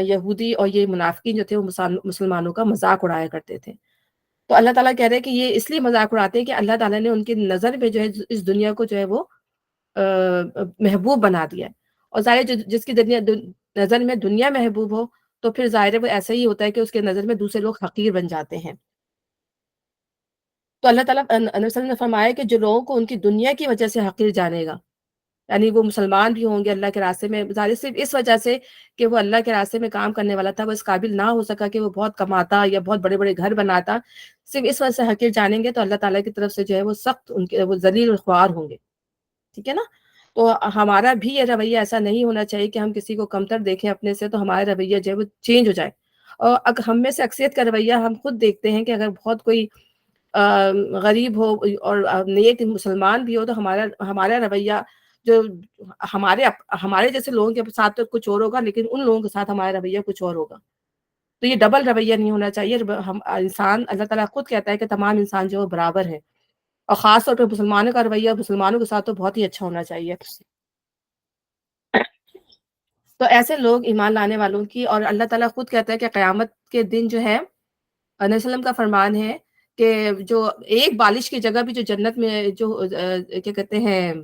یہودی اور یہ منافقین جو تھے وہ مسلمانوں کا مذاق اڑایا کرتے تھے. تو اللہ تعالیٰ کہہ رہے ہیں کہ یہ اس لیے مذاق اڑاتے ہیں کہ اللہ تعالیٰ نے ان کی نظر میں جو ہے اس دنیا کو جو ہے وہ محبوب بنا دیا ہے. اور ظاہر جس کی نظر میں دنیا محبوب ہو تو پھر ظاہر ہے وہ ایسا ہی ہوتا ہے کہ اس کے نظر میں دوسرے لوگ حقیر بن جاتے ہیں. تو اللہ تعالیٰ نبی صلی اللہ علیہ وسلم نے فرمایا کہ جو لوگوں کو ان کی دنیا کی وجہ سے حقیر جانے گا، یعنی وہ مسلمان بھی ہوں گے اللہ کے راستے میں، ظاہر صرف اس وجہ سے کہ وہ اللہ کے راستے میں کام کرنے والا تھا، وہ اس قابل نہ ہو سکا کہ وہ بہت کماتا یا بہت بڑے بڑے گھر بناتا، صرف اس وجہ سے حقیر جانیں گے تو اللہ تعالیٰ کی طرف سے جو ہے وہ سخت ان کے وہ ذلیل و خوار ہوں گے. ٹھیک ہے نا. تو ہمارا بھی یہ رویہ ایسا نہیں ہونا چاہیے کہ ہم کسی کو کمتر دیکھیں اپنے سے، تو ہمارا رویہ جو ہے وہ چینج ہو جائے. اور اگر ہم میں سے اکثریت کا رویہ ہم خود دیکھتے ہیں کہ اگر بہت کوئی غریب ہو اور نیک مسلمان بھی ہو تو ہمارا رویہ جو ہمارے جیسے لوگوں کے ساتھ تو کچھ اور ہوگا، لیکن ان لوگوں کے ساتھ ہمارا رویہ کچھ اور ہوگا. تو یہ ڈبل رویہ نہیں ہونا چاہیے. ہم انسان، اللہ تعالیٰ خود کہتا ہے کہ تمام انسان جو برابر ہے، اور خاص طور پہ مسلمانوں کا رویہ مسلمانوں کے ساتھ تو بہت ہی اچھا ہونا چاہیے. تو ایسے لوگ ایمان لانے والوں کی، اور اللہ تعالیٰ خود کہتا ہے کہ قیامت کے دن جو ہے نبی صلی اللہ علیہ وسلم کا فرمان ہے کہ جو ایک بالش کی جگہ بھی جو جنت میں جو کیا کہتے ہیں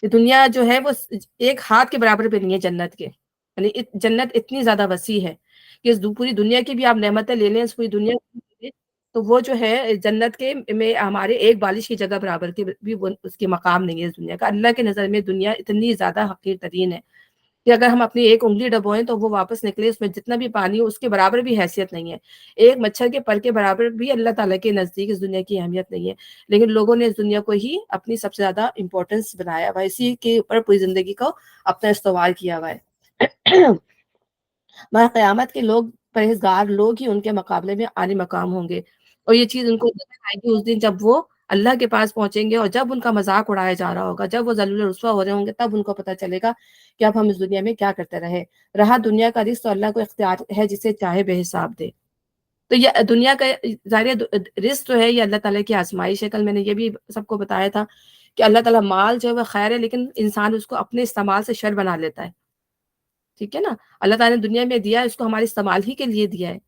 یہ دنیا جو ہے وہ ایک ہاتھ کے برابر پہ نہیں ہے جنت کے. یعنی جنت اتنی زیادہ وسیع ہے کہ اس پوری دنیا کی بھی آپ نعمتیں لے لیں، اس پوری دنیا کی، تو وہ جو ہے جنت کے میں ہمارے ایک بالش کی جگہ برابر کی بھی اس کی مقام نہیں ہے اس دنیا کا. اللہ کے نظر میں دنیا اتنی زیادہ حقیر ترین ہے کہ اگر ہم اپنی ایک انگلی ڈبوئیں تو وہ واپس نکلے، اس میں جتنا بھی پانی ہو اس کے برابر بھی حیثیت نہیں ہے. ایک مچھر کے پر کے برابر بھی اللہ تعالیٰ کے نزدیک اس دنیا کی اہمیت نہیں ہے. لیکن لوگوں نے اس دنیا کو ہی اپنی سب سے زیادہ امپورٹنس بنایا ہوا ہے، اسی کے اوپر پوری زندگی کو اپنا استوار کیا ہوا ہے. مگر قیامت کے لوگ، پرہیزگار لوگ ہی ان کے مقابلے میں عالی مقام ہوں گے. اور یہ چیز ان کو نظر آئے گی اس دن جب وہ اللہ کے پاس پہنچیں گے، اور جب ان کا مذاق اڑایا جا رہا ہوگا، جب وہ ذلیل و رسوا ہو رہے ہوں گے، تب ان کو پتہ چلے گا کہ اب ہم اس دنیا میں کیا کرتے رہے. رہا دنیا کا رزق تو اللہ کو اختیار ہے جسے چاہے بے حساب دے. تو یہ دنیا کا ظاہر رزق جو ہے یہ اللہ تعالیٰ کی آزمائش ہے. کل میں نے یہ بھی سب کو بتایا تھا کہ اللہ تعالیٰ مال جو ہے وہ خیر ہے، لیکن انسان اس کو اپنے استعمال سے شر بنا لیتا ہے. ٹھیک ہے نا. اللہ تعالیٰ نے دنیا میں دیا ہے، اس کو ہمارے استعمال ہی کے لیے دیا ہے.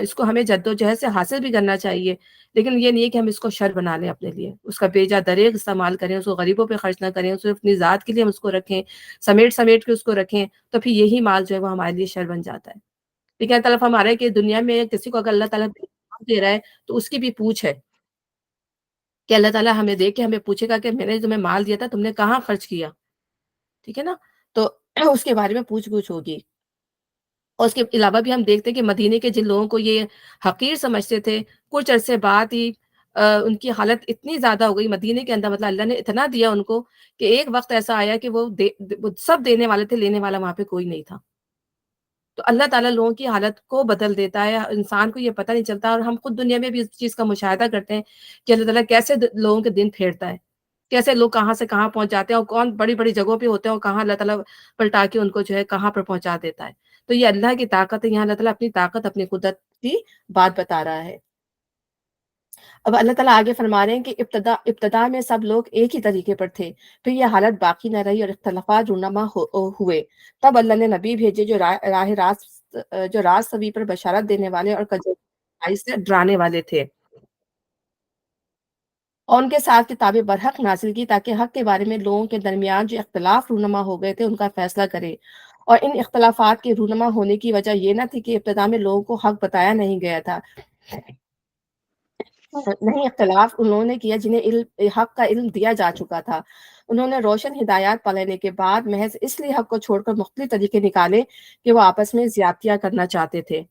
اس کو ہمیں جدوجہد سے حاصل بھی کرنا چاہیے، لیکن یہ نہیں ہے کہ ہم اس کو شر بنا لیں اپنے لیے، اس کا بیجا دریغ استعمال کریں، اس کو غریبوں پہ خرچ نہ کریں، اس کو اپنی ذات کے لیے ہم اس کو رکھیں، سمیٹ کے اس کو رکھیں، تو پھر یہی مال جو ہے وہ ہمارے لیے شر بن جاتا ہے. لیکن اللہ تعالیٰ ہمارے کہ دنیا میں کسی کو اگر اللہ تعالیٰ دے رہا ہے تو اس کی بھی پوچھ ہے کہ اللہ تعالیٰ ہمیں دے کے ہمیں پوچھے گا کہ میں نے تمہیں مال دیا تھا، تم نے کہاں خرچ کیا. ٹھیک ہے نا. تو اس کے بارے میں پوچھ گچھ ہوگی. اور اس کے علاوہ بھی ہم دیکھتے ہیں کہ مدینے کے جن لوگوں کو یہ حقیر سمجھتے تھے، کچھ عرصے بعد ہی ان کی حالت اتنی زیادہ ہو گئی مدینے کے اندر، مطلب اللہ نے اتنا دیا ان کو کہ ایک وقت ایسا آیا کہ وہ سب دینے والے تھے، لینے والا وہاں پہ کوئی نہیں تھا. تو اللہ تعالیٰ لوگوں کی حالت کو بدل دیتا ہے، انسان کو یہ پتہ نہیں چلتا. اور ہم خود دنیا میں بھی اس چیز کا مشاہدہ کرتے ہیں کہ اللہ تعالیٰ کیسے لوگوں کے دن پھیرتا ہے، کیسے لوگ کہاں سے کہاں پہنچ جاتے ہیں، اور کون بڑی بڑی جگہوں پہ ہوتے ہیں، اور کہاں اللہ تعالیٰ پلٹا کے ان کو جو ہے کہاں پر پہنچا دیتا ہے. تو یہ اللہ کی طاقت ہے. یہاں اللہ تعالیٰ اپنی طاقت، اپنی قدرت کی بات بتا رہا ہے. اب اللہ تعالیٰ آگے فرما رہے ہیں کہ ابتدا میں سب لوگ ایک ہی طریقے پر تھے، پھر یہ حالت باقی نہ رہی اور اختلافات رونما ہوئے. تب اللہ نے نبی بھیجے جو راست سوی پر بشارت دینے والے اور کجائی سے ڈرانے والے تھے، اور ان کے ساتھ کتاب برحق نازل کی تاکہ حق کے بارے میں لوگوں کے درمیان جو اختلاف رونما ہو گئے تھے ان کا فیصلہ کرے. اور ان اختلافات کے رونما ہونے کی وجہ یہ نہ تھی کہ ابتدا میں لوگوں کو حق بتایا نہیں گیا تھا، نہیں، اختلاف انہوں نے کیا جنہیں حق کا علم دیا جا چکا تھا. انہوں نے روشن ہدایات پا لینے کے بعد محض اس لیے حق کو چھوڑ کر مختلف طریقے نکالے کہ وہ آپس میں زیادتیاں کرنا چاہتے تھے.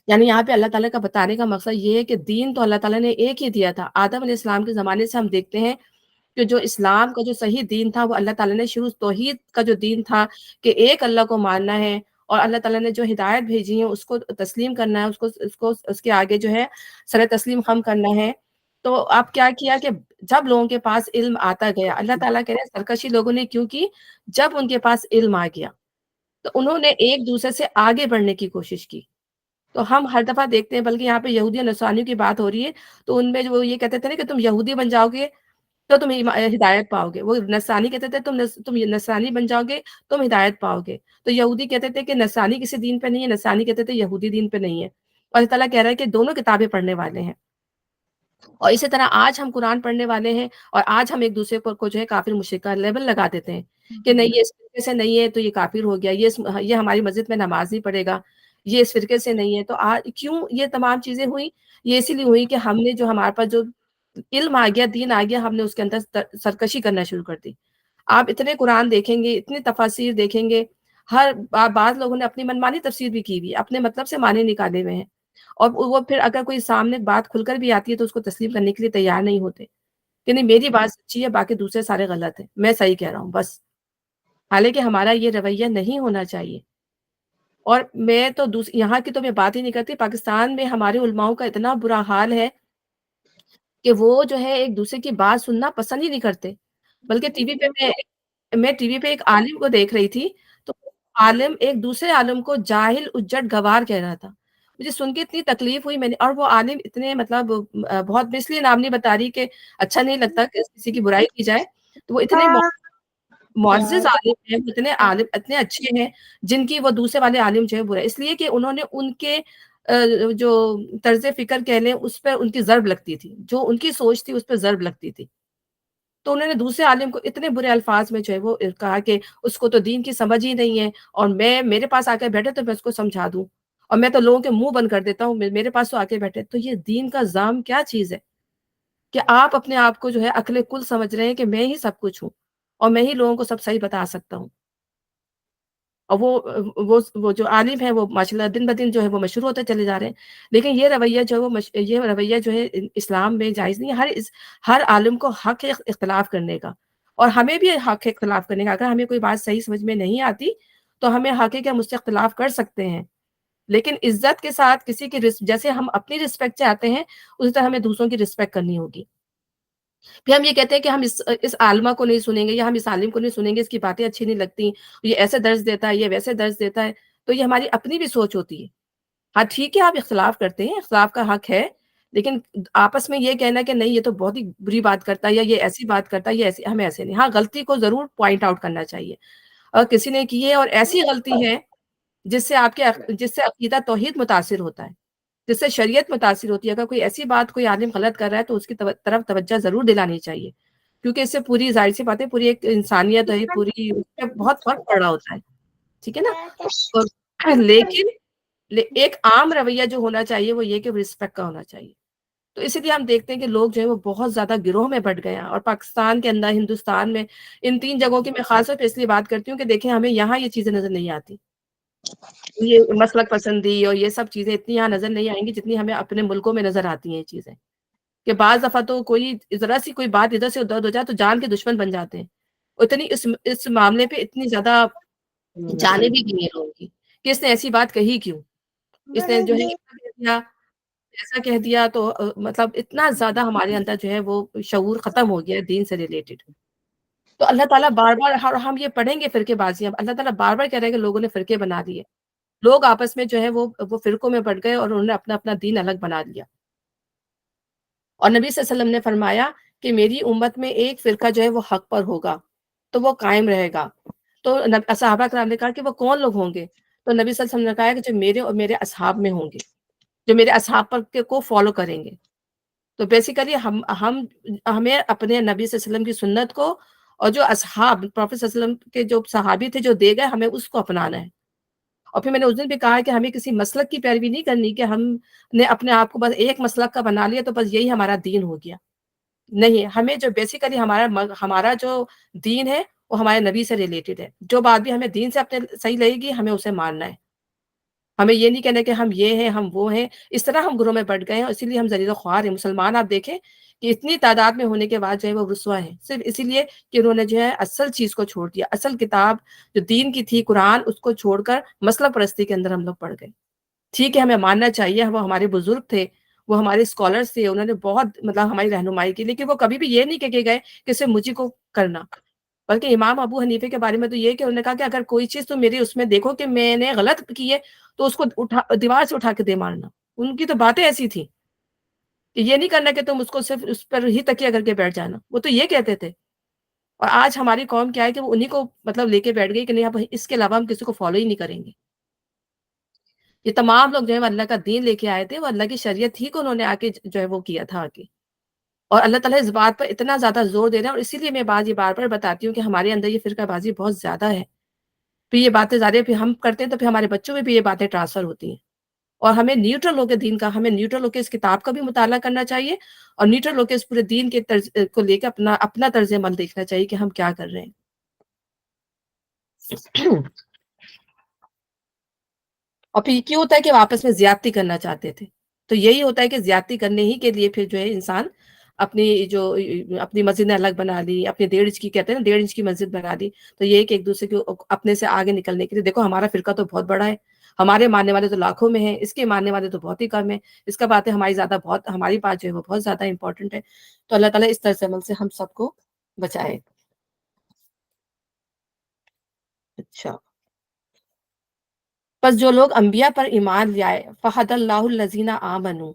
یعنی یہاں پہ اللہ تعالیٰ کا بتانے کا مقصد یہ ہے کہ دین تو اللہ تعالیٰ نے ایک ہی دیا تھا. آدم علیہ السلام کے زمانے سے ہم دیکھتے ہیں کہ جو اسلام کا جو صحیح دین تھا وہ اللہ تعالیٰ نے شروع توحید کا جو دین تھا کہ ایک اللہ کو ماننا ہے، اور اللہ تعالیٰ نے جو ہدایت بھیجی ہے اس کو تسلیم کرنا ہے، اس کے آگے جو ہے سر تسلیم خم کرنا ہے. تو اب کیا کیا کہ جب لوگوں کے پاس علم آتا گیا، اللہ تعالیٰ کہہ رہے ہیں سرکشی لوگوں نے کیوں کی؟ جب ان کے پاس علم آ گیا تو انہوں نے ایک دوسرے سے آگے بڑھنے کی کوشش کی. تو ہم ہر دفعہ دیکھتے ہیں، بلکہ یہاں پہ یہودی اور نصرانیوں کی بات ہو رہی ہے تو ان میں جو یہ کہتے تھے نا کہ تم یہودی بن جاؤ گے تو تم ہدایت پاؤ گے. وہ نصرانی کہتے تھے تم نصرانی بن جاؤ گے تم ہدایت پاؤ گے. تو یہودی کہتے تھے کہ نصرانی کسی دین پہ نہیں ہے، نصرانی کہتے تھے یہودی دین پہ نہیں ہے. اور اللہ تعالیٰ کہہ رہا ہے کہ دونوں کتابیں پڑھنے والے ہیں. اور اسی طرح آج ہم قرآن پڑھنے والے ہیں، اور آج ہم ایک دوسرے کو جو ہے کافر مشرک کا لیبل لگا دیتے ہیں کہ نہیں یہ اس فرقے سے نہیں ہے تو یہ کافر ہو گیا، یہ ہماری مسجد میں نماز نہیں پڑھے گا، یہ اس فرقے سے نہیں ہے. تو آج کیوں یہ تمام چیزیں ہوئی؟ یہ اسی لیے ہوئی کہ ہم نے جو ہمارے پاس جو علم آ گیا، دین آ گیا، ہم نے اس کے اندر سرکشی کرنا شروع کر دی. آپ اتنے قرآن دیکھیں گے، اتنے تفاسیر دیکھیں گے، ہر بعض لوگوں نے اپنی منمانی تفسیر بھی کی ہوئی، اپنے مطلب سے معنی نکالے ہوئے ہیں. اور وہ پھر اگر کوئی سامنے بات کھل کر بھی آتی ہے تو اس کو تسلیم کرنے کے لیے تیار نہیں ہوتے کہ نہیں میری بات سچی ہے، باقی دوسرے سارے غلط ہیں، میں صحیح کہہ رہا ہوں بس. حالانکہ ہمارا یہ رویہ نہیں ہونا چاہیے. اور میں تو یہاں کی تو میں بات ہی نہیں کرتی، پاکستان میں ہمارے علماؤں کا اتنا برا حال ہے کہ وہ جو ہے ایک دوسرے کی بات سننا پسند ہی نہیں کرتے. بلکہ ٹی وی پہ میں ٹی وی پہ ایک عالم کو دیکھ رہی تھی، تو عالم ایک دوسرے عالم کو جاہل اجڑ گوار کہہ رہا تھا. مجھے سن کے اتنی تکلیف ہوئی. میں نے، اور وہ عالم اتنے مطلب بہت، میں اس لیے نام نہیں بتا رہی کہ اچھا نہیں لگتا کہ کسی کی برائی کی جائے. تو وہ اتنے معزز عالم ہیں، اتنے عالم اتنے اچھے ہیں جن کی وہ دوسرے والے عالم جو ہے برا، اس لیے کہ انہوں نے ان کے جو طرز فکر کہہ لیں اس پہ ان کی ضرب لگتی تھی، جو ان کی سوچ تھی اس پہ ضرب لگتی تھی. تو انہوں نے دوسرے عالم کو اتنے برے الفاظ میں جو ہے وہ کہا کہ اس کو تو دین کی سمجھ ہی نہیں ہے، اور میرے پاس آ کے بیٹھے تو میں اس کو سمجھا دوں، اور میں تو لوگوں کے منہ بند کر دیتا ہوں، میرے پاس تو آ کے بیٹھے. تو یہ دین کا نظام کیا چیز ہے کہ آپ اپنے آپ کو جو ہے عقل کل سمجھ رہے ہیں کہ میں ہی سب کچھ ہوں اور میں ہی لوگوں کو سب صحیح بتا سکتا ہوں. اور وہ جو عالم ہے وہ ماشاءاللہ دن بدن جو ہے وہ مشہور ہوتے چلے جا رہے ہیں. لیکن یہ رویہ جو ہے یہ رویہ جو ہے اسلام میں جائز نہیں ہے. ہر عالم کو حق ہے اختلاف کرنے کا، اور ہمیں بھی حق ہے اختلاف کرنے کا. اگر ہمیں کوئی بات صحیح سمجھ میں نہیں آتی تو ہمیں حق ہے کہ ہم اس سے اختلاف کر سکتے ہیں، لیکن عزت کے ساتھ کسی کی جیسے ہم اپنی رسپیکٹ چاہتے ہیں اسی طرح ہمیں دوسروں کی رسپیکٹ کرنی ہوگی. پھر ہم یہ کہتے ہیں کہ ہم اس عالمہ کو نہیں سنیں گے یا ہم اس عالم کو نہیں سنیں گے، اس کی باتیں اچھی نہیں لگتی، یہ ایسے درس دیتا ہے، یہ ویسے درس دیتا ہے. تو یہ ہماری اپنی بھی سوچ ہوتی ہے. ہاں ٹھیک ہے، آپ اختلاف کرتے ہیں، اختلاف کا حق ہے، لیکن آپس میں یہ کہنا کہ نہیں یہ تو بہت ہی بری بات کرتا ہے یا یہ ایسی بات کرتا ہے، یہ ایسی، ہمیں ایسے نہیں. ہاں غلطی کو ضرور پوائنٹ آؤٹ کرنا چاہیے. اور کسی نے کی ہے اور ایسی غلطی ہے جس سے عقیدہ توحید متاثر ہوتا ہے، جس سے شریعت متاثر ہوتی ہے. اگر کوئی ایسی بات کوئی عالم غلط کر رہا ہے تو اس کی طرف توجہ ضرور دلانی چاہیے، کیونکہ اس سے پوری ظاہر سی بات ہے، پوری ایک انسانیت ہے، پوری اس پہ بہت فرق پڑ رہا ہوتا ہے. ٹھیک ہے نا؟ لیکن ایک عام رویہ جو ہونا چاہیے وہ یہ کہ رسپیکٹ کا ہونا چاہیے. تو اسی لیے ہم دیکھتے ہیں کہ لوگ جو ہے وہ بہت زیادہ گروہ میں بٹ گئے ہیں. اور پاکستان کے اندر، ہندوستان میں، ان 3 جگہوں کی میں خاص طور پہ اس لیے بات کرتی ہوں کہ دیکھیں ہمیں یہاں یہ چیزیں نظر نہیں آتی، یہ مسلک پسندی اور یہ سب چیزیں اتنی یہاں نظر نہیں آئیں گی جتنی ہمیں اپنے ملکوں میں نظر آتی ہیں یہ چیزیں. کہ بعض دفعہ تو کوئی ذرا سی کوئی بات ادھر سے ادھر ہو جائے تو جان کے دشمن بن جاتے ہیں. اتنی اس معاملے پہ اتنی زیادہ جانیں بھی گئی ہیں لوگوں کی کہ اس نے ایسی بات کہی کیوں، اس نے جو ہے ایسا کہہ دیا. تو مطلب اتنا زیادہ ہمارے اندر جو ہے وہ شعور ختم ہو گیا دین سے ریلیٹڈ. تو اللہ تعالیٰ بار بار، ہم یہ پڑھیں گے فرقے بازی، اللہ تعالیٰ بار بار کہہ رہے ہیں کہ لوگوں نے فرقے بنا دیے، لوگ آپس میں جو ہے وہ فرقوں میں بٹ گئے اور انہوں نے اپنا اپنا دین الگ بنا لیا. اور نبی صلی اللہ علیہ وسلم نے فرمایا کہ میری امت میں ایک فرقہ جو ہے وہ حق پر ہوگا تو وہ قائم رہے گا. تو صحابہ کرام نے کہا کہ وہ کون لوگ ہوں گے؟ تو نبی صلی اللہ علیہ وسلم نے کہا کہ جو میرے اور میرے اصحاب میں ہوں گے، جو میرے اصحاب پر کو فالو کریں گے. تو بیسیکلی ہمیں اپنے نبی صلی اللہ علیہ وسلم کی سنت کو اور جو اصحاب پروفیٹ صلی اللہ علیہ وسلم کے جو صحابی تھے جو دے گئے، ہمیں اس کو اپنانا ہے. اور پھر میں نے اس دن بھی کہا کہ ہمیں کسی مسلک کی پیروی نہیں کرنی کہ ہم نے اپنے آپ کو بس ایک مسلک کا بنا لیا تو بس یہی ہمارا دین ہو گیا. نہیں، ہمیں جو بیسیکلی ہمارا جو دین ہے وہ ہمارے نبی سے ریلیٹڈ ہے. جو بات بھی ہمیں دین سے اپنے صحیح لگے گی ہمیں اسے ماننا ہے. ہمیں یہ نہیں کہنا کہ ہم یہ ہیں ہم وہ ہیں. اس طرح ہم گروہ میں بٹ گئے ہیں، اسی لیے ہم ذلیل و خوار ہیں. مسلمان آپ دیکھیں کہ اتنی تعداد میں ہونے کے بعد جو ہے وہ رسوا ہیں، صرف اسی لیے کہ انہوں نے جو ہے اصل چیز کو چھوڑ دیا. اصل کتاب جو دین کی تھی قرآن، اس کو چھوڑ کر مسلک پرستی کے اندر ہم لوگ پڑ گئے. ٹھیک ہے، ہمیں ماننا چاہیے، وہ ہمارے بزرگ تھے، وہ ہمارے اسکالرس تھے، انہوں نے بہت مطلب ہماری رہنمائی کی، لیکن وہ کبھی بھی یہ نہیں کہہ کے گئے کہ صرف مجھے کو کرنا. بلکہ امام ابو حنیفے کے بارے میں تو یہ کہ انہوں نے کہا کہ اگر کوئی چیز تم میری اس میں دیکھو کہ میں نے غلط کی ہے تو اس کو دیوار سے اٹھا کے دے مارنا. ان کی تو باتیں ایسی تھیں کہ یہ نہیں کرنا کہ تم اس کو صرف اس پر ہی تکیہ کر کے بیٹھ جانا، وہ تو یہ کہتے تھے۔ اور آج ہماری قوم کیا ہے کہ وہ انہی کو مطلب لے کے بیٹھ گئی کہ نہیں اب اس کے علاوہ ہم کسی کو فالو ہی نہیں کریں گے۔ یہ تمام لوگ جو ہے وہ اللہ کا دین لے کے آئے تھے، وہ اللہ کی شریعت ہی کو انہوں نے آ کے جو ہے وہ کیا تھا آگے۔ اور اللہ تعالیٰ اس بات پر اتنا زیادہ زور دے رہے ہیں، اور اسی لیے میں یہ بار بار بتاتی ہوں کہ ہمارے اندر یہ فرقہ بازی بہت زیادہ ہے۔ پھر یہ باتیں زیادہ پھر ہم کرتے ہیں تو پھر ہمارے بچوں میں بھی یہ باتیں ٹرانسفر ہوتی ہیں۔ اور ہمیں نیوٹرل ہو کے دین کا، ہمیں نیوٹرل ہو کے اس کتاب کا بھی مطالعہ کرنا چاہیے، اور نیوٹرل ہو کے اس پورے دین کے طرز کو لے کے اپنا طرز عمل دیکھنا چاہیے کہ ہم کیا کر رہے ہیں۔ اور پھر کیوں ہوتا ہے کہ وہ آپس میں زیادتی کرنا چاہتے تھے، تو یہی ہوتا ہے کہ زیادتی کرنے ہی کے لیے پھر جو ہے انسان اپنی مسجد نے الگ بنا لی، اپنے 1.5 انچ کی کہتے ہیں نا 1.5 انچ کی مسجد بنا دی، تو یہ کہ ایک دوسرے کو اپنے سے آگے نکلنے کے لیے دیکھو ہمارا فرقہ تو بہت بڑا ہے، ہمارے ماننے والے تو لاکھوں میں ہیں، اس کے ماننے والے تو بہت ہی کم ہیں، اس کا بات ہے ہماری بات جو ہے وہ بہت زیادہ امپورٹنٹ ہے۔ تو اللہ تعالیٰ اس طرز عمل سے ہم سب کو بچائے۔ اچھا، پس جو لوگ انبیاء پر ایمان لے آئے فہد اللہ الذین آمنوا،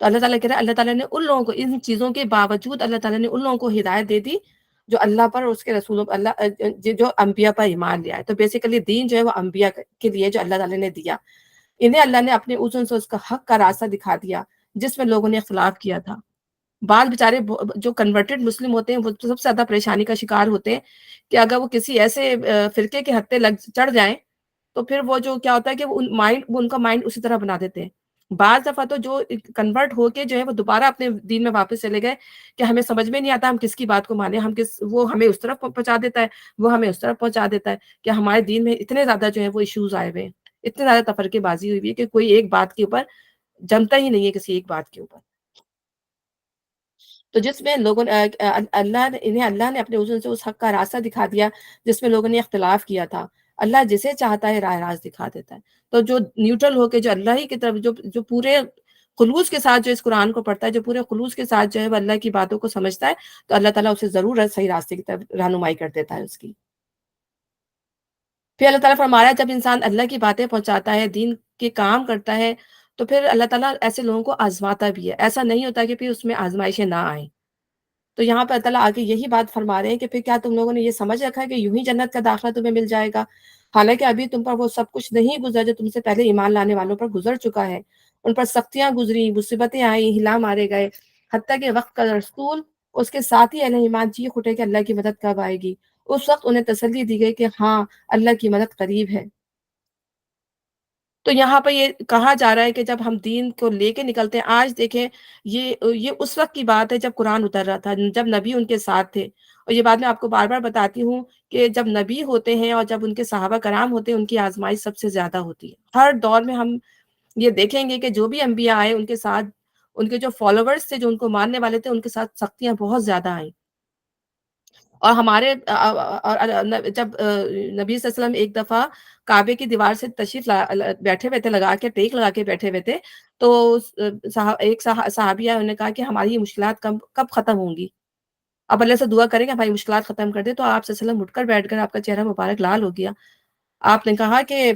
تو اللہ تعالیٰ کہہ رہا ہے اللہ تعالیٰ نے ان لوگوں کو، ان چیزوں کے باوجود اللہ تعالیٰ نے ان لوگوں کو ہدایت دے دی جو اللہ پر اور اس کے رسولوں پر جو انبیاء پر ایمان لے آئے۔ تو بیسیکلی دین جو ہے وہ انبیاء کے لیے جو اللہ تعالیٰ نے دیا، انہیں اللہ نے اپنے اذن سے اس کا حق کا راستہ دکھا دیا جس میں لوگوں نے اختلاف کیا تھا۔ بعض بیچارے جو کنورٹڈ مسلم ہوتے ہیں وہ سب سے زیادہ پریشانی کا شکار ہوتے ہیں کہ اگر وہ کسی ایسے فرقے کے ہتھے چڑھ جائیں تو پھر وہ جو کیا ہوتا ہے کہ وہ ان کا مائنڈ اسی طرح بنا دیتے ہیں۔ بعض دفعہ تو جو کنورٹ ہو کے جو ہے وہ دوبارہ اپنے دین میں واپس چلے گئے کہ ہمیں سمجھ میں نہیں آتا ہم کس کی بات کو مانیں، وہ ہمیں اس طرف پہنچا دیتا ہے، وہ ہمیں اس طرف پہنچا دیتا ہے کہ ہمارے دین میں اتنے زیادہ جو ہے وہ ایشوز آئے ہوئے ہیں، اتنے زیادہ تفرقے بازی ہوئی ہے کہ کوئی ایک بات کے اوپر جمتا ہی نہیں ہے کسی ایک بات کے اوپر۔ تو جس میں لوگوں نے اللہ نے اپنے اذن سے اس حق کا راستہ دکھا دیا جس میں لوگوں نے اختلاف کیا تھا۔ اللہ جسے چاہتا ہے راہ راست دکھا دیتا ہے۔ تو جو نیوٹرل ہو کے جو اللہ ہی کی طرف جو پورے خلوص کے ساتھ جو اس قرآن کو پڑھتا ہے، جو پورے خلوص کے ساتھ جو ہے وہ اللہ کی باتوں کو سمجھتا ہے، تو اللہ تعالیٰ اسے ضرور صحیح راستے کی طرف رہنمائی کر دیتا ہے اس کی۔ پھر اللہ تعالیٰ فرما رہا ہے جب انسان اللہ کی باتیں پہنچاتا ہے، دین کے کام کرتا ہے، تو پھر اللہ تعالیٰ ایسے لوگوں کو آزماتا بھی ہے۔ ایسا نہیں ہوتا کہ پھر اس میں آزمائشیں نہ آئیں۔ تو یہاں پہ اللہ تعالیٰ آگے یہی بات فرما رہے ہیں کہ پھر کیا تم لوگوں نے یہ سمجھ رکھا ہے کہ یوں ہی جنت کا داخلہ تمہیں مل جائے گا، حالانکہ ابھی تم پر وہ سب کچھ نہیں گزرا جو تم سے پہلے ایمان لانے والوں پر گزر چکا ہے۔ ان پر سختیاں گزری، مصیبتیں آئیں، ہلا مارے گئے، حتیٰ کہ وقت کا رسول اس کے ساتھ ہی اہل ایمان چیخ اٹھے کہ اللہ کی مدد کب آئے گی۔ اس وقت انہیں تسلی دی گئی کہ ہاں اللہ کی مدد قریب ہے۔ تو یہاں پہ یہ کہا جا رہا ہے کہ جب ہم دین کو لے کے نکلتے ہیں، آج دیکھیں یہ اس وقت کی بات ہے جب قرآن اتر رہا تھا، جب نبی ان کے ساتھ تھے، اور یہ بات میں آپ کو بار بار بتاتی ہوں کہ جب نبی ہوتے ہیں اور جب ان کے صحابہ کرام ہوتے ہیں ان کی آزمائش سب سے زیادہ ہوتی ہے۔ ہر دور میں ہم یہ دیکھیں گے کہ جو بھی انبیاء آئے ان کے ساتھ ان کے جو فالوورز تھے، جو ان کو ماننے والے تھے، ان کے ساتھ سختیاں بہت زیادہ آئیں۔ اور ہمارے جب نبی صلی اللہ علیہ وسلم ایک دفعہ کعبے کی دیوار سے تشریف بیٹھے ہوئے تھے، ٹیک لگا کے بیٹھے ہوئے تھے، تو ایک صحابی انہوں نے کہا کہ ہماری یہ مشکلات کب ختم ہوں گی؟ اب اللہ سے دعا کریں کہ ہماری مشکلات ختم کر دے۔ تو آپ صلی اللہ علیہ وسلم اٹھ کر بیٹھ کر، آپ کا چہرہ مبارک لال ہو گیا۔ آپ نے کہا کہ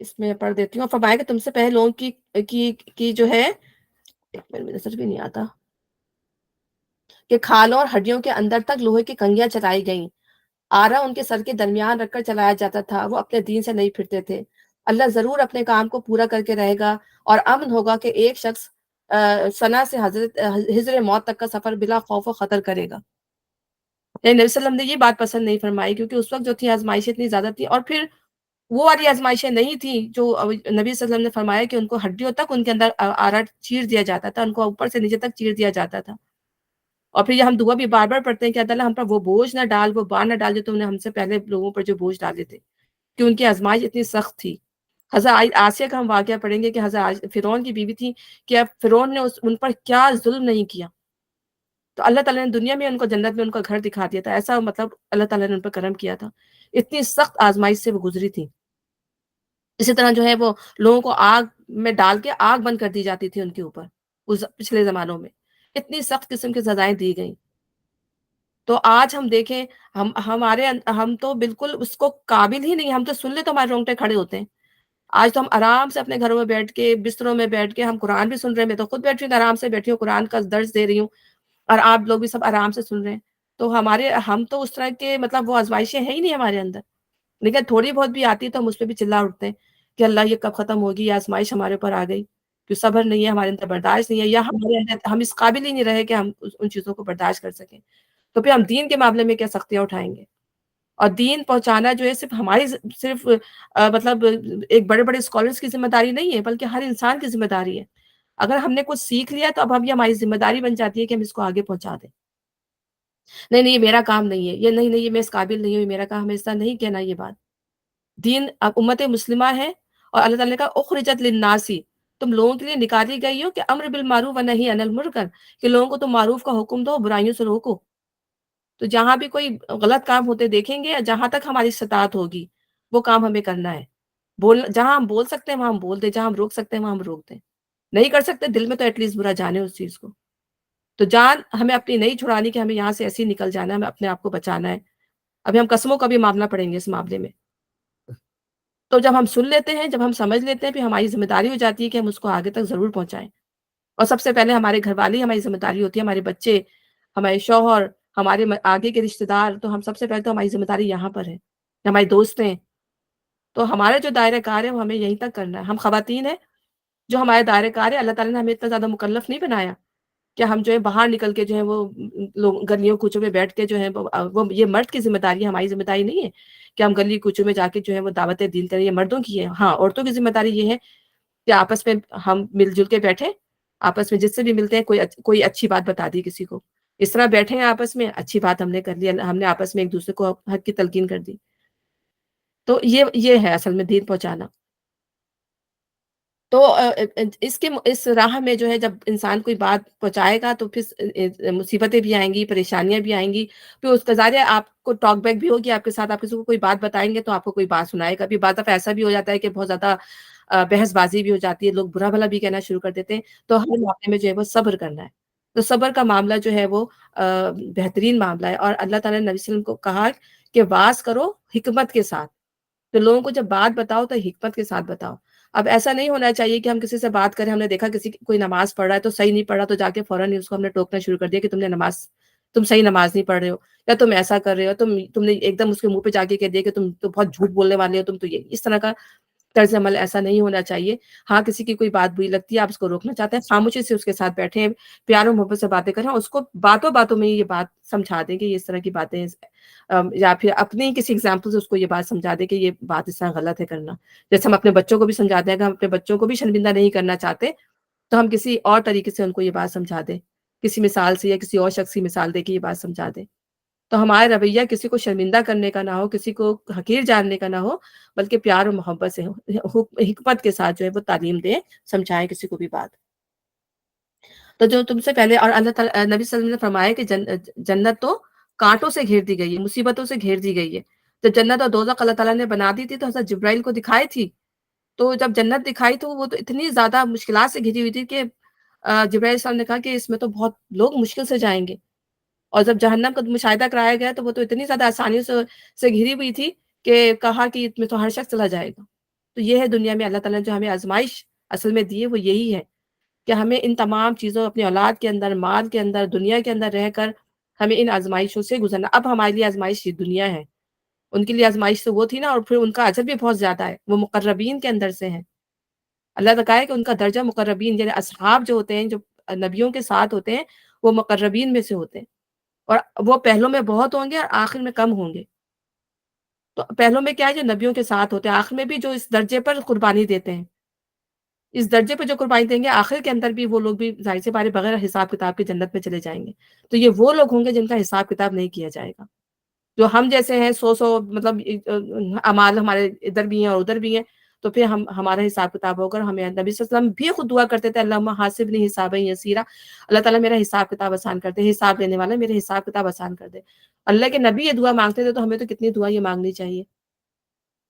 اس میں پڑھ دیتی ہوں، فرمایا کہ تم سے پہلے لوگوں کی جو ہے، ایک منٹ میں نظر بھی نہیں آتا، کہ کھالوں اور ہڈیوں کے اندر تک لوہے کی کنگیاں چلائی گئیں، آرا ان کے سر کے درمیان رکھ کر چلایا جاتا تھا، وہ اپنے دین سے نہیں پھرتے تھے۔ اللہ ضرور اپنے کام کو پورا کر کے رہے گا، اور امن ہوگا کہ ایک شخص سنا سے حضر موت تک کا سفر بلا خوف و خطر کرے گا۔ یعنی نبی صلی اللہ علیہ وسلم نے یہ بات پسند نہیں فرمائی، کیونکہ اس وقت جو تھی آزمائشیں اتنی زیادہ تھی، اور پھر وہ والی آزمائشیں نہیں تھیں جو نبی صلی اللہ علیہ وسلم نے فرمایا کہ ان کو ہڈیوں تک ان کے اندر آرا چیر دیا جاتا تھا، ان کو اوپر سے نیچے تک چیر دیا جاتا تھا۔ اور پھر یہ ہم دعا بھی بار بار پڑھتے ہیں کہ اللہ ہم پر وہ بوجھ نہ ڈال، وہ بار نہ ڈال جو تم نے ہم سے پہلے لوگوں پر جو بوجھ ڈالے تھے، کہ ان کی آزمائش اتنی سخت تھی۔ حضرت آسیہ کا ہم واقعہ پڑھیں گے کہ حضرت فرعون کی بیوی تھی، کہ اب فرعون نے ان پر کیا ظلم نہیں کیا، تو اللہ تعالیٰ نے دنیا میں ان کو جنت میں ان کا گھر دکھا دیا تھا۔ ایسا مطلب اللہ تعالیٰ نے ان پر کرم کیا تھا، اتنی سخت آزمائش سے وہ گزری تھی۔ اسی طرح جو ہے وہ لوگوں کو آگ میں ڈال کے آگ بند کر دی جاتی تھی ان کے اوپر، پچھلے زمانوں میں اتنی سخت قسم کی سزائیں دی گئیں۔ تو آج ہم دیکھیں، ہم تو بالکل اس کو قابل ہی نہیں، ہم تو سن لے تو ہمارے رونگٹے کھڑے ہوتے ہیں۔ آج تو ہم آرام سے اپنے گھروں میں بیٹھ کے بستروں میں بیٹھ کے ہم قرآن بھی سن رہے ہیں، میں تو خود بیٹھی ہوں آرام سے بیٹھی ہوں قرآن کا درس دے رہی ہوں اور آپ لوگ بھی سب آرام سے سن رہے ہیں۔ تو ہم تو اس طرح کے مطلب وہ آزمائشیں ہیں ہی نہیں ہمارے اندر، لیکن تھوڑی بہت بھی آتی تو ہم اس پہ بھی چلا اٹھتے ہیں کہ اللہ یہ کب ختم ہوگی، یہ آزمائش ہمارے اوپر آ گئی، کہ صبر نہیں ہے ہمارے اندر، برداشت نہیں ہے، یا ہمارے اندر ہم اس قابل ہی نہیں رہے کہ ہم ان چیزوں کو برداشت کر سکیں، تو پھر ہم دین کے معاملے میں کیا سختیاں اٹھائیں گے؟ اور دین پہنچانا جو ہے صرف ہماری صرف مطلب ایک بڑے بڑے اسکالرس کی ذمہ داری نہیں ہے، بلکہ ہر انسان کی ذمہ داری ہے۔ اگر ہم نے کچھ سیکھ لیا تو اب ہم یہ ہماری ذمہ داری بن جاتی ہے کہ ہم اس کو آگے پہنچا دیں۔ نہیں نہیں یہ میرا کام نہیں ہے، یہ نہیں نہیں یہ میں اس قابل نہیں ہوں، یہ میرا کام، ہمیں ایسا نہیں کہنا یہ بات۔ دین اب امت مسلمہ ہے اور اللہ تعالیٰ نے کہا اخرجت للناسی، تم لوگوں کے لیے نکالی گئی ہو کہ امر بالمعروف و نہی عن المنکر، کہ لوگوں کو تم معروف کا حکم دو، برائیوں سے روکو۔ تو جہاں بھی کوئی غلط کام ہوتے دیکھیں گے، جہاں تک ہماری استطاعت ہوگی وہ کام ہمیں کرنا ہے۔ جہاں ہم بول سکتے ہیں وہاں ہم بول دیں، جہاں ہم روک سکتے ہیں وہاں ہم روک دیں۔ نہیں کر سکتے دل میں تو ایٹ لیسٹ برا جانے اس چیز کو۔ تو جان ہمیں اپنی نہیں چھڑانی کہ ہمیں یہاں سے ایسے ہی نکل جانا ہے، ہمیں اپنے آپ کو بچانا ہے۔ ابھی ہم قسموں کا بھی معاملہ پڑیں گے اس معاملے میں۔ تو جب ہم سن لیتے ہیں، جب ہم سمجھ لیتے ہیں، پھر ہماری ذمہ داری ہو جاتی ہے کہ ہم اس کو آگے تک ضرور پہنچائیں۔ اور سب سے پہلے ہمارے گھر والی ہماری ذمہ داری ہوتی ہے، ہمارے بچے، ہمارے شوہر، ہمارے آگے کے رشتہ دار، تو ہم سب سے پہلے تو ہماری ذمہ داری یہاں پر ہے، ہماری دوست ہیں۔ تو ہمارا جو دائرہ کار ہے وہ ہمیں یہیں تک کرنا ہے۔ ہم خواتین ہیں، جو ہمارے دائرہ کار ہے، اللہ تعالیٰ نے ہمیں اتنا زیادہ مکلف نہیں بنایا کہ ہم جو ہے باہر نکل کے جو ہے وہ لوگ گلیوں کوچوں میں بیٹھ کے جو ہے وہ یہ مرد کی ذمہ داری ہے، ہماری ذمہ داری نہیں ہے کہ ہم گلی کوچوں میں جا کے جو ہے وہ دعوت دین کریں، یہ مردوں کی ہے۔ ہاں عورتوں کی ذمہ داری یہ ہے کہ آپس میں ہم مل جل کے بیٹھیں، آپس میں جس سے بھی ملتے ہیں کوئی اچھی بات بتا دی کسی کو، اس طرح بیٹھے ہیں آپس میں، اچھی بات ہم نے کر لی، ہم نے آپس میں ایک دوسرے کو حق کی تلقین کر دی۔ تو یہ ہے اصل میں دین پہنچانا۔ تو اس راہ میں جو ہے جب انسان کوئی بات پہنچائے گا تو پھر مصیبتیں بھی آئیں گی، پریشانیاں بھی آئیں گی، پھر اس کا ظاہر ہے آپ کو ٹاک بیک بھی ہوگی آپ کے ساتھ، آپ کسی کو کوئی بات بتائیں گے تو آپ کو کوئی بات سنائے گا بھی۔ بعض دفعہ ایسا بھی ہو جاتا ہے کہ بہت زیادہ بحث بازی بھی ہو جاتی ہے، لوگ برا بھلا بھی کہنا شروع کر دیتے ہیں، تو ہر معاملے میں جو ہے وہ صبر کرنا ہے۔ تو صبر کا معاملہ جو ہے وہ بہترین معاملہ ہے، اور اللہ تعالیٰ نے نبی صلی اللہ علیہ وسلم کو کہا کہ واز کرو حکمت کے ساتھ۔ تو لوگوں کو جب بات بتاؤ تو حکمت کے ساتھ بتاؤ۔ اب ایسا نہیں ہونا چاہیے کہ ہم کسی سے بات کریں، ہم نے دیکھا کوئی نماز پڑھ رہا ہے تو صحیح نہیں پڑھ رہا، تو جا کے فوراً ہی اس کو ہم نے ٹوکنا شروع کر دیا کہ تم صحیح نماز نہیں پڑھ رہے ہو، یا تم ایسا کر رہے ہو، تم نے ایک دم اس کے منہ پہ جا کے کہہ دیا کہ تم تو بہت جھوٹ بولنے والے ہو، تم تو یہ اس طرح کا طرز عمل ایسا نہیں ہونا چاہیے۔ ہاں کسی کی کوئی بات بری لگتی ہے، آپ اس کو روکنا چاہتے ہیں، خاموشی سے اس کے ساتھ بیٹھیں، پیار و محبت سے باتیں کریں، اس کو باتوں باتوں میں یہ بات سمجھا دیں کہ یہ اس طرح کی باتیں یا پھر اپنی کسی ایگزامپل سے اس کو یہ بات سمجھا دیں کہ یہ بات اس طرح غلط ہے کرنا۔ جیسے ہم اپنے بچوں کو بھی سمجھاتے ہیں کہ ہم اپنے بچوں کو بھی شرمندہ نہیں کرنا چاہتے تو ہم کسی اور طریقے سے ان کو یہ بات سمجھا دیں، کسی مثال سے یا کسی اور شخص کی مثال دے کے یہ بات سمجھا دیں۔ تو ہمارا رویہ کسی کو شرمندہ کرنے کا نہ ہو، کسی کو حقیر جاننے کا نہ ہو، بلکہ پیار و محبت سے ہو، حکمت کے ساتھ جو ہے وہ تعلیم دیں، سمجھائیں کسی کو بھی بات۔ تو جو تم سے پہلے، اور اللہ تعالیٰ نبی صلی اللہ علیہ وسلم نے فرمایا کہ جنت تو کانٹوں سے گھیر دی گئی ہے، مصیبتوں سے گھیر دی گئی ہے۔ جب جنت اور دوزخ اللہ تعالیٰ نے بنا دی تھی تو حضرت جبرائیل کو دکھائی تھی، تو جب جنت دکھائی تو وہ تو اتنی زیادہ مشکلات سے گھری ہوئی تھی کہ جبرائیل علیہ السلام نے کہا کہ اس میں تو بہت لوگ مشکل سے جائیں گے، اور جب جہنم کا مشاہدہ کرایا گیا تو وہ تو اتنی زیادہ آسانیوں سے گھری ہوئی تھی کہ کہا کہ اس میں تو ہر شخص چلا جائے گا۔ تو یہ ہے دنیا میں اللہ تعالیٰ نے جو ہمیں آزمائش اصل میں دی ہے وہ یہی ہے کہ ہمیں ان تمام چیزوں، اپنی اولاد کے اندر، مال کے اندر، دنیا کے اندر رہ کر ہمیں ان آزمائشوں سے گزرنا۔ اب ہمارے لیے آزمائش یہ دنیا ہے، ان کے لیے آزمائش تو وہ تھی نا، اور پھر ان کا اجر بھی بہت زیادہ ہے، وہ مقربین کے اندر سے ہیں۔ اللہ تعالیٰ ہے کہ ان کا درجہ مقربین، یعنی اصحاب جو ہوتے ہیں، جو نبیوں کے ساتھ ہوتے ہیں، وہ مقربین میں سے ہوتے ہیں، اور وہ پہلوں میں بہت ہوں گے اور آخر میں کم ہوں گے۔ تو پہلوں میں کیا ہے جو نبیوں کے ساتھ ہوتے ہیں، آخر میں بھی جو اس درجے پر قربانی دیتے ہیں، اس درجے پہ جو قربانی دیں گے، آخر کے اندر بھی وہ لوگ بھی ظاہر سی بات ہے بغیر حساب کتاب کے جنت میں چلے جائیں گے۔ تو یہ وہ لوگ ہوں گے جن کا حساب کتاب نہیں کیا جائے گا، جو ہم جیسے ہیں سو مطلب اعمال ہمارے ادھر بھی ہیں اور ادھر بھی ہیں، تو پھر ہمارا حساب کتاب ہوگا۔ ہمیں نبی صلی اللہ علیہ وسلم بھی خود دعا کرتے تھے اللہم حاسبنی حسابا یسیرا، اللہ تعالیٰ میرا حساب کتاب آسان کر دے، حساب لینے والا میرے حساب کتاب آسان کر دے۔ اللہ کے نبی یہ دعا مانگتے تھے تو ہمیں تو کتنی دعا یہ مانگنی چاہیے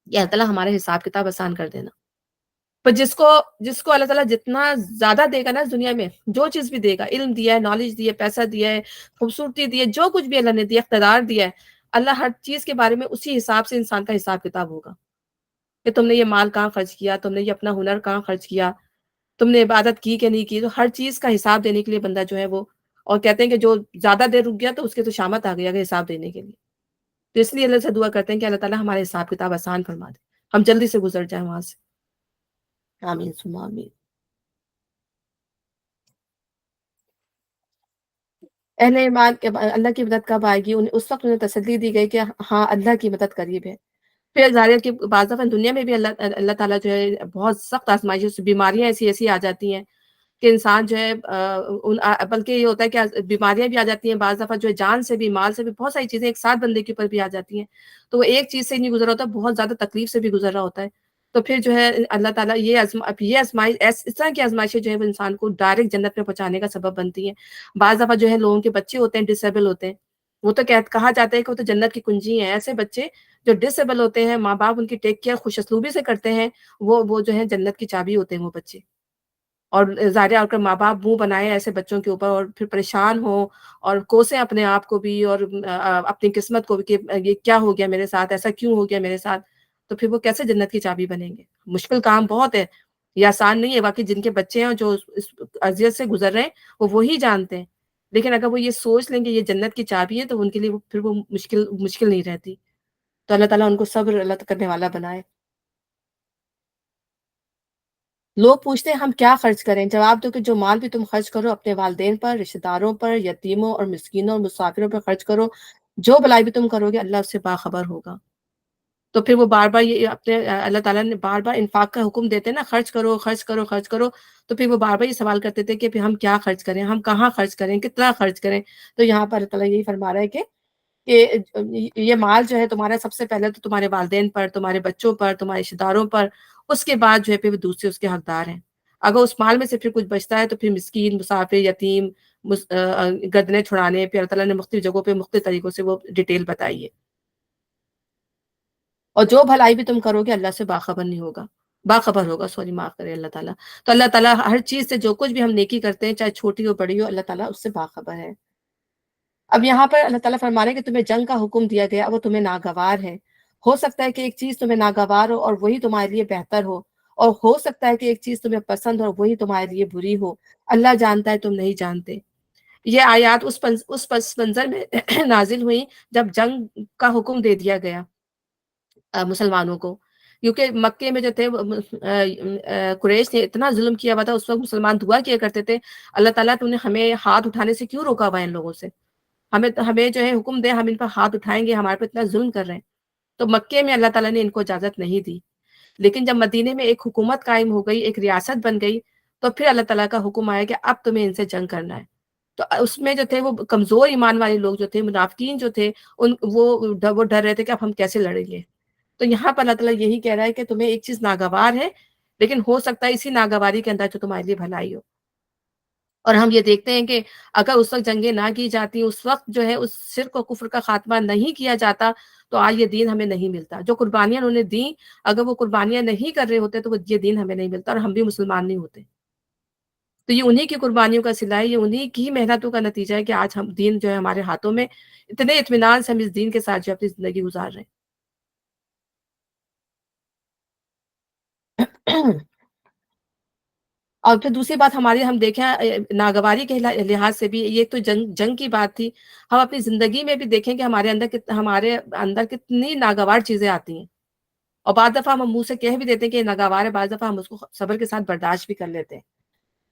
کہ اللہ تعالیٰ ہمارا حساب کتاب آسان کر دینا۔ پر جس کو اللہ تعالیٰ جتنا زیادہ دے گا نا اس دنیا میں، جو چیز بھی دے گا، علم دیا ہے، نالج دی ہے، پیسہ دیا ہے، خوبصورتی دی ہے، جو کچھ بھی اللہ نے دیا، اقتدار دیا ہے، اللہ ہر چیز کے بارے میں اسی حساب سے انسان کا حساب کتاب ہوگا۔ کہ تم نے یہ مال کہاں خرچ کیا، تم نے یہ اپنا ہنر کہاں خرچ کیا، تم نے عبادت کی کہ نہیں کی. تو ہر چیز کا حساب دینے کے لیے بندہ جو ہے وہ، اور کہتے ہیں کہ جو زیادہ دیر رک گیا تو اس کے تو شامت آ گئی اگر حساب دینے کے لیے. تو اس لیے اللہ سے دعا کرتے ہیں کہ اللہ تعالیٰ ہمارے حساب کتاب آسان فرما دے، ہم جلدی سے گزر جائیں وہاں سے. آمین ثم آمین. اہل ایمان کے اللہ کی مدد کب آئے گی؟ اس وقت انہیں تسلی دی گئی کہ ہاں اللہ کی مدد قریب ہے. پھر ظاہر ہے کہ بعض دفعہ دنیا میں بھی اللہ تعالیٰ جو ہے بہت سخت آزمائشوں سے، بیماریاں ایسی ایسی آ جاتی ہیں کہ انسان جو ہے بلکہ یہ ہوتا ہے کہ بیماریاں بھی آ جاتی ہیں بعض دفعہ، جو ہے جان سے بھی مال سے بھی، بہت ساری چیزیں ایک ساتھ بندے کے اوپر بھی آ جاتی ہیں. تو وہ ایک چیز سے نہیں گزر رہا ہوتا، بہت زیادہ تکلیف سے بھی گزر رہا ہوتا ہے. تو پھر جو ہے اللہ تعالیٰ یہ آزمائش، اس طرح کی آزمائشیں جو ہے وہ انسان کو ڈائریکٹ جنت میں پہنچانے کا سبب بنتی ہیں. بعض دفعہ جو ہے لوگوں کے بچے ہوتے ہیں ڈسیبل ہوتے ہیں، وہ تو کہا جاتا ہے کہ وہ تو جنت کی کنجی ہیں. ایسے بچے جو ڈسیبل ہوتے ہیں، ماں باپ ان کی ٹیک کیئر خوش اسلوبی سے کرتے ہیں، وہ جو ہے جنت کی چابی ہوتے ہیں وہ بچے. اور ظاہر ہے اگر ماں باپ منہ بنائے ایسے بچوں کے اوپر اور پھر پریشان ہو اور کوسیں اپنے آپ کو بھی اور اپنی قسمت کو بھی کہ یہ کیا ہو گیا میرے ساتھ، ایسا کیوں ہو گیا میرے ساتھ، تو پھر وہ کیسے جنت کی چابی بنیں گے؟ مشکل کام بہت ہے، یہ آسان نہیں ہے. واقعی جن کے بچے ہیں اور جو اس اذیت سے گزر رہے ہیں وہ وہی جانتے ہیں. لیکن اگر وہ یہ سوچ لیں گے یہ جنت کی چابی ہے تو ان کے لیے پھر وہ مشکل نہیں رہتی. تو اللہ تعالیٰ ان کو صبر اللہ کرنے والا بنائے. لوگ پوچھتے ہیں ہم کیا خرچ کریں؟ جواب دو کہ جو مال بھی تم خرچ کرو اپنے والدین پر، رشتہ داروں پر، یتیموں اور مسکینوں اور مسافروں پر خرچ کرو. جو بھلائی بھی تم کرو گے اللہ اس سے باخبر ہوگا. تو پھر وہ بار بار یہ اپنے اللہ تعالیٰ نے بار بار انفاق کا حکم دیتے ہیں نا، خرچ کرو خرچ کرو خرچ کرو. تو پھر وہ بار بار یہ سوال کرتے تھے کہ پھر ہم کیا خرچ کریں، ہم کہاں خرچ کریں، کتنا خرچ کریں. تو یہاں پر اللہ تعالیٰ یہی فرما رہا ہے کہ یہ مال جو ہے تمہارا سب سے پہلے تو تمہارے والدین پر، تمہارے بچوں پر، تمہارے رشتہ داروں پر، اس کے بعد جو ہے پھر دوسرے اس کے حقدار ہیں. اگر اس مال میں سے پھر کچھ بچتا ہے تو پھر مسکین، مسافر، یتیم، گردنیں چھڑانے، پھر اللہ تعالیٰ نے مختلف جگہوں پہ مختلف طریقوں سے وہ ڈیٹیل بتائی ہے. اور جو بھلائی بھی تم کرو گے اللہ سے باخبر نہیں ہوگا، باخبر ہوگا، سوری معاف کرے اللہ تعالیٰ. تو اللہ تعالیٰ ہر چیز سے جو کچھ بھی ہم نیکی کرتے ہیں چاہے چھوٹی ہو بڑی ہو، اللہ تعالیٰ اس سے باخبر ہے. اب یہاں پر اللہ تعالیٰ فرما رہے ہیں کہ تمہیں جنگ کا حکم دیا گیا، وہ تمہیں ناگوار ہے. ہو سکتا ہے کہ ایک چیز تمہیں ناگوار ہو اور وہی تمہارے لیے بہتر ہو، اور ہو سکتا ہے کہ ایک چیز تمہیں پسند ہو اور وہی تمہارے لیے بری ہو. اللہ جانتا ہے، تم نہیں جانتے. یہ آیات اس پس منظر میں نازل ہوئی جب جنگ کا حکم دے دیا گیا مسلمانوں کو. کیونکہ مکے میں جو تھے قریش نے اتنا ظلم کیا ہوا تھا، اس وقت مسلمان دعا کیا کرتے تھے اللہ تعالیٰ تو نے ہمیں ہاتھ اٹھانے سے کیوں روکا ہوا ہے ان لوگوں سے، ہمیں جو ہے حکم دے، ہم ان پر ہاتھ اٹھائیں گے، ہمارے پہ اتنا ظلم کر رہے ہیں. تو مکے میں اللہ تعالیٰ نے ان کو اجازت نہیں دی. لیکن جب مدینے میں ایک حکومت قائم ہو گئی، ایک ریاست بن گئی، تو پھر اللہ تعالیٰ کا حکم آیا کہ اب تمہیں ان سے جنگ کرنا ہے. تو اس میں جو تھے وہ کمزور ایمان والے لوگ جو تھے، منافقین جو تھے، وہ ڈر رہے تھے کہ اب ہم کیسے لڑیں گے. تو یہاں پر اللہ تعالیٰ یہی کہہ رہا ہے کہ تمہیں ایک چیز ناگوار ہے، لیکن ہو سکتا ہے اسی ناگواری کے اندر جو تمہارے لیے بھلائی ہو. اور ہم یہ دیکھتے ہیں کہ اگر اس وقت جنگیں نہ کی جاتی، اس وقت جو ہے اس شرک و کفر کا خاتمہ نہیں کیا جاتا، تو آج یہ دین ہمیں نہیں ملتا. جو قربانیاں انہوں نے دیں، اگر وہ قربانیاں نہیں کر رہے ہوتے تو یہ دین ہمیں نہیں ملتا اور ہم بھی مسلمان نہیں ہوتے. تو یہ انہی کی قربانیوں کا صلہ ہے، یہ انہی کی محنتوں کا نتیجہ ہے کہ آج ہم دین جو ہے ہمارے ہاتھوں میں، اتنے اطمینان سے ہم اس دین کے ساتھ جو اپنی زندگی گزار رہے ہیں. اور پھر دوسری بات ہم دیکھیں ناگواری کے لحاظ سے بھی، یہ تو جنگ کی بات تھی. ہم اپنی زندگی میں بھی دیکھیں کہ ہمارے اندر کتنی ناگوار چیزیں آتی ہیں، اور بعض دفعہ ہم منہ سے کہہ بھی دیتے ہیں کہ یہ ناگوار ہے، بعض دفعہ ہم اس کو صبر کے ساتھ برداشت بھی کر لیتے ہیں.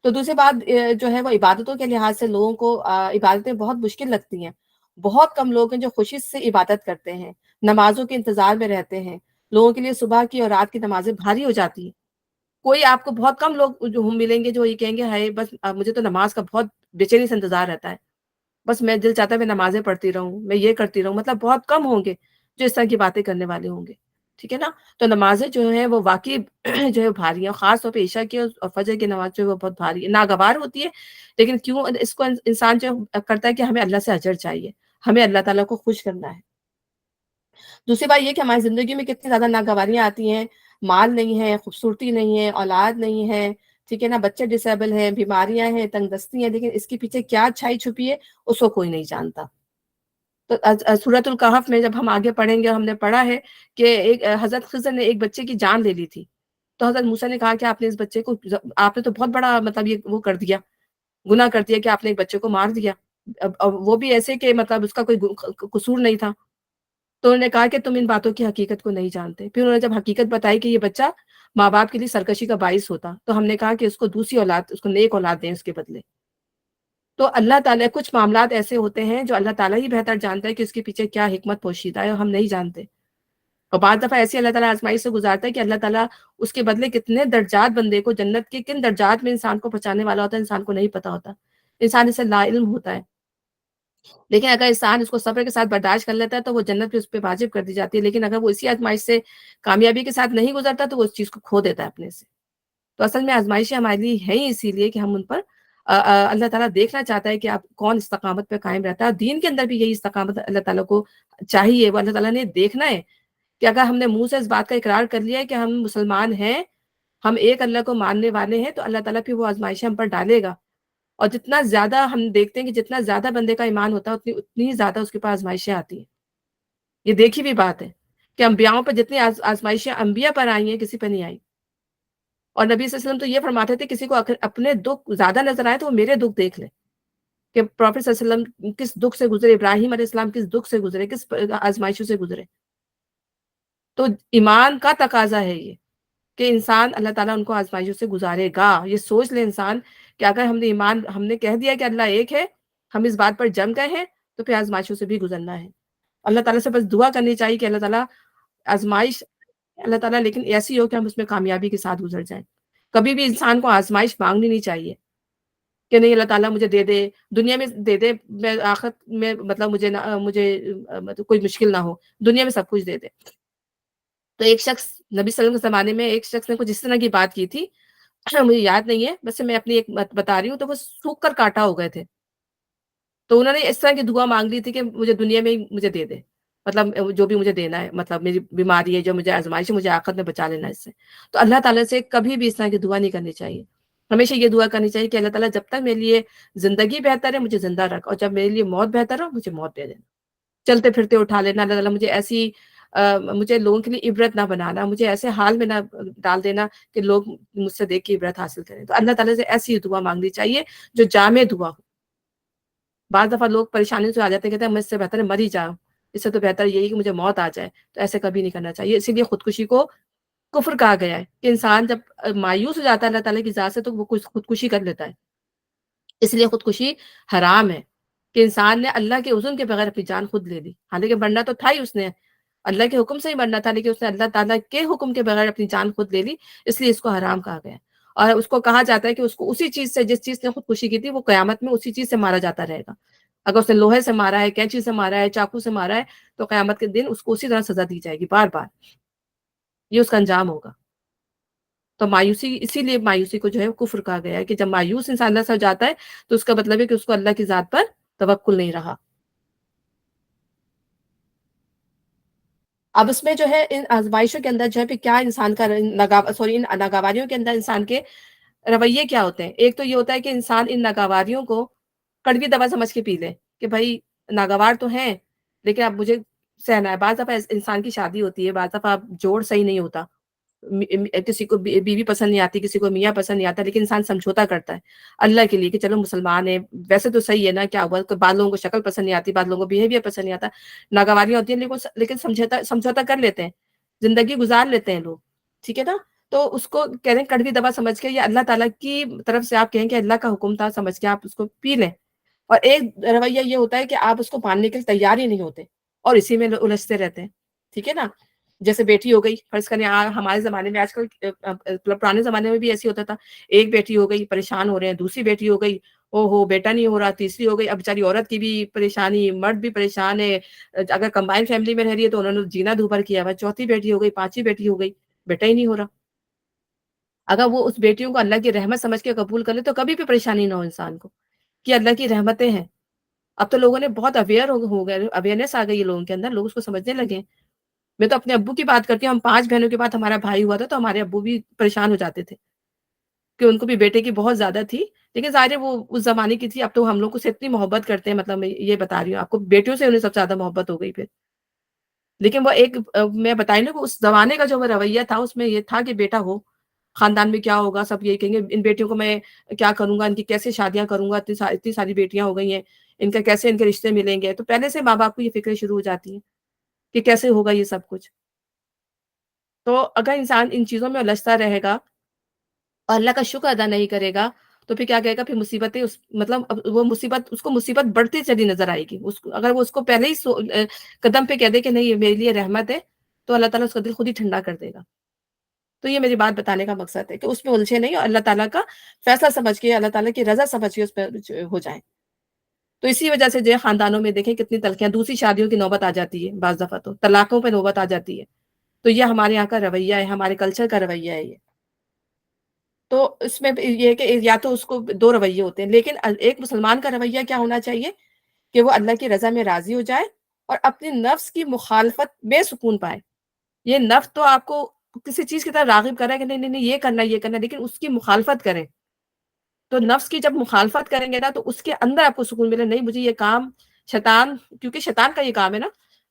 تو دوسری بات جو ہے وہ عبادتوں کے لحاظ سے لوگوں کو عبادتیں بہت مشکل لگتی ہیں. بہت کم لوگ ہیں جو خوشی سے عبادت کرتے ہیں، نمازوں کے انتظار میں رہتے ہیں. لوگوں کے لیے صبح کی اور رات کی نمازیں بھاری ہو جاتی ہیں. کوئی آپ کو بہت کم لوگ جو ہم ملیں گے جو یہ کہیں گے ہائے بس مجھے تو نماز کا بہت بے چینی سے انتظار رہتا ہے، بس میں دل چاہتا ہے میں نمازیں پڑھتی رہوں، میں یہ کرتی رہوں. مطلب بہت کم ہوں گے جو اس طرح کی باتیں کرنے والے ہوں گے. ٹھیک ہے نا. تو نمازیں جو ہیں وہ واقعی جو ہے بھاری ہیں، خاص طور پہ عشاء کی اور فجر کی نماز جو ہے وہ بہت بھاری ہے، ناگوار ہوتی ہے. لیکن کیوں اس کو انسان جو کرتا ہے کہ ہمیں اللہ سے اجر چاہیے، ہمیں اللہ تعالیٰ کو خوش کرنا ہے. دوسری بات یہ کہ ہماری زندگی میں کتنی زیادہ ناگواریاں آتی ہیں. مال نہیں ہے، خوبصورتی نہیں ہے، اولاد نہیں ہے، ٹھیک ہے نا، بچے ڈسیبل ہیں، بیماریاں ہیں، تنگ دستی ہیں، لیکن اس کے پیچھے کیا اچھائی چھپی ہے اس کو کوئی نہیں جانتا. تو سورۃ الکہف میں جب ہم آگے پڑھیں گے، ہم نے پڑھا ہے کہ ایک حضرت خضر نے ایک بچے کی جان لے لی تھی، تو حضرت موسیٰ نے کہا کہ آپ نے اس بچے کو، آپ نے تو بہت بڑا مطلب یہ وہ کر دیا، گناہ کر دیا کہ آپ نے ایک بچے کو مار دیا، اب وہ بھی ایسے کہ مطلب اس کا کوئی قصور نہیں تھا۔ تو انہوں نے کہا کہ تم ان باتوں کی حقیقت کو نہیں جانتے۔ پھر انہوں نے جب حقیقت بتائی کہ یہ بچہ ماں باپ کے لیے سرکشی کا باعث ہوتا، تو ہم نے کہا کہ اس کو دوسری اولاد، اس کو نیک اولاد دیں اس کے بدلے۔ تو اللہ تعالیٰ کچھ معاملات ایسے ہوتے ہیں جو اللہ تعالیٰ ہی بہتر جانتا ہے کہ اس کے پیچھے کیا حکمت پوشیدہ ہے، اور ہم نہیں جانتے۔ اور بعض دفعہ ایسی اللہ تعالیٰ آزمائش سے گزارتا ہے کہ اللہ تعالیٰ اس کے بدلے کتنے درجات بندے کو، جنت کے کن درجات میں انسان کو پہنچانے والا ہوتا ہے، انسان کو نہیں پتا ہوتا، انسان اسے لا علم ہوتا ہے۔ لیکن اگر انسان اس کو صبر کے ساتھ برداشت کر لیتا ہے تو وہ جنت بھی اس پہ واجب کر دی جاتی ہے، لیکن اگر وہ اسی آزمائش سے کامیابی کے ساتھ نہیں گزرتا تو وہ اس چیز کو کھو دیتا ہے اپنے سے۔ تو اصل میں آزمائشیں ہمارے لیے ہیں ہی اسی لیے کہ ہم ان پر اللہ تعالیٰ دیکھنا چاہتا ہے کہ آپ کون استقامت پہ قائم رہتا ہے، اور دین کے اندر بھی یہی استقامت اللہ تعالیٰ کو چاہیے، وہ اللہ تعالیٰ نے دیکھنا ہے کہ اگر ہم نے منہ سے اس بات کا اقرار کر لیا ہے کہ ہم مسلمان ہیں، ہم ایک اللہ کو ماننے والے ہیں، تو اللہ تعالیٰ پھر وہ آزمائشیں ہم پر ڈالے گا۔ اور جتنا زیادہ ہم دیکھتے ہیں کہ جتنا زیادہ بندے کا ایمان ہوتا ہے اتنی ہی زیادہ اس کے پاس آزمائشیں آتی ہیں۔ یہ دیکھی بھی بات ہے کہ انبیاؤں پر جتنی آزمائشیں انبیاء پر آئی ہیں کسی پہ نہیں آئی۔ اور نبی صلی اللہ علیہ وسلم تو یہ فرماتے تھے کسی کو اپنے دکھ زیادہ نظر آئے تو وہ میرے دکھ دیکھ لے، کہ پروفیٹ صلی اللہ علیہ وسلم کس دکھ سے گزرے، ابراہیم علیہ السلام کس دکھ سے گزرے، کس آزمائشوں سے گزرے۔ تو ایمان کا تقاضا ہے یہ کہ انسان اللہ تعالیٰ ان کو آزمائشوں سے گزارے گا۔ یہ سوچ لے انسان کہ اگر ہم نے کہہ دیا کہ اللہ ایک ہے، ہم اس بات پر جم گئے ہیں، تو پھر آزمائشوں سے بھی گزرنا ہے۔ اللہ تعالیٰ سے بس دعا کرنی چاہیے کہ اللہ تعالیٰ آزمائش، اللہ تعالیٰ لیکن ایسی ہو کہ ہم اس میں کامیابی کے ساتھ گزر جائیں۔ کبھی بھی انسان کو آزمائش مانگنی نہیں چاہیے کہ نہیں اللہ تعالیٰ مجھے دے دے، دنیا میں دے دے، میں آخرت میں مطلب مجھے مطلب کوئی مشکل نہ ہو، دنیا میں سب کچھ دے دے۔ تو ایک شخص، نبی صلی اللہ علیہ وسلم کے زمانے میں ایک شخص نے کچھ اس طرح کی بات کی تھی، مجھے یاد نہیں ہے، بس میں اپنی ایک بات بتا رہی ہوں، تو وہ سوکھ کر کانٹا ہو گئے تھے۔ تو انہوں نے اس طرح کی دعا مانگ لی تھی کہ مجھے دنیا میں ہی مجھے دے دے، مطلب جو بھی مجھے دینا ہے، مطلب میری بیماری ہے، جو مجھے آزمائش ہے، مجھے آخرت میں بچا لینا اس سے۔ تو اللہ تعالیٰ سے کبھی بھی اس طرح کی دعا نہیں کرنی چاہیے۔ ہمیشہ یہ دعا کرنی چاہیے کہ اللہ تعالیٰ جب تک میرے لیے زندگی بہتر ہے مجھے زندہ رکھ، اور جب میرے لیے موت بہتر ہو مجھے موت دے دینا، چلتے پھرتے اٹھا لینا۔ اللہ تعالیٰ مجھے ایسی مجھے لوگوں کے لیے عبرت نہ بنانا، مجھے ایسے حال میں نہ ڈال دینا کہ لوگ مجھ سے دیکھ کے عبرت حاصل کریں۔ تو اللہ تعالیٰ سے ایسی دعا مانگنی چاہیے جو جامع دعا ہو۔ بعض دفعہ لوگ پریشانی سے آ جاتے ہیں، کہتے ہیں مجھ سے بہتر ہے مر ہی جاؤ، اس سے تو بہتر یہی کہ مجھے موت آ جائے۔ تو ایسے کبھی نہیں کرنا چاہیے، اسی لیے خودکشی کو کفر کہا گیا ہے کہ انسان جب مایوس ہو جاتا ہے اللہ تعالیٰ کی ذات سے تو وہ خودکشی کر لیتا ہے۔ اس لیے خودکشی حرام ہے کہ انسان نے اللہ کے اذن کے بغیر اپنی جان خود لے لی، حالانکہ مرنا تو تھا ہی، اس نے اللہ کے حکم سے ہی مرنا تھا، لیکن اس نے اللہ تعالیٰ کے حکم کے بغیر اپنی جان خود لے لی، اس لیے اس کو حرام کہا گیا ہے۔ اور اس کو کہا جاتا ہے کہ اس کو اسی چیز سے، جس چیز نے خودکشی کی تھی، وہ قیامت میں اسی چیز سے مارا جاتا رہے گا۔ اگر اس نے لوہے سے مارا ہے، کینچی سے مارا ہے، چاقو سے مارا ہے، تو قیامت کے دن اس کو اسی طرح سزا دی جائے گی، بار بار یہ اس کا انجام ہوگا۔ تو مایوسی، اسی لیے مایوسی کو جو ہے کفر کہا گیا ہے کہ جب مایوس انسان اللہ سے ہو جاتا ہے تو اس کا مطلب ہے کہ اس کو اللہ کی ذات پر توکل نہیں رہا۔ اب اس میں جو ہے ان آزمائشوں کے اندر جو ہے پھر کیا انسان کا ان ناگواریوں کے اندر انسان کے رویے کیا ہوتے ہیں۔ ایک تو یہ ہوتا ہے کہ انسان ان ناگواریوں کو کڑوی دوا سمجھ کے پی لے کہ بھائی ناگوار تو ہیں لیکن اب مجھے سہنا ہے۔ بعض دفعہ انسان کی شادی ہوتی ہے، بعض دفعہ جوڑ صحیح نہیں ہوتا، کسی کو بیوی پسند نہیں آتی، کسی کو میاں پسند نہیں آتا، لیکن انسان سمجھوتا کرتا ہے اللہ کے لیے کہ چلو مسلمان ہے، ویسے تو صحیح ہے نا، کیا ہوا کہ بعض لوگوں کو شکل پسند نہیں آتی، بعض لوگوں کو بیہیویئر پسند نہیں آتا، ناگواریاں ہوتی ہیں، لیکن سمجھوتا کر لیتے ہیں، زندگی گزار لیتے ہیں لوگ، ٹھیک ہے نا۔ تو اس کو کہہ رہے ہیں کڑوی دوا سمجھ کے، یا اللہ تعالیٰ کی طرف سے آپ کہیں کہ اللہ کا حکم تھا سمجھ کے آپ اس کو پی لیں۔ اور ایک رویہ یہ ہوتا ہے کہ آپ اس کو ماننے کے لیے تیار ہی نہیں ہوتے اور اسی میں الجھتے رہتے ہیں، ٹھیک ہے نا۔ جیسے بیٹی ہو گئی، فرض کریں ہمارے زمانے میں، آج کل پرانے زمانے میں بھی ایسے ہوتا تھا، ایک بیٹی ہو گئی پریشان ہو رہے ہیں، دوسری بیٹی ہو گئی او ہو بیٹا نہیں ہو رہا، تیسری ہو گئی، اب بیچاری عورت کی بھی پریشانی، مرد بھی پریشان ہے، اگر کمبائن فیملی میں رہ رہی ہے تو انہوں نے جینا دوبھر کیا ہوا، چوتھی بیٹی ہو گئی، پانچویں بیٹی ہو گئی، بیٹا ہی نہیں ہو رہا۔ اگر وہ اس بیٹیوں کو اللہ کی رحمت سمجھ کے قبول کر لے تو کبھی بھی پریشانی نہ ہو انسان کو، کہ اللہ کی رحمتیں ہیں۔ اب تو لوگوں نے بہت اویئر ہو گئے، اویئرنیس آ گئی ہے لوگوں کے اندر، لوگ اس کو سمجھنے لگے ہیں۔ میں تو اپنے ابو کی بات کرتی ہوں، ہم 5 بہنوں کے بعد ہمارا بھائی ہوا تھا تو ہمارے ابو بھی پریشان ہو جاتے تھے کہ ان کو بھی بیٹے کی بہت زیادہ تھی، لیکن ظاہر ہے وہ اس زمانے کی تھی، اب تو ہم لوگ سے اتنی محبت کرتے ہیں، مطلب میں یہ بتا رہی ہوں آپ کو، بیٹیوں سے انہیں سب سے زیادہ محبت ہو گئی پھر۔ لیکن وہ ایک میں بتائی نا کہ اس زمانے کا جو وہ رویہ تھا اس میں یہ تھا کہ بیٹا ہو، خاندان میں کیا ہوگا، سب یہی کہیں گے ان بیٹیوں کو میں کیا کروں گا، ان کی کیسے شادیاں کروں گا، اتنی ساری بیٹیاں ہو گئی ہیں، ان کا کیسے ان کے رشتے ملیں گے، تو پہلے سے ماں باپ کو یہ فکریں شروع ہو جاتی ہیں کہ کیسے ہوگا یہ سب کچھ۔ تو اگر انسان ان چیزوں میں الجھتا رہے گا اور اللہ کا شکر ادا نہیں کرے گا، تو پھر کیا کہے گا، پھر مصیبتیں مطلب اب وہ مصیبت اس کو مصیبت بڑھتی چلی نظر آئے گی، اگر وہ اس کو پہلے ہی قدم پہ کہہ دے کہ نہیں یہ میرے لیے رحمت ہے، تو اللہ تعالیٰ اس کا دل خود ہی ٹھنڈا کر دے گا۔ تو یہ میری بات بتانے کا مقصد ہے کہ اس میں الجھے نہیں اور اللہ تعالیٰ کا فیصلہ سمجھ کے، اللہ تعالیٰ کی رضا سمجھ کے اس پہ ہو جائیں۔ تو اسی وجہ سے جو ہے خاندانوں میں دیکھیں کتنی تلخیاں، دوسری شادیوں کی نوبت آ جاتی ہے، بعض دفعہ تو طلاقوں پہ نوبت آ جاتی ہے۔ تو یہ ہمارے یہاں کا رویہ ہے، ہمارے کلچر کا رویہ ہے یہ۔ تو اس میں یہ ہے کہ یا تو اس کو دو رویے ہوتے ہیں، لیکن ایک مسلمان کا رویہ کیا ہونا چاہیے کہ وہ اللہ کی رضا میں راضی ہو جائے اور اپنی نفس کی مخالفت میں سکون پائے۔ یہ نفس تو آپ کو کسی چیز کی طرف راغب کر رہا ہے کہ نہیں نہیں نہیں یہ کرنا یہ کرنا، لیکن اس کی مخالفت کریں۔ تو نفس کی جب مخالفت کریں گے نا تو اس کے اندر آپ کو سکون ملے، نہیں مجھے یہ کام شیطان، کیونکہ شیطان کا یہ کام ہے نا،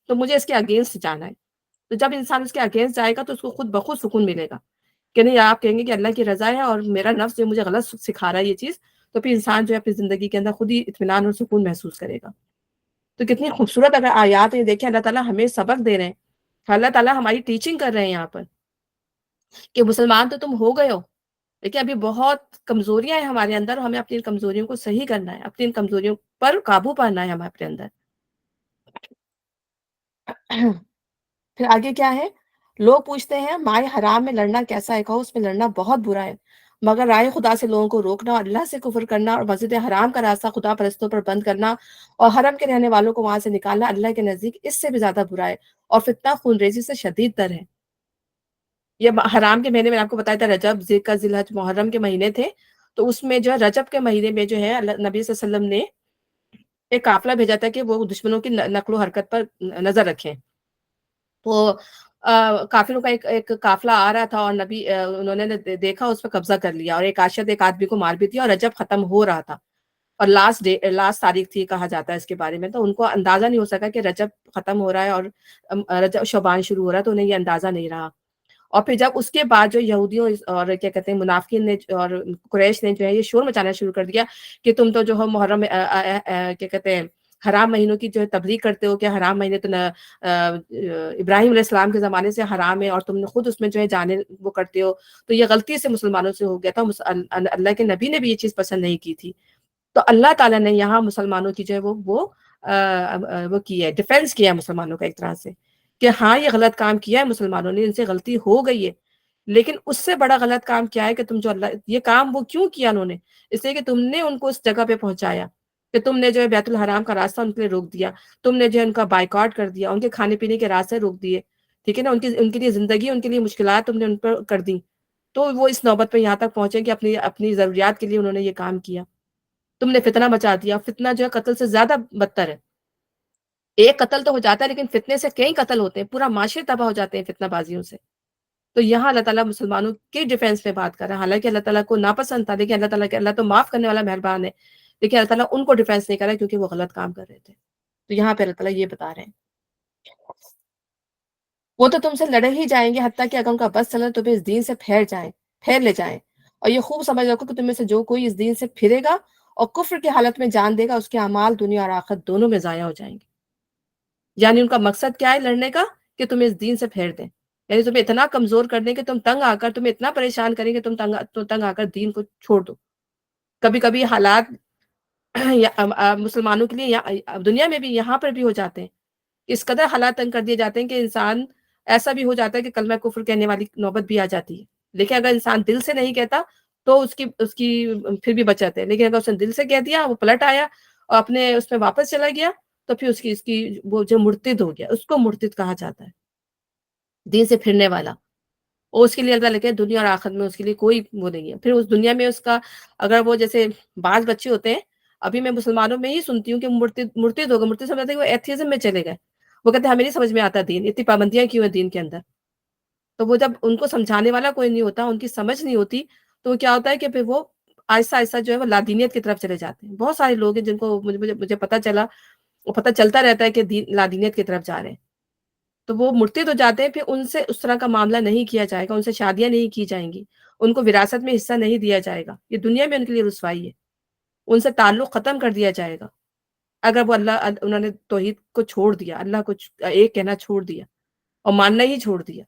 تو مجھے اس کے اگینسٹ جانا ہے۔ تو جب انسان اس کے اگینسٹ جائے گا تو اس کو خود بخود سکون ملے گا کہ نہیں، آپ کہیں گے کہ اللہ کی رضا ہے اور میرا نفس جو مجھے غلط سکھا رہا ہے یہ چیز، تو پھر انسان جو ہے اپنی زندگی کے اندر خود ہی اطمینان اور سکون محسوس کرے گا۔ تو کتنی خوبصورت اگر آیات ہیں، دیکھیں اللہ تعالیٰ ہمیں سبق دے رہے ہیں، اللہ تعالیٰ ہماری ٹیچنگ کر رہے ہیں یہاں پر کہ مسلمان تو تم ہو گئے ہو، لیکن ابھی بہت کمزوریاں ہیں ہمارے اندر، اور ہمیں اپنی ان کمزوریوں کو صحیح کرنا ہے، اپنی ان کمزوریوں پر قابو پانا ہے ہمیں اپنے اندر۔ پھر آگے کیا ہے، لوگ پوچھتے ہیں مائے حرام میں لڑنا کیسا ہے، کہو اس میں لڑنا بہت برا ہے، مگر رائے خدا سے لوگوں کو روکنا اور اللہ سے کفر کرنا اور مسجد حرام کا راستہ خدا پرستوں پر بند کرنا اور حرم کے رہنے والوں کو وہاں سے نکالنا اللہ کے نزدیک اس سے بھی زیادہ برا ہے، اور فتنہ خون ریزی سے شدید تر ہے۔ یہ حرام کے مہینے میں آپ کو بتایا تھا، رجب، ذیقعدہ، ذوالحج، محرم کے مہینے تھے، تو اس میں جو ہے رجب کے مہینے میں جو ہے نبی صلی اللہ علیہ وسلم نے ایک قافلہ بھیجا تھا کہ وہ دشمنوں کی نقل و حرکت پر نظر رکھیں۔ تو کافروں کا ایک قافلہ آ رہا تھا اور نبی انہوں نے دیکھا، اس پہ قبضہ کر لیا اور ایک اشد ایک آدمی کو مار بھی دیا، اور رجب ختم ہو رہا تھا اور لاسٹ تاریخ تھی کہا جاتا ہے اس کے بارے میں، تو ان کو اندازہ نہیں ہو سکا کہ رجب ختم ہو رہا ہے اور رجب شعبان شروع ہو رہا ہے، تو انہیں یہ اندازہ نہیں رہا۔ اور پھر جب اس کے بعد جو یہودیوں اور کیا کہتے ہیں منافقین نے اور قریش نے جو ہے یہ شور مچانا شروع کر دیا کہ تم تو جو ہے محرم کیا کہتے ہیں حرام مہینوں کی جو ہے تبلیغ کرتے ہو کہ حرام مہینے تو ابراہیم علیہ السلام کے زمانے سے حرام ہے، اور تم نے خود اس میں جو ہے جانے وہ کرتے ہو، تو یہ غلطی سے مسلمانوں سے ہو گیا تھا، اللہ کے نبی نے بھی یہ چیز پسند نہیں کی تھی۔ تو اللہ تعالیٰ نے یہاں مسلمانوں کی جو ہے وہ کی ہے، ڈیفینس کیا ہے مسلمانوں کا ایک طرح سے کہ ہاں یہ غلط کام کیا ہے مسلمانوں نے، ان سے غلطی ہو گئی ہے، لیکن اس سے بڑا غلط کام کیا ہے کہ تم جو اللہ یہ کام وہ کیوں کیا انہوں نے، اس لیے کہ تم نے ان کو اس جگہ پہ پہنچایا، کہ تم نے جو ہے بیت الحرام کا راستہ ان کے لیے روک دیا، تم نے جو ہے ان کا بائیکاٹ کر دیا، ان کے کھانے پینے کے راستے روک دیے، ٹھیک ہے نا، ان کے لیے زندگی، ان کے لیے مشکلات تم نے ان پر کر دی، تو وہ اس نوبت پہ یہاں تک پہنچے کہ اپنی ضروریات کے لیے انہوں نے یہ کام کیا۔ تم نے فتنہ مچا دیا، فتنہ جو ہے قتل سے زیادہ بدتر ہے، ایک قتل تو ہو جاتا ہے لیکن فتنے سے کئی قتل ہوتے ہیں، پورا معاشرے تباہ ہو جاتے ہیں فتنہ بازیوں سے۔ تو یہاں اللہ تعالیٰ مسلمانوں کے ڈیفینس میں بات کر رہا ہے، حالانکہ اللہ تعالیٰ کو ناپسند تھا، لیکن اللہ تو معاف کرنے والا مہربان ہے، لیکن اللہ تعالیٰ ان کو ڈیفینس نہیں کر رہا ہے کیونکہ وہ غلط کام کر رہے تھے۔ تو یہاں پہ اللہ تعالیٰ یہ بتا رہے ہیں، وہ تو تم سے لڑے ہی جائیں گے حتیٰ کہ اگر ان کا بس چلے تو بھی اس دین سے پھیر لے جائیں، اور یہ خوب سمجھ رکھو کہ تم میں سے جو کوئی اس دین سے پھرے گا اور کفر کی حالت میں جان دے گا، اس کے اعمال دنیا اور آخرت دونوں میں ضائع ہو جائیں گے۔ یعنی ان کا مقصد کیا ہے لڑنے کا، کہ تمہیں اس دین سے پھیر دیں، یعنی تمہیں اتنا کمزور کر دیں کہ تم تنگ آ کر، تمہیں اتنا پریشان کریں کہ تم تنگ آ کر دین کو چھوڑ دو۔ کبھی کبھی حالات مسلمانوں کے لیے دنیا میں بھی یہاں پر بھی ہو جاتے ہیں، اس قدر حالات تنگ کر دیے جاتے ہیں کہ انسان ایسا بھی ہو جاتا ہے کہ کلمہ کفر کہنے والی نوبت بھی آ جاتی ہے، لیکن اگر انسان دل سے نہیں کہتا تو اس کی پھر بھی بچت ہے، لیکن اگر اس نے دل سے کہہ دیا، وہ پلٹ آیا اور اپنے اس میں واپس چلا گیا، تو پھر اس کی وہ جو مرتد ہو گیا، اس کو مرتد کہا جاتا ہے، دین سے پھرنے والا، اور اس کے لیے اللہ تعالیٰ کہ دنیا اور آخرت میں اس کے لیے کوئی وہ نہیں ہے۔ پھر اس دنیا میں اس کا اگر وہ جیسے بعض بچے ہوتے ہیں، ابھی میں مسلمانوں میں ہی سنتی ہوں کہ مرتد ہوگا، مرتد سمجھتے ہیں کہ وہ ایتھیزم میں چلے گئے، وہ کہتے ہیں ہمیں نہیں سمجھ میں آتا دین، اتنی پابندیاں کیوں ہیں دین کے اندر، تو وہ جب ان کو سمجھانے والا کوئی نہیں ہوتا، ان کی سمجھ نہیں ہوتی، تو کیا ہوتا ہے کہ پھر وہ آہستہ آہستہ جو ہے وہ لادینیت کی طرف چلے جاتے ہیں. بہت سارے لوگ ہیں جن کو مجھے پتہ چلا، وہ پتہ چلتا رہتا ہے کہ لادینیت کی طرف جا رہے ہیں. تو وہ مڑتے تو جاتے ہیں، پھر ان سے اس طرح کا معاملہ نہیں کیا جائے گا، ان سے شادیاں نہیں کی جائیں گی، ان کو وراثت میں حصہ نہیں دیا جائے گا. یہ دنیا میں ان کے لیے رسوائی ہے. ان سے تعلق ختم کر دیا جائے گا اگر وہ انہوں نے توحید کو چھوڑ دیا، اللہ کو ایک کہنا چھوڑ دیا اور ماننا ہی چھوڑ دیا.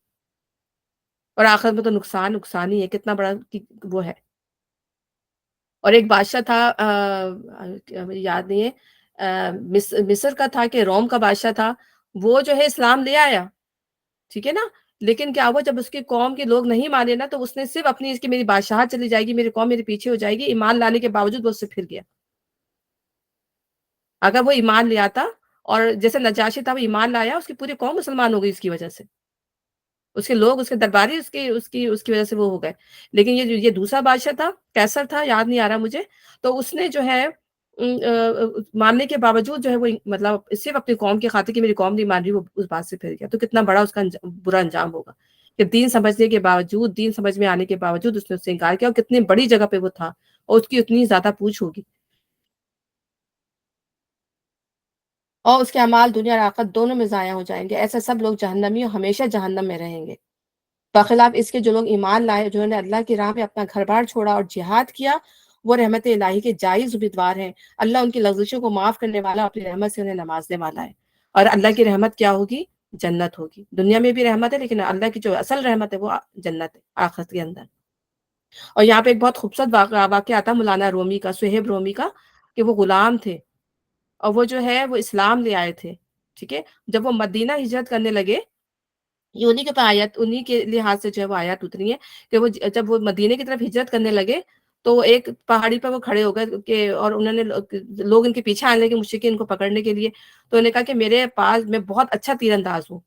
اور آخرت میں تو نقصان نقصان ہی ہے، کتنا بڑا وہ ہے. اور ایک بادشاہ تھا، مجھے یاد نہیں ہے، مصر کا تھا کہ روم کا بادشاہ تھا. وہ جو ہے اسلام لے آیا، ٹھیک ہے نا. لیکن کیا ہوا، جب اس کی قوم کے لوگ نہیں مانے نا، تو اس نے صرف اپنی اس کی میری بادشاہت چلی جائے گی، میری قوم میرے پیچھے ہو جائے گی، ایمان لانے کے باوجود وہ اس سے پھر گیا. اگر وہ ایمان لے آتا، اور جیسے نجاشی تھا وہ ایمان لایا، اس کی پوری قوم مسلمان ہو گئی اس کی وجہ سے. اس کے لوگ، اس کے درباری اس کی وجہ سے وہ ہو گئے. لیکن یہ دوسرا بادشاہ تھا، کیسر تھا، یاد نہیں آ رہا مجھے. تو اس نے جو ہے ماننے کے باوجود جو ہے وہ مطلب صرف اپنی قوم کی خاطر، کہ میری قوم نہیں مان رہی، وہ اس بات سے پھر گیا. تو کتنا بڑا اس کا برا انجام ہوگا کہ دین سمجھنے کے باوجود، دین سمجھ میں آنے کے باوجود اس نے اس سے انکار کیا، اور کتنی بڑی جگہ پہ وہ تھا، اور اس کی اتنی زیادہ پوچھ ہوگی. اور اس کے اعمال دنیا اور آخرت دونوں میں ضائع ہو جائیں گے. ایسے سب لوگ جہنمی اور ہمیشہ جہنم میں رہیں گے. بخلاف اس کے جو لوگ ایمان لائے، جنہوں نے اللہ کی راہ میں اپنا گھر بار چھوڑا اور جہاد کیا، وہ رحمت الہی کے جائز امیدوار ہیں. اللہ ان کی لغزشوں کو معاف کرنے والا، اپنی رحمت سے انہیں نوازنے والا ہے. اور اللہ کی رحمت کیا ہوگی؟ جنت ہوگی. دنیا میں بھی رحمت ہے، لیکن اللہ کی جو اصل رحمت ہے وہ جنت ہے آخرت کے اندر. اور یہاں پہ ایک بہت خوبصورت واقعہ آتا مولانا رومی کا، صہیب رومی کا، کہ وہ غلام تھے اور وہ جو ہے وہ اسلام لے آئے تھے. ٹھیک ہے. جب وہ مدینہ ہجرت کرنے لگے، یہ انہی کے آیت، انہی کے لحاظ سے جو ہے وہ آیات اتری ہیں کہ وہ جب وہ مدینے کی طرف ہجرت کرنے لگے، تو ایک پہاڑی پر وہ کھڑے ہو گئے کہ، اور انہوں نے لوگ ان کے پیچھے آنے لگے، مشرکین ان کو پکڑنے کے لیے. تو انہوں نے کہا کہ میرے پاس، میں بہت اچھا تیر انداز ہوں،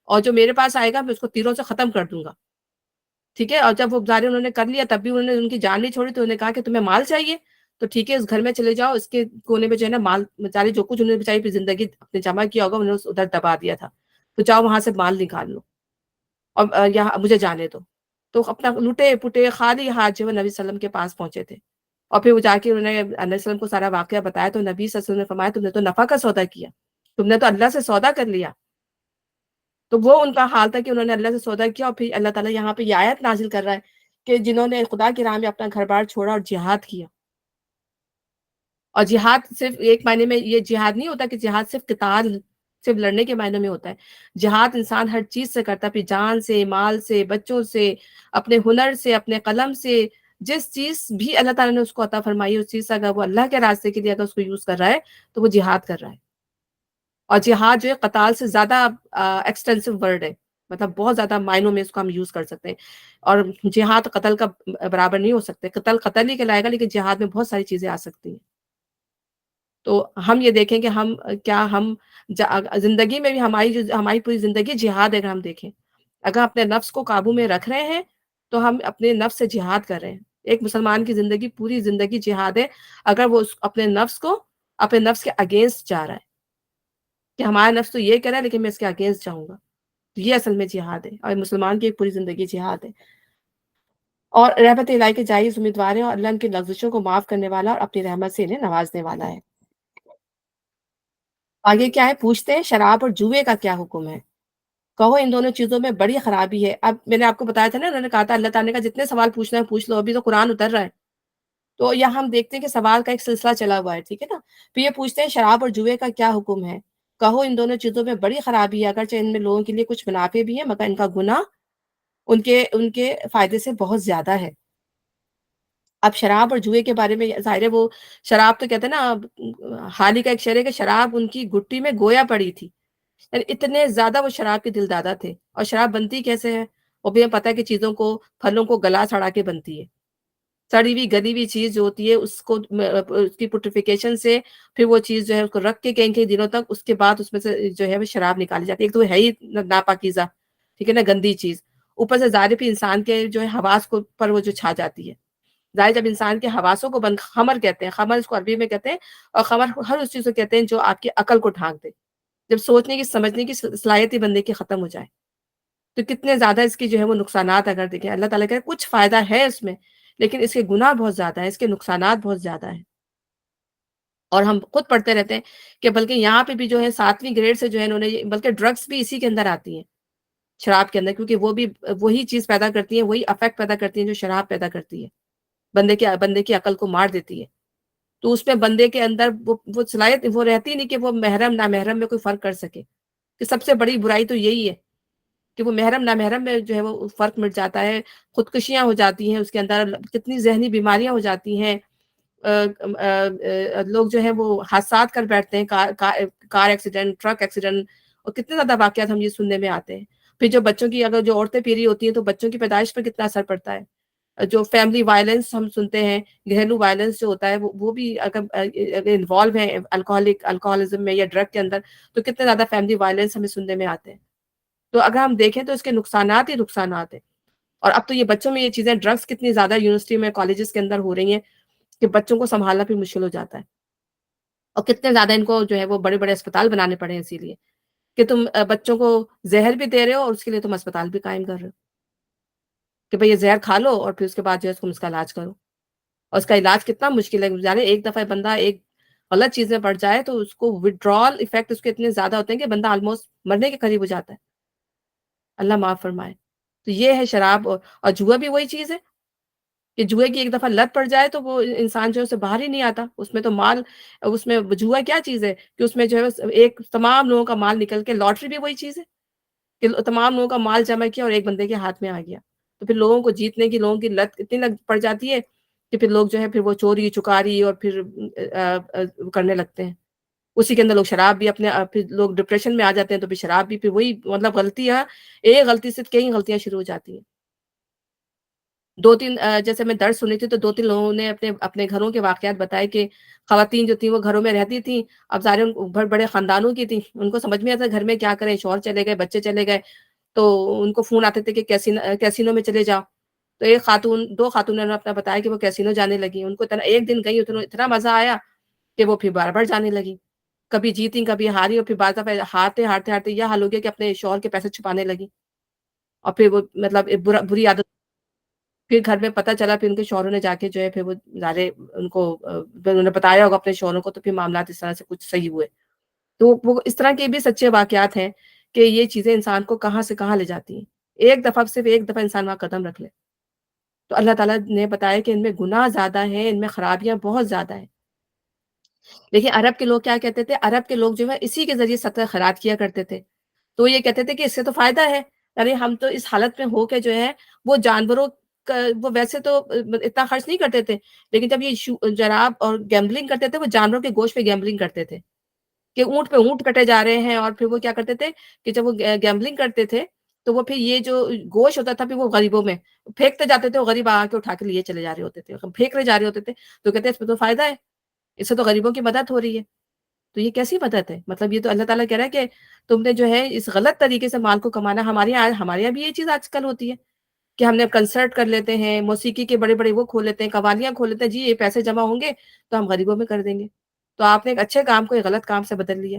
اور جو میرے پاس آئے گا میں اس کو تیروں سے ختم کر دوں گا. ٹھیک ہے. اور جب وہ ظاہر انہوں نے کر لیا، تب بھی انہوں نے ان کی جان نہیں چھوڑی. تو انہوں نے کہا کہ تمہیں مال چاہیے، تو ٹھیک ہے، اس گھر میں چلے جاؤ، اس کے کونے میں جو ہے نا مال، بیچارے جو کچھ انہوں نے بیچاری پہ زندگی اپنے جمع کیا ہوگا، انہوں نے ادھر دبا دیا تھا. تو جاؤ وہاں سے مال نکال لو، اور یہاں مجھے جانے دو. تو اپنا لٹے پٹے خالی ہاتھ جو ہے نبی صلی اللہ علیہ وسلم کے پاس پہنچے تھے. اور پھر وہ جا کے انہوں نے علیہ وسلم کو سارا واقعہ بتایا. تو نبی صلی اللہ علیہ وسلم نے فرمایا تم نے تو نفع کا سودا کیا، تم نے تو اللہ سے سودا کر لیا. تو وہ ان کا حال تھا کہ انہوں نے اللہ سے سودا کیا. اور پھر اللہ تعالیٰ یہاں پہ یہ آیت نازل کر رہا ہے کہ جنہوں نے خدا کی راہ میں اپنا گھر بار چھوڑا اور جہاد کیا. اور جہاد صرف ایک معنی میں یہ جہاد نہیں ہوتا کہ جہاد صرف قتال، صرف لڑنے کے معنی میں ہوتا ہے. جہاد انسان ہر چیز سے کرتا ہے، اپنی جان سے، مال سے، بچوں سے، اپنے ہنر سے، اپنے قلم سے. جس چیز بھی اللہ تعالیٰ نے اس کو عطا فرمائی، اس چیز سے اگر وہ اللہ کے راستے کے لیے اگر اس کو یوز کر رہا ہے، تو وہ جہاد کر رہا ہے. اور جہاد جو ہے قتال سے زیادہ ایکسٹینسو ورڈ ہے، مطلب بہت زیادہ معنوں میں اس کو ہم یوز کر سکتے ہیں. اور جہاد قتل کا برابر نہیں ہو سکتے. قتل قتل ہی کہلائے گا، لیکن جہاد میں بہت ساری چیزیں آ سکتی ہیں. تو ہم یہ دیکھیں کہ ہم کیا، ہم زندگی میں بھی ہماری پوری زندگی جہاد ہے. اگر ہم دیکھیں، اگر اپنے نفس کو قابو میں رکھ رہے ہیں، تو ہم اپنے نفس سے جہاد کر رہے ہیں. ایک مسلمان کی زندگی، پوری زندگی جہاد ہے، اگر وہ اپنے نفس کو، اپنے نفس کے اگینسٹ جا رہا ہے کہ ہمارا نفس تو یہ کر رہا ہے لیکن میں اس کے اگینسٹ جاؤں گا. یہ اصل میں جہاد ہے، اور مسلمان کی ایک پوری زندگی جہاد ہے. اور رحمت الہی کے جائز امیدوار ہیں، اور اللہ ان کی لغزشوں کو معاف کرنے والا اور اپنی رحمت سے انہیں نوازنے والا ہے. آگے کیا ہے، پوچھتے ہیں شراب اور جوئے کا کیا حکم ہے؟ کہو ان دونوں چیزوں میں بڑی خرابی ہے. اب میں نے آپ کو بتایا تھا نا، انہوں نے کہا تھا اللہ تعالیٰ نے کہا جتنے سوال پوچھنا ہے پوچھ لو، ابھی تو قرآن اتر رہا ہے. تو یہاں ہم دیکھتے ہیں کہ سوال کا ایک سلسلہ چلا ہوا ہے. ٹھیک ہے نا. پھر یہ پوچھتے ہیں شراب اور جوئے کا کیا حکم ہے؟ کہو ان دونوں چیزوں میں بڑی خرابی ہے، اگرچہ ان میں لوگوں کے لیے کچھ منافع بھی ہے، مگر ان کا گناہ ان کے فائدے سے بہت زیادہ ہے. اب شراب اور جوئے کے بارے میں ظاہر ہے، وہ شراب تو کہتے ہیں نا، حال ہی کا ایک شعر ہے کہ شراب ان کی گٹی میں گویا پڑی تھی. یعنی اتنے زیادہ وہ شراب کے دل دادا تھے. اور شراب بنتی کیسے ہے؟ وہ بھی ہمیں پتہ ہے کہ چیزوں کو، پھلوں کو گلا سڑا کے بنتی ہے. سڑی ہوئی گلی ہوئی چیز جو ہوتی ہے، اس کو اس کی پوٹریفیکیشن سے پھر وہ چیز جو ہے اس کو رکھ کے کئی کئی دنوں تک، اس کے بعد اس میں سے جو ہے وہ شراب نکالی جاتی ہے. ایک تو ہے ہی ناپاکیزہ، ٹھیک ہے نا، گندی چیز. اوپر سے ظاہر بھی انسان کے جو ہے حواس کو پر وہ جو چھا جاتی ہے. ظاہر جب انسان کے حواسوں کو بند، خمر کہتے ہیں، خمر اس کو عربی میں کہتے ہیں. اور خمر ہر اس چیز کو کہتے ہیں جو آپ کی عقل کو ڈھانک دے، جب سوچنے کی سمجھنے کی صلاحیت ہی بندے کی ختم ہو جائے. تو کتنے زیادہ اس کی جو ہے وہ نقصانات اگر دیکھیں. اللہ تعالیٰ کہ کچھ فائدہ ہے اس میں، لیکن اس کے گناہ بہت زیادہ ہیں، اس کے نقصانات بہت زیادہ ہیں، اور ہم خود پڑھتے رہتے ہیں کہ بلکہ یہاں پہ بھی جو ہے 7ویں گریڈ سے جو ہے انہوں نے بلکہ ڈرگس بھی اسی کے اندر آتی ہیں، شراب کے اندر، کیونکہ وہ بھی وہی چیز پیدا کرتی ہیں، وہی افیکٹ پیدا کرتی ہیں جو شراب پیدا کرتی ہے، بندے کی عقل کو مار دیتی ہے۔ تو اس میں بندے کے اندر وہ صلاحیت وہ رہتی نہیں کہ وہ محرم نامحرم میں کوئی فرق کر سکے، کہ سب سے بڑی برائی تو یہی ہے کہ وہ محرم نامحرم میں جو ہے وہ فرق مٹ جاتا ہے، خودکشیاں ہو جاتی ہیں، اس کے اندر کتنی ذہنی بیماریاں ہو جاتی ہیں، لوگ جو ہے وہ حادثات کر بیٹھتے ہیں، کار ایکسیڈنٹ، ٹرک ایکسیڈنٹ، اور کتنے زیادہ واقعات ہم یہ سننے میں آتے ہیں۔ پھر جو بچوں کی اگر جو عورتیں پیری ہوتی ہیں تو بچوں کی پیدائش پر کتنا اثر پڑتا ہے، جو فیملی وائلنس ہم سنتے ہیں، گھریلو وائلنس جو ہوتا ہے وہ بھی اگر انوالو ہے الکوہولزم میں یا ڈرگ کے اندر، تو کتنے زیادہ فیملی وائلنس ہمیں سننے میں آتے ہیں۔ تو اگر ہم دیکھیں تو اس کے نقصانات ہی نقصانات ہیں، اور اب تو یہ بچوں میں یہ چیزیں ڈرگس کتنی زیادہ یونیورسٹی میں کالجز کے اندر ہو رہی ہیں کہ بچوں کو سنبھالنا بھی مشکل ہو جاتا ہے، اور کتنے زیادہ ان کو جو ہے وہ بڑے بڑے اسپتال بنانے پڑے ہیں اسی لیے کہ تم بچوں کو زہر بھی دے رہے ہو اور اس کے لیے تم اسپتال بھی قائم کر رہے ہو کہ بھئی یہ زہر کھا لو اور پھر اس کے بعد جو ہے تم اس کا علاج کرو، اور اس کا علاج کتنا مشکل ہے، یعنی ایک دفعہ بندہ ایک غلط چیز میں پڑ جائے تو اس کو ودرال ایفیکٹ اس کے اتنے زیادہ ہوتے ہیں کہ بندہ آلموسٹ مرنے کے قریب ہو جاتا ہے، اللہ معاف فرمائے۔ تو یہ ہے شراب، اور جوا بھی وہی چیز ہے کہ جوئے کی ایک دفعہ لت پڑ جائے تو وہ انسان جو ہے اسے باہر ہی نہیں آتا، اس میں تو مال، اس میں جوا کیا چیز ہے کہ اس میں جو ہے ایک تمام لوگوں کا مال نکل کے، لاٹری بھی وہی چیز ہے کہ تمام لوگوں کا مال جمع کیا اور ایک بندے کے ہاتھ میں آ گیا، تو پھر لوگوں کو جیتنے کی لوگوں کی لت اتنی لگ پڑ جاتی ہے کہ پھر لوگ جو ہے پھر وہ چوری چکاری اور پھر کرنے لگتے ہیں، اسی کے اندر لوگ شراب بھی اپنے پھر لوگ ڈپریشن میں آ جاتے ہیں، تو پھر شراب بھی پھر وہی مطلب غلطیاں، ایک غلطی سے کئی غلطیاں شروع ہو جاتی ہیں۔ 2-3 جیسے میں درس سنی تھی تو 2-3 لوگوں نے اپنے اپنے گھروں کے واقعات بتائے کہ خواتین جو تھیں وہ گھروں میں رہتی تھیں، اب ظاہر ہے بڑے بڑے خاندانوں کی تھیں، ان کو سمجھ میں آتا گھر میں کیا کریں، شوہر چلے گئے، بچے چلے گئے، تو ان کو فون آتے تھے کہ کیسینو میں چلے جاؤ، تو ایک خاتون، 2 خاتونوں نے اپنا بتایا کہ وہ کیسینو جانے لگی، ان کو ایک دن گئی اتنا مزہ آیا کہ وہ پھر بار بار جانے لگی، کبھی جیتی کبھی ہاری، اور پھر بعض دفعہ ہارتے یہ حال ہو گیا کہ اپنے شوہر کے پیسے چھپانے لگی، اور پھر وہ مطلب ایک بری عادت، پھر گھر میں پتہ چلا، پھر ان کے شوہروں نے جا کے جو ہے پھر وہ سارے ان کو انہوں نے بتایا ہوگا اپنے شوہروں کو، تو پھر معاملات اس طرح سے کچھ صحیح ہوئے۔ تو وہ اس طرح کے بھی سچے واقعات ہیں کہ یہ چیزیں انسان کو کہاں سے کہاں لے جاتی ہیں، ایک دفعہ صرف ایک دفعہ انسان وہاں قدم رکھ لے تو اللہ تعالیٰ نے بتایا کہ ان میں گناہ زیادہ ہیں، ان میں خرابیاں بہت زیادہ ہیں۔ لیکن عرب کے لوگ کیا کہتے تھے، عرب کے لوگ جو ہے اسی کے ذریعے سطح خیرات کیا کرتے تھے، تو یہ کہتے تھے کہ اس سے تو فائدہ ہے، یعنی ہم تو اس حالت میں ہو کے جو ہے وہ جانوروں کا، وہ ویسے تو اتنا خرچ نہیں کرتے تھے، لیکن جب یہ جراب اور گیمبلنگ کرتے تھے، وہ جانوروں کے گوشت پہ گیمبلنگ کرتے تھے کہ اونٹ پہ اونٹ کٹے جا رہے ہیں، اور پھر وہ کیا کرتے تھے کہ جب وہ گیمبلنگ کرتے تھے تو وہ پھر یہ جو گوشت ہوتا تھا پھر وہ غریبوں میں پھینکتے جاتے تھے، وہ غریب آ کے اٹھا کے لیے چلے جا رہے ہوتے تھے، پھینک رہے جا رہے ہوتے تھے، تو کہتے ہیں اس میں تو فائدہ ہے، اس سے تو غریبوں کی مدد ہو رہی ہے۔ تو یہ کیسی مدد ہے؟ مطلب یہ تو اللہ تعالیٰ کہہ رہا ہے کہ تم نے جو ہے اس غلط طریقے سے مال کو کمانا، ہمارے یہاں بھی یہ چیز آج کل ہوتی ہے کہ ہم نے کنسرٹ کر لیتے ہیں، موسیقی کے بڑے بڑے وہ کھول لیتے ہیں، قوالیاں کھول لیتے ہیں، جی یہ پیسے جمع ہوں گے تو ہم غریبوں میں کر دیں گے، تو آپ نے ایک اچھے کام کو ایک غلط کام سے بدل لیا۔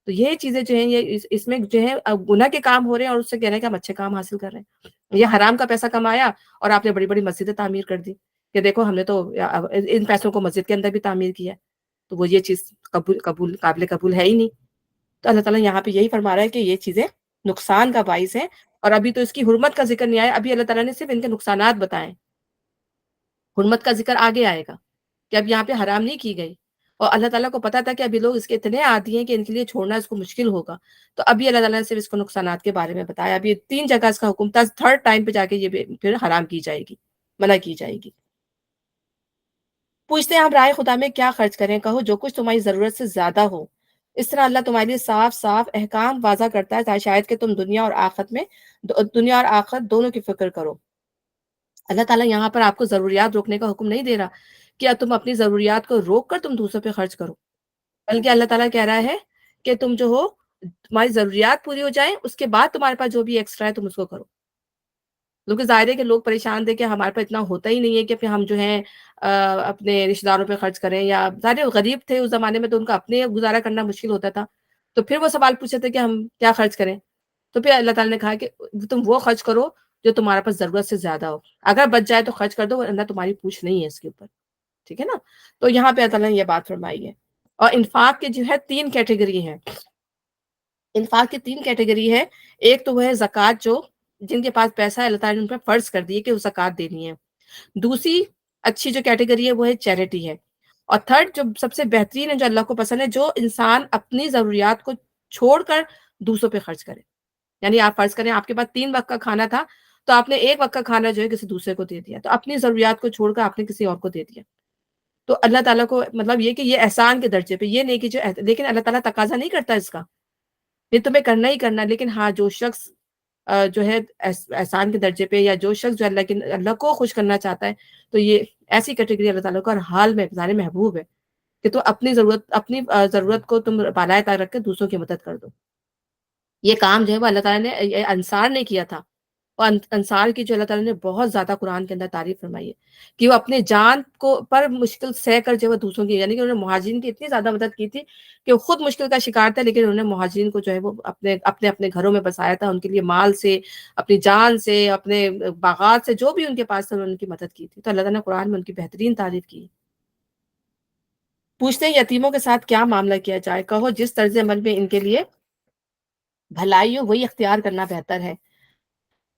تو یہ چیزیں جو ہیں یہ اس میں جو ہے گناہ کے کام ہو رہے ہیں، اور اس سے کہہ رہے ہیں کہ ہم اچھے کام حاصل کر رہے ہیں، یہ حرام کا پیسہ کمایا اور آپ نے بڑی بڑی مسجدیں تعمیر کر دی کہ دیکھو ہم نے تو ان پیسوں کو مسجد کے اندر بھی تعمیر کیا ہے، تو وہ یہ چیز قابل قبول ہے ہی نہیں۔ تو اللہ تعالیٰ یہاں پہ یہی فرما رہا ہے کہ یہ چیزیں نقصان کا باعث ہیں، اور ابھی تو اس کی حرمت کا ذکر نہیں آیا، ابھی اللہ تعالیٰ نے صرف ان کے نقصانات بتائے، حرمت کا ذکر آگے آئے گا کہ اب یہاں پہ حرام نہیں کی گئی، اور اللہ تعالیٰ کو پتا تھا کہ ابھی لوگ اس کے اتنے عادی ہیں کہ ان کے لیے چھوڑنا اس کو مشکل ہوگا، تو ابھی اللہ تعالیٰ نے صرف اس کو نقصانات کے بارے میں بتایا، ابھی 3 جگہ اس کا حکم تھا، 3rd ٹائم پہ جا کے یہ پھر حرام کی جائے گی، منع کی جائے گی۔ پوچھتے ہیں آپ رائے خدا میں کیا خرچ کریں، کہو جو کچھ تمہاری ضرورت سے زیادہ ہو، اس طرح اللہ تمہارے لیے صاف صاف احکام واضح کرتا ہے تاکہ شاید کہ تم دنیا اور آخرت دونوں کی فکر کرو۔ اللہ تعالیٰ یہاں پر آپ کو ضروریات روکنے کا حکم نہیں دے رہا کہ تم اپنی ضروریات کو روک کر تم دوسروں پہ خرچ کرو، بلکہ اللہ تعالیٰ کہہ رہا ہے کہ تم جو ہو تمہاری ضروریات پوری ہو جائیں، اس کے بعد تمہارے پاس جو بھی ایکسٹرا ہے تم اس کو کرو، کیونکہ ظاہر ہے کہ لوگ پریشان تھے کہ ہمارے پاس اتنا ہوتا ہی نہیں ہے کہ پھر ہم جو ہیں اپنے رشتہ داروں پہ خرچ کریں، یا ظاہر ہے غریب تھے اس زمانے میں تو ان کا اپنے گزارا کرنا مشکل ہوتا تھا، تو پھر وہ سوال پوچھے تھے کہ ہم کیا خرچ کریں، تو پھر اللہ تعالیٰ نے کہا کہ تم وہ خرچ کرو جو تمہارے پاس ضرورت سے زیادہ ہو، اگر بچ جائے تو خرچ کر دو ورنہ تمہاری پوچھ نہیں ہے اس کے اوپر، ٹھیک ہے نا؟ تو یہاں پہ اللہ تعالیٰ نے یہ بات فرمائی ہے۔ اور انفاق کے جو ہے 3 کیٹیگری ہیں، انفاق کی 3 کیٹیگری ہے۔ ایک تو وہ ہے زکوٰۃ، جو جن کے پاس پیسہ ہے اللہ تعالیٰ نے ان پر فرض کر دی ہے کہ وہ زکوٰۃ دینی ہے۔ دوسری اچھی جو کیٹیگری ہے وہ ہے چیریٹی ہے۔ اور تھرڈ جو سب سے بہترین ہے، جو اللہ کو پسند ہے، جو انسان اپنی ضروریات کو چھوڑ کر دوسروں پہ خرچ کرے۔ یعنی آپ فرض کریں آپ کے پاس 3 وقت کا کھانا تھا، تو آپ نے 1 وقت کا کھانا جو ہے کسی دوسرے کو دے دیا، تو اپنی ضروریات کو چھوڑ کر آپ نے کسی اور کو دے دیا۔ تو اللہ تعالیٰ کو مطلب یہ کہ یہ احسان کے درجے پہ، یہ نہیں کہ جو لیکن اللہ تعالیٰ تقاضا نہیں کرتا اس کا، یہ تمہیں کرنا ہی کرنا، لیکن ہاں جو شخص جو ہے احسان کے درجے پہ، یا جو شخص جو اللہ کو خوش کرنا چاہتا ہے، تو یہ ایسی کیٹیگری اللہ تعالیٰ کو ہر حال میں ظاہر محبوب ہے کہ تو اپنی ضرورت کو تم بالائے طاق رکھ کے دوسروں کی مدد کر دو۔ یہ کام جو ہے وہ اللہ تعالیٰ نے انصار نے کیا تھا، اور انصار کی جو اللہ تعالیٰ نے بہت زیادہ قرآن کے اندر تعریف فرمائی ہے کہ وہ اپنے جان کو پر مشکل سہ کر جو ہے وہ دوسروں کی، یعنی کہ انہوں نے مہاجرین کی اتنی زیادہ مدد کی تھی کہ وہ خود مشکل کا شکار تھا، لیکن انہوں نے مہاجرین کو جو ہے وہ اپنے گھروں میں بسایا تھا، ان کے لیے مال سے، اپنی جان سے، اپنے باغات سے، جو بھی ان کے پاس تھا انہوں نے ان کی مدد کی تھی۔ تو اللہ تعالیٰ نے قرآن میں ان کی بہترین تعریف کی۔ پوچھتے ہیں یتیموں کے ساتھ کیا معاملہ کیا جائے؟ کہو جس طرز عمل میں ان کے لیے بھلائی ہو وہی اختیار کرنا بہتر ہے۔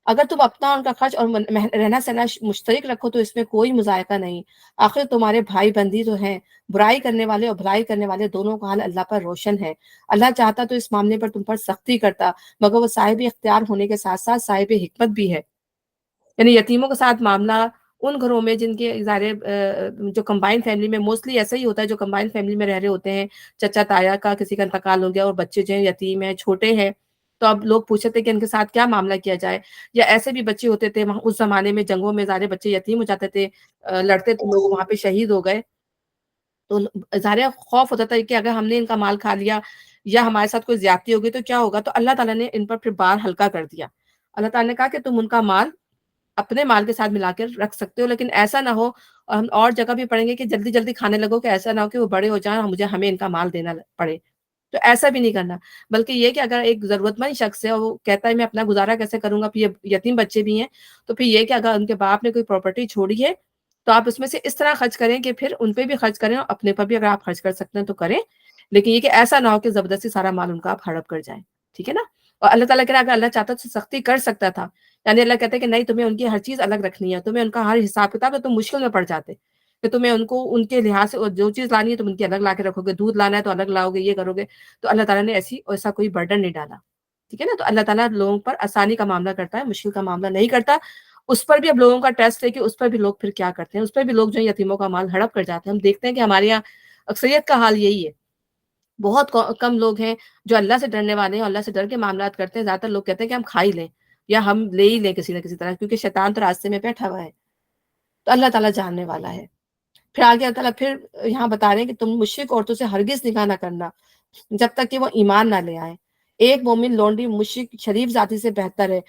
اگر تم اپنا ان کا خرچ اور رہنا سہنا مشترک رکھو تو اس میں کوئی مذائقہ نہیں، آخر تمہارے بھائی بندی تو ہیں۔ برائی کرنے والے اور بھلائی کرنے والے دونوں کا حال اللہ پر روشن ہے۔ اللہ چاہتا تو اس معاملے پر تم پر سختی کرتا، مگر وہ صاحب اختیار ہونے کے ساتھ ساتھ صاحب حکمت بھی ہے۔ یعنی یتیموں کے ساتھ معاملہ ان گھروں میں جن کے جو کمبائن فیملی میں موسٹلی ایسا ہی ہوتا ہے، جو کمبائن فیملی میں رہ رہے ہوتے ہیں، چچا تایا کا کسی کا انتقال ہو گیا اور بچے جو ہیں یتیم ہیں، چھوٹے ہیں، تو اب لوگ پوچھتے تھے کہ ان کے ساتھ کیا معاملہ کیا جائے۔ یا ایسے بھی بچے ہوتے تھے وہاں اس زمانے میں، جنگوں میں ظاہر بچے یتیم ہو جاتے تھے، لڑتے تھے لوگ، وہاں پہ شہید ہو گئے، تو ظاہر خوف ہوتا تھا کہ اگر ہم نے ان کا مال کھا لیا یا ہمارے ساتھ کوئی زیادتی ہوگی تو کیا ہوگا۔ تو اللہ تعالیٰ نے ان پر پھر بار ہلکا کر دیا۔ اللہ تعالیٰ نے کہا کہ تم ان کا مال اپنے مال کے ساتھ ملا کے رکھ سکتے ہو، لیکن ایسا نہ ہو، اور ہم اور جگہ بھی پڑھیں گے کہ جلدی جلدی کھانے لگو، کہ ایسا نہ ہو کہ وہ بڑے ہو جائیں اور ہمیں ان کا مال دینا پڑے۔ تو ایسا بھی نہیں کرنا، بلکہ یہ کہ اگر ایک ضرورت مند شخص ہے اور وہ کہتا ہے میں اپنا گزارا کیسے کروں گا، پھر یہ یتیم بچے بھی ہیں، تو پھر یہ کہ اگر ان کے باپ نے کوئی پراپرٹی چھوڑی ہے تو آپ اس میں سے اس طرح خرچ کریں کہ پھر ان پہ بھی خرچ کریں اور اپنے پر بھی اگر آپ خرچ کر سکتے ہیں تو کریں، لیکن یہ کہ ایسا نہ ہو کہ زبردستی سارا مال ان کا آپ ہڑپ کر جائیں، ٹھیک ہے نا؟ اور اللہ تعالیٰ کہہ رہا اگر اللہ چاہتا تو سختی کر سکتا تھا، یعنی اللہ کہتے ہیں کہ نہیں، تمہیں ان کی ہر چیز الگ رکھنی ہے، تمہیں ان کا ہر حساب کتاب ہے، تم مشکل میں پڑ جاتے کہ تمہیں ان کو ان کے لحاظ سے جو چیز لانی ہے تم ان کی الگ لا کے رکھو گے، دودھ لانا ہے تو الگ لاؤ گے، یہ کرو گے۔ تو اللہ تعالیٰ نے ایسا کوئی برڈن نہیں ڈالا، ٹھیک ہے نا؟ تو اللہ تعالیٰ لوگوں پر آسانی کا معاملہ کرتا ہے، مشکل کا معاملہ نہیں کرتا۔ اس پر بھی اب لوگوں کا ٹیسٹ ہے کہ اس پر بھی لوگ پھر کیا کرتے ہیں، اس پر بھی لوگ جو ہے یتیموں کا مال ہڑپ کر جاتے ہیں۔ ہم دیکھتے ہیں کہ ہمارے یہاں اکثریت کا حال یہی ہے، بہت کم لوگ ہیں جو اللہ سے ڈرنے والے ہیں، اللہ سے ڈر کے معاملات کرتے ہیں۔ زیادہ تر لوگ کہتے ہیں کہ ہم کھا ہی لیں یا ہم لے ہی لیں کسی نہ کسی طرح، کیونکہ شیطان تو راستے میں بیٹھا ہوا ہے۔ تو اللہ تعالیٰ جاننے والا ہے۔ پھر آگے اللہ تعالیٰ پھر یہاں بتا رہے ہیں کہ تم مشرک عورتوں سے ہرگز نکاح نہ کرنا جب تک کہ وہ ایمان نہ لے آئے۔ ایک مومن لونڈی مشرک شریف ذاتی سے بہتر ہے،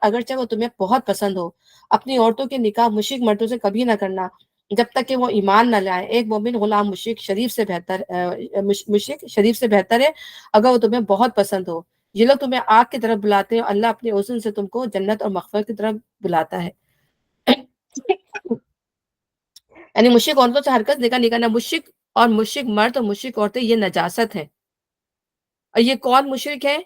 اگرچہ وہ تمہیں بہت پسند ہو۔ اپنی عورتوں کے نکاح مشرک مردوں سے کبھی نہ کرنا جب تک کہ وہ ایمان نہ لائے۔ ایک مومن غلام مشرک شریف سے بہتر ہے اگر وہ تمہیں بہت پسند ہو۔ یہ لوگ تمہیں آگ کی طرف بلاتے ہیں، اللہ اپنے حسن سے تم کو جنت اور مغفرت کی طرف بلاتا ہے۔ یعنی مشرک عورتوں سے حرکت نکاح نہیں کرنا۔ مشرک اور مشرک مرد اور مشرک عورتیں یہ نجاست ہے۔ اور یہ کون مشرک ہے؟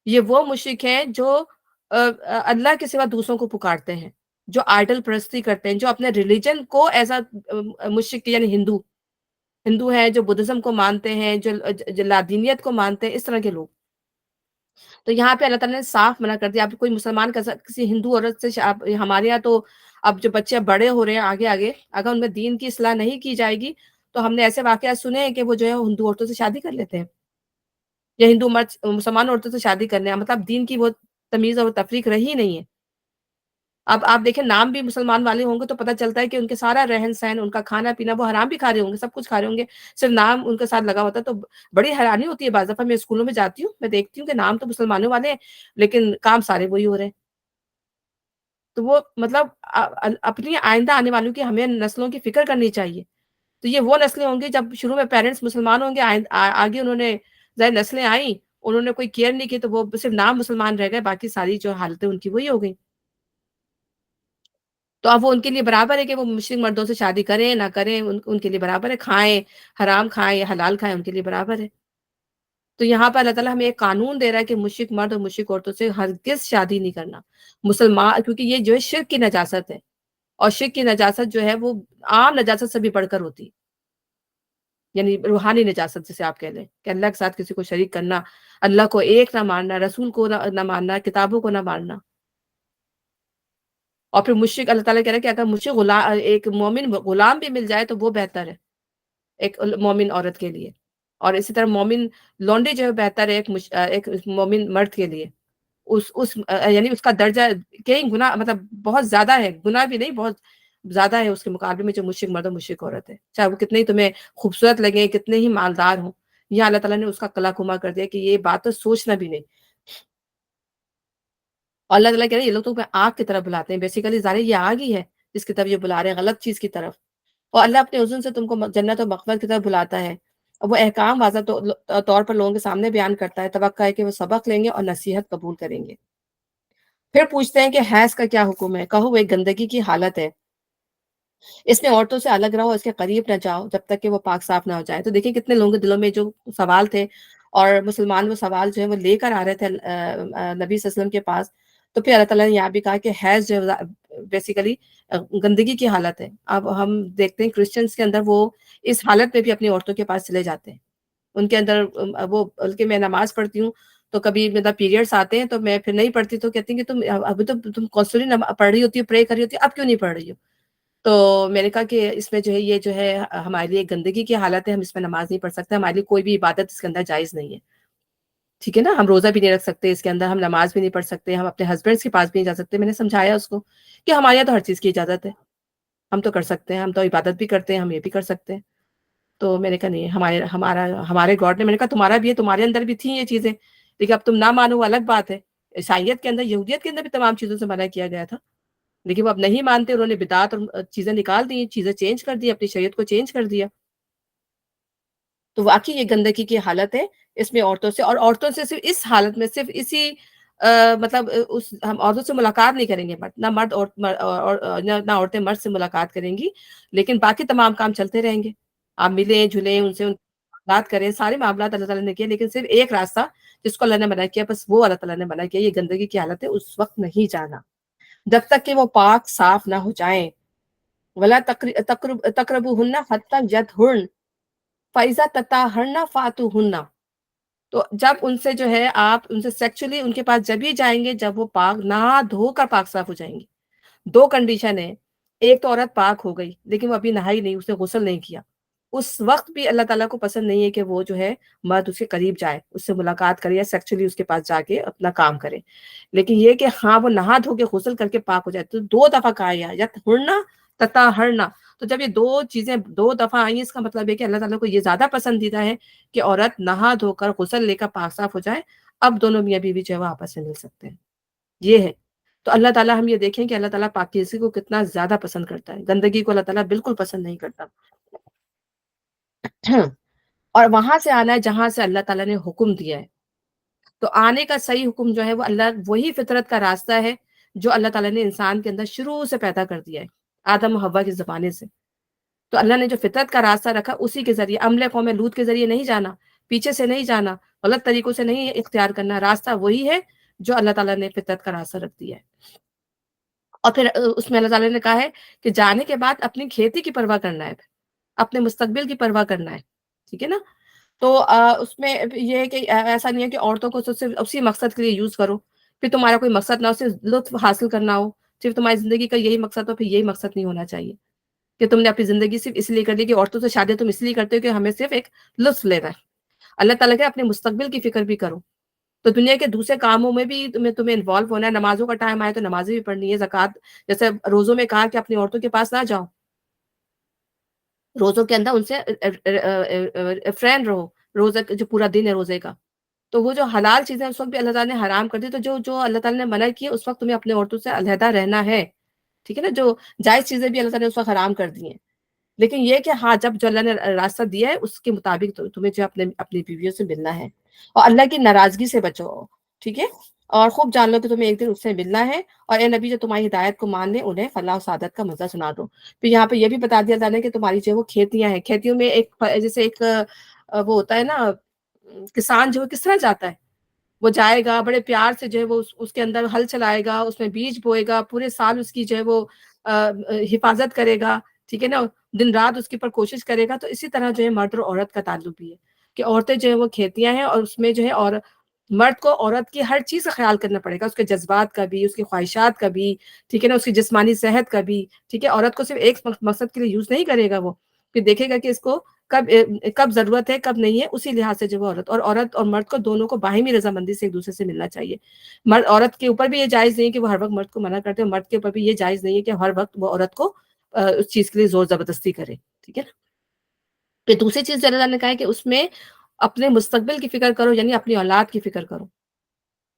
یہ وہ مشرک ہیں جو اللہ کے سوا دوسروں کو پکارتے ہیں، جو آئیڈل پرستی کرتے ہیں، جو اپنے ریلیجن کو ایز اے مشرک، یعنی ہندو ہیں جو بدھزم کو مانتے ہیں، جو لادینیت کو مانتے ہیں، اس طرح کے لوگ۔ تو یہاں پہ اللہ تعالیٰ نے صاف منع کر دیا، آپ کوئی مسلمان کسی ہندو عورت سے ہمارے یہاں تو اب جو بچے بڑے ہو رہے ہیں آگے آگے، اگر ان میں دین کی اصلاح نہیں کی جائے گی تو ہم نے ایسے واقعات سنے ہیں کہ وہ جو ہے ہندو عورتوں سے شادی کر لیتے ہیں، یا ہندو مرد مسلمان عورتوں سے شادی کرنے ہیں، مطلب دین کی وہ تمیز اور تفریق رہی نہیں ہے۔ اب آپ دیکھیں نام بھی مسلمان والے ہوں گے تو پتہ چلتا ہے کہ ان کے سارا رہن سہن، ان کا کھانا پینا، وہ حرام بھی کھا رہے ہوں گے، سب کچھ کھا رہے ہوں گے، صرف نام ان کے ساتھ لگا ہوتا ہے۔ تو بڑی حیرانی ہوتی ہے، بعض دفعہ میں اسکولوں میں جاتی ہوں، میں دیکھتی ہوں کہ نام تو مسلمانوں والے ہیں لیکن کام سارے وہی ہو رہے ہیں۔ تو وہ مطلب اپنی آئندہ آنے والوں کی ہمیں نسلوں کی فکر کرنی چاہیے۔ تو یہ وہ نسلیں ہوں گی جب شروع میں پیرنٹس مسلمان ہوں گے، آگے انہوں نے ظاہر نسلیں آئیں انہوں نے کوئی کیئر نہیں کی تو وہ صرف نام مسلمان رہ گئے، باقی ساری جو حالتیں ان کی وہی ہو گئی. تو اب وہ ان کے لیے برابر ہے کہ وہ مشرک مردوں سے شادی کریں نہ کریں، ان کے لیے برابر ہے، کھائیں حرام کھائیں یا حلال کھائیں ان کے لیے برابر ہے. تو یہاں پر اللہ تعالیٰ ہمیں ایک قانون دے رہا ہے کہ مشرک مرد اور مشرک عورتوں سے ہرگز شادی نہیں کرنا. مسلمان، کیونکہ یہ جو ہے شرک کی نجاست ہے، اور شرک کی نجاست جو ہے وہ عام نجاست سے بھی بڑھ کر ہوتی ہے، یعنی روحانی نجاست جسے آپ کہہ لیں کہ اللہ کے ساتھ کسی کو شریک کرنا، اللہ کو ایک نہ ماننا، رسول کو نہ ماننا، کتابوں کو نہ ماننا. اور پھر مشرک، اللہ تعالیٰ کہہ رہا ہے کہ اگر مشرک ایک مومن غلام بھی مل جائے تو وہ بہتر ہے ایک مومن عورت کے لیے. اور اسی طرح مومن لونڈی جو ہے بہتر ہے ایک مومن مرد کے لیے. یعنی اس کا درجہ کئی گنا، مطلب بہت زیادہ ہے، گنا بھی نہیں، بہت زیادہ ہے اس کے مقابلے میں جو مشرک مرد اور مشرک عورت ہے، چاہے وہ کتنے ہی تمہیں خوبصورت لگے، کتنے ہی مالدار ہوں. یہاں اللہ تعالیٰ نے اس کا کلا کما کر دیا کہ یہ بات تو سوچنا بھی نہیں. اور اللہ تعالیٰ کہہ رہے ہیں یہ لوگ تو آگ کی طرف بلاتے ہیں، بیسیکلی ظاہر یہ آگ ہی ہے جس کی طرف یہ بلا رہے ہیں، غلط چیز کی طرف. اور اللہ اپنے اذن سے تم کو جنت و مغفرت کی طرف بلاتا ہے، اور وہ احکام واضح طور پر لوگوں کے سامنے بیان کرتا ہے. توقع ہے کہ وہ سبق لیں گے اور نصیحت قبول کریں گے. پھر پوچھتے ہیں کہ حیض کا کیا حکم ہے؟ کہو وہ ایک گندگی کی حالت ہے، اس میں عورتوں سے الگ رہو، اس کے قریب نہ جاؤ جب تک کہ وہ پاک صاف نہ ہو جائے. تو دیکھیں کتنے لوگوں کے دلوں میں جو سوال تھے، اور مسلمان وہ سوال جو ہے وہ لے کر آ رہے تھے نبی صلی اللہ علیہ وسلم کے پاس. تو پھر اللہ تعالیٰ نے یہاں بھی کہا کہ حیض جو ہے بیسیکلی گندگی کی حالت ہے. اب ہم دیکھتے ہیں کرسچنس کے اندر وہ اس حالت میں بھی اپنی عورتوں کے پاس چلے جاتے ہیں. ان کے اندر وہ، بلکہ میں نماز پڑھتی ہوں تو کبھی مطلب پیریڈس آتے ہیں تو میں پھر نہیں پڑھتی، تو کہتی ہیں کہ تم ابھی تو تم کانسٹنٹلی پڑھ رہی ہوتی ہو، پرے کر رہی ہوتی ہو، اب کیوں نہیں پڑھ رہی ہو؟ تو میں نے کہا کہ اس میں جو ہے یہ جو ہے ہمارے لیے گندگی کی حالت ہے، ہم اس میں نماز نہیں پڑھ سکتے، ہمارے لیے کوئی بھی عبادت اس کے اندر جائز نہیں ہے. ٹھیک ہے نا، ہم روزہ بھی نہیں رکھ سکتے اس کے اندر، ہم نماز بھی نہیں پڑھ سکتے، ہم اپنے ہسبینڈس کے پاس بھی نہیں جا سکتے. میں نے سمجھایا اس کو کہ ہمارے یہاں تو ہر چیز کی اجازت ہے، ہم تو کر سکتے ہیں، ہم تو عبادت بھی کرتے ہیں، ہم یہ بھی کر سکتے ہیں. تو میں نے کہا نہیں، ہمارے گاڈ نے، میں نے کہا تمہارا بھی ہے، تمہارے اندر بھی تھیں یہ چیزیں، لیکن اب تم نہ مانو وہ الگ بات ہے. عیسائیت کے اندر، یہودیت کے اندر بھی تمام چیزوں سے منع کیا گیا تھا، لیکن وہ اب نہیں مانتے، انہوں نے بدعت اور چیزیں نکال دی، چیزیں چینج کر دی، اپنی شریعت کو چینج کر دیا. تو واقعی یہ گندگی کی حالت ہے اس میں عورتوں سے، اور عورتوں سے صرف اس حالت میں، صرف اسی مطلب ہم عورتوں سے ملاقات نہیں کریں گے، نہ مرد نہ عورتیں مرد سے ملاقات کریں گی، لیکن باقی تمام کام چلتے رہیں گے. آپ ملیں جلیں ان سے، بات کریں، سارے معاملات اللہ تعالیٰ نے کیے، لیکن صرف ایک راستہ جس کو اللہ نے منع کیا، بس وہ اللہ تعالیٰ نے منع کیا، یہ گندگی کی حالت ہے، اس وقت نہیں جانا جب تک کہ وہ پاک صاف نہ ہو جائیں. ولا تقربوهن حتى يطهرن فاذا تطهرن فاتوهن. تو جب ان سے جو ہے آپ ان سے سیکچولی ان کے پاس جب ہی جائیں گے جب وہ پاک نہا دھو کر پاک صاف ہو جائیں گے. دو کنڈیشن ہے، ایک تو عورت پاک ہو گئی لیکن وہ ابھی نہائی نہیں، اس نے غسل نہیں کیا، اس وقت بھی اللہ تعالیٰ کو پسند نہیں ہے کہ وہ جو ہے مرد اس کے قریب جائے، اس سے ملاقات کرے یا سیکچولی اس کے پاس جا کے اپنا کام کرے. لیکن یہ کہ ہاں وہ نہا دھو کے غسل کر کے پاک ہو جائے، تو دو دفعہ کہا یا ہرنا تتا ہرنا. تو جب یہ دو چیزیں دو دفعہ آئی ہیں، اس کا مطلب ہے کہ اللہ تعالیٰ کو یہ زیادہ پسندیدہ ہے کہ عورت نہا دھو کر غسل لے کر پاک صاف ہو جائے، اب دونوں میاں بیوی جو ہے وہ آپس میں مل سکتے ہیں. یہ ہے. تو اللہ تعالیٰ، ہم یہ دیکھیں کہ اللہ تعالیٰ پاکیزگی کو کتنا زیادہ پسند کرتا ہے، گندگی کو اللہ تعالیٰ بالکل پسند نہیں کرتا. اور وہاں سے آنا ہے جہاں سے اللہ تعالیٰ نے حکم دیا ہے. تو آنے کا صحیح حکم جو ہے وہ اللہ، وہی فطرت کا راستہ ہے جو اللہ تعالیٰ نے انسان کے اندر شروع سے پیدا کر دیا ہے، آدم و حوا کے زمانے سے. تو اللہ نے جو فطرت کا راستہ رکھا اسی کے ذریعے، عمل قوم لوط کے ذریعے نہیں جانا، پیچھے سے نہیں جانا، غلط طریقوں سے نہیں اختیار کرنا، راستہ وہی ہے جو اللہ تعالیٰ نے فطرت کا راستہ رکھ دیا ہے. اور پھر اس میں اللہ تعالیٰ نے کہا ہے کہ جانے کے بعد اپنی کھیتی کی پرواہ کرنا ہے، اپنے مستقبل کی پرواہ کرنا ہے. ٹھیک ہے نا. تو اس میں یہ ہے کہ ایسا نہیں ہے کہ عورتوں کو صرف اسی مقصد کے لیے یوز کرو، پھر تمہارا کوئی مقصد نہ ہو، صرف لطف حاصل کرنا ہو، صرف تمہاری زندگی کا یہی مقصد ہو، پھر یہی مقصد نہیں ہونا چاہیے کہ تم نے اپنی زندگی صرف اس لیے کر دی کہ عورتوں سے شادی تم اس لیے کرتے ہو کہ ہمیں صرف ایک لطف لینا ہے. اللہ تعالیٰ کہ اپنے مستقبل کی فکر بھی کرو. تو دنیا کے دوسرے کاموں میں بھی تمہیں انوالو ہونا ہے. نمازوں کا ٹائم آئے تو نمازیں بھی پڑھنی ہے، زکوٰۃ، جیسے روزوں میں کہا کہ اپنی عورتوں کے پاس نہ جاؤ، روزوں کے اندر ان سے فرینڈ رہو، روزہ جو پورا دن ہے روزے کا. تو وہ جو حلال چیزیں اس وقت بھی اللہ تعالیٰ نے حرام کر دی، تو جو اللہ تعالیٰ نے منع کی ہے اس وقت تمہیں اپنے عورتوں سے علیحدہ رہنا ہے. ٹھیک ہے نا. جو جائز چیزیں بھی اللہ تعالیٰ نے اس وقت حرام کر دی ہیں، لیکن یہ کہ ہاں جب جو اللہ نے راستہ دیا ہے اس کے مطابق تمہیں جو اپنی بیویوں سے ملنا ہے. اور اللہ کی ناراضگی سے بچو، ٹھیک ہے؟ اور خوب جان لو کہ تمہیں ایک دن اس سے ملنا ہے، اور اے نبی جو تمہاری ہدایت کو مان لیں انہیں فلاح و سعادت کا مزہ سنا دو۔ پھر یہاں پہ یہ بھی بتا دیا جانا ہے کہ تمہاری جو وہ کھیتیاں ہیں، کھیتیوں میں ایک جیسے ایک وہ ہوتا ہے نا، کسان جو ہے کس طرح جاتا ہے، وہ جائے گا بڑے پیار سے جو ہے وہ اس کے اندر ہل چلائے گا، اس میں بیج بوئے گا، پورے سال اس کی جو ہے وہ حفاظت کرے گا، ٹھیک ہے نا، دن رات اس کے اوپر کوشش کرے گا۔ تو اسی طرح جو ہے مرد اور عورت کا تعلق بھی ہے کہ عورتیں جو ہے وہ کھیتیاں ہیں، اور اس میں جو ہے اور مرد کو عورت کی ہر چیز کا خیال کرنا پڑے گا، اس کے جذبات کا بھی، اس کی خواہشات کا بھی، ٹھیک ہے نا، اس کی جسمانی صحت کا بھی، ٹھیک ہے۔ عورت کو صرف ایک مقصد کے لیے یوز نہیں کرے گا وہ، پھر دیکھے گا کہ اس کو کب کب ضرورت ہے کب نہیں ہے، اسی لحاظ سے جو وہ عورت اور مرد کو دونوں کو باہمی رضامندی سے ایک دوسرے سے ملنا چاہیے۔ مرد عورت کے اوپر بھی یہ جائز نہیں کہ وہ ہر وقت مرد کو منع کرتے، اور مرد کے اوپر بھی یہ جائز نہیں ہے کہ ہر وقت وہ عورت کو اس چیز کے لیے زور زبردستی کرے، ٹھیک ہے نا۔ پھر دوسری چیز اللہ تعالیٰ نے کہا ہے کہ اس میں اپنے مستقبل کی فکر کرو، یعنی اپنی اولاد کی فکر کرو۔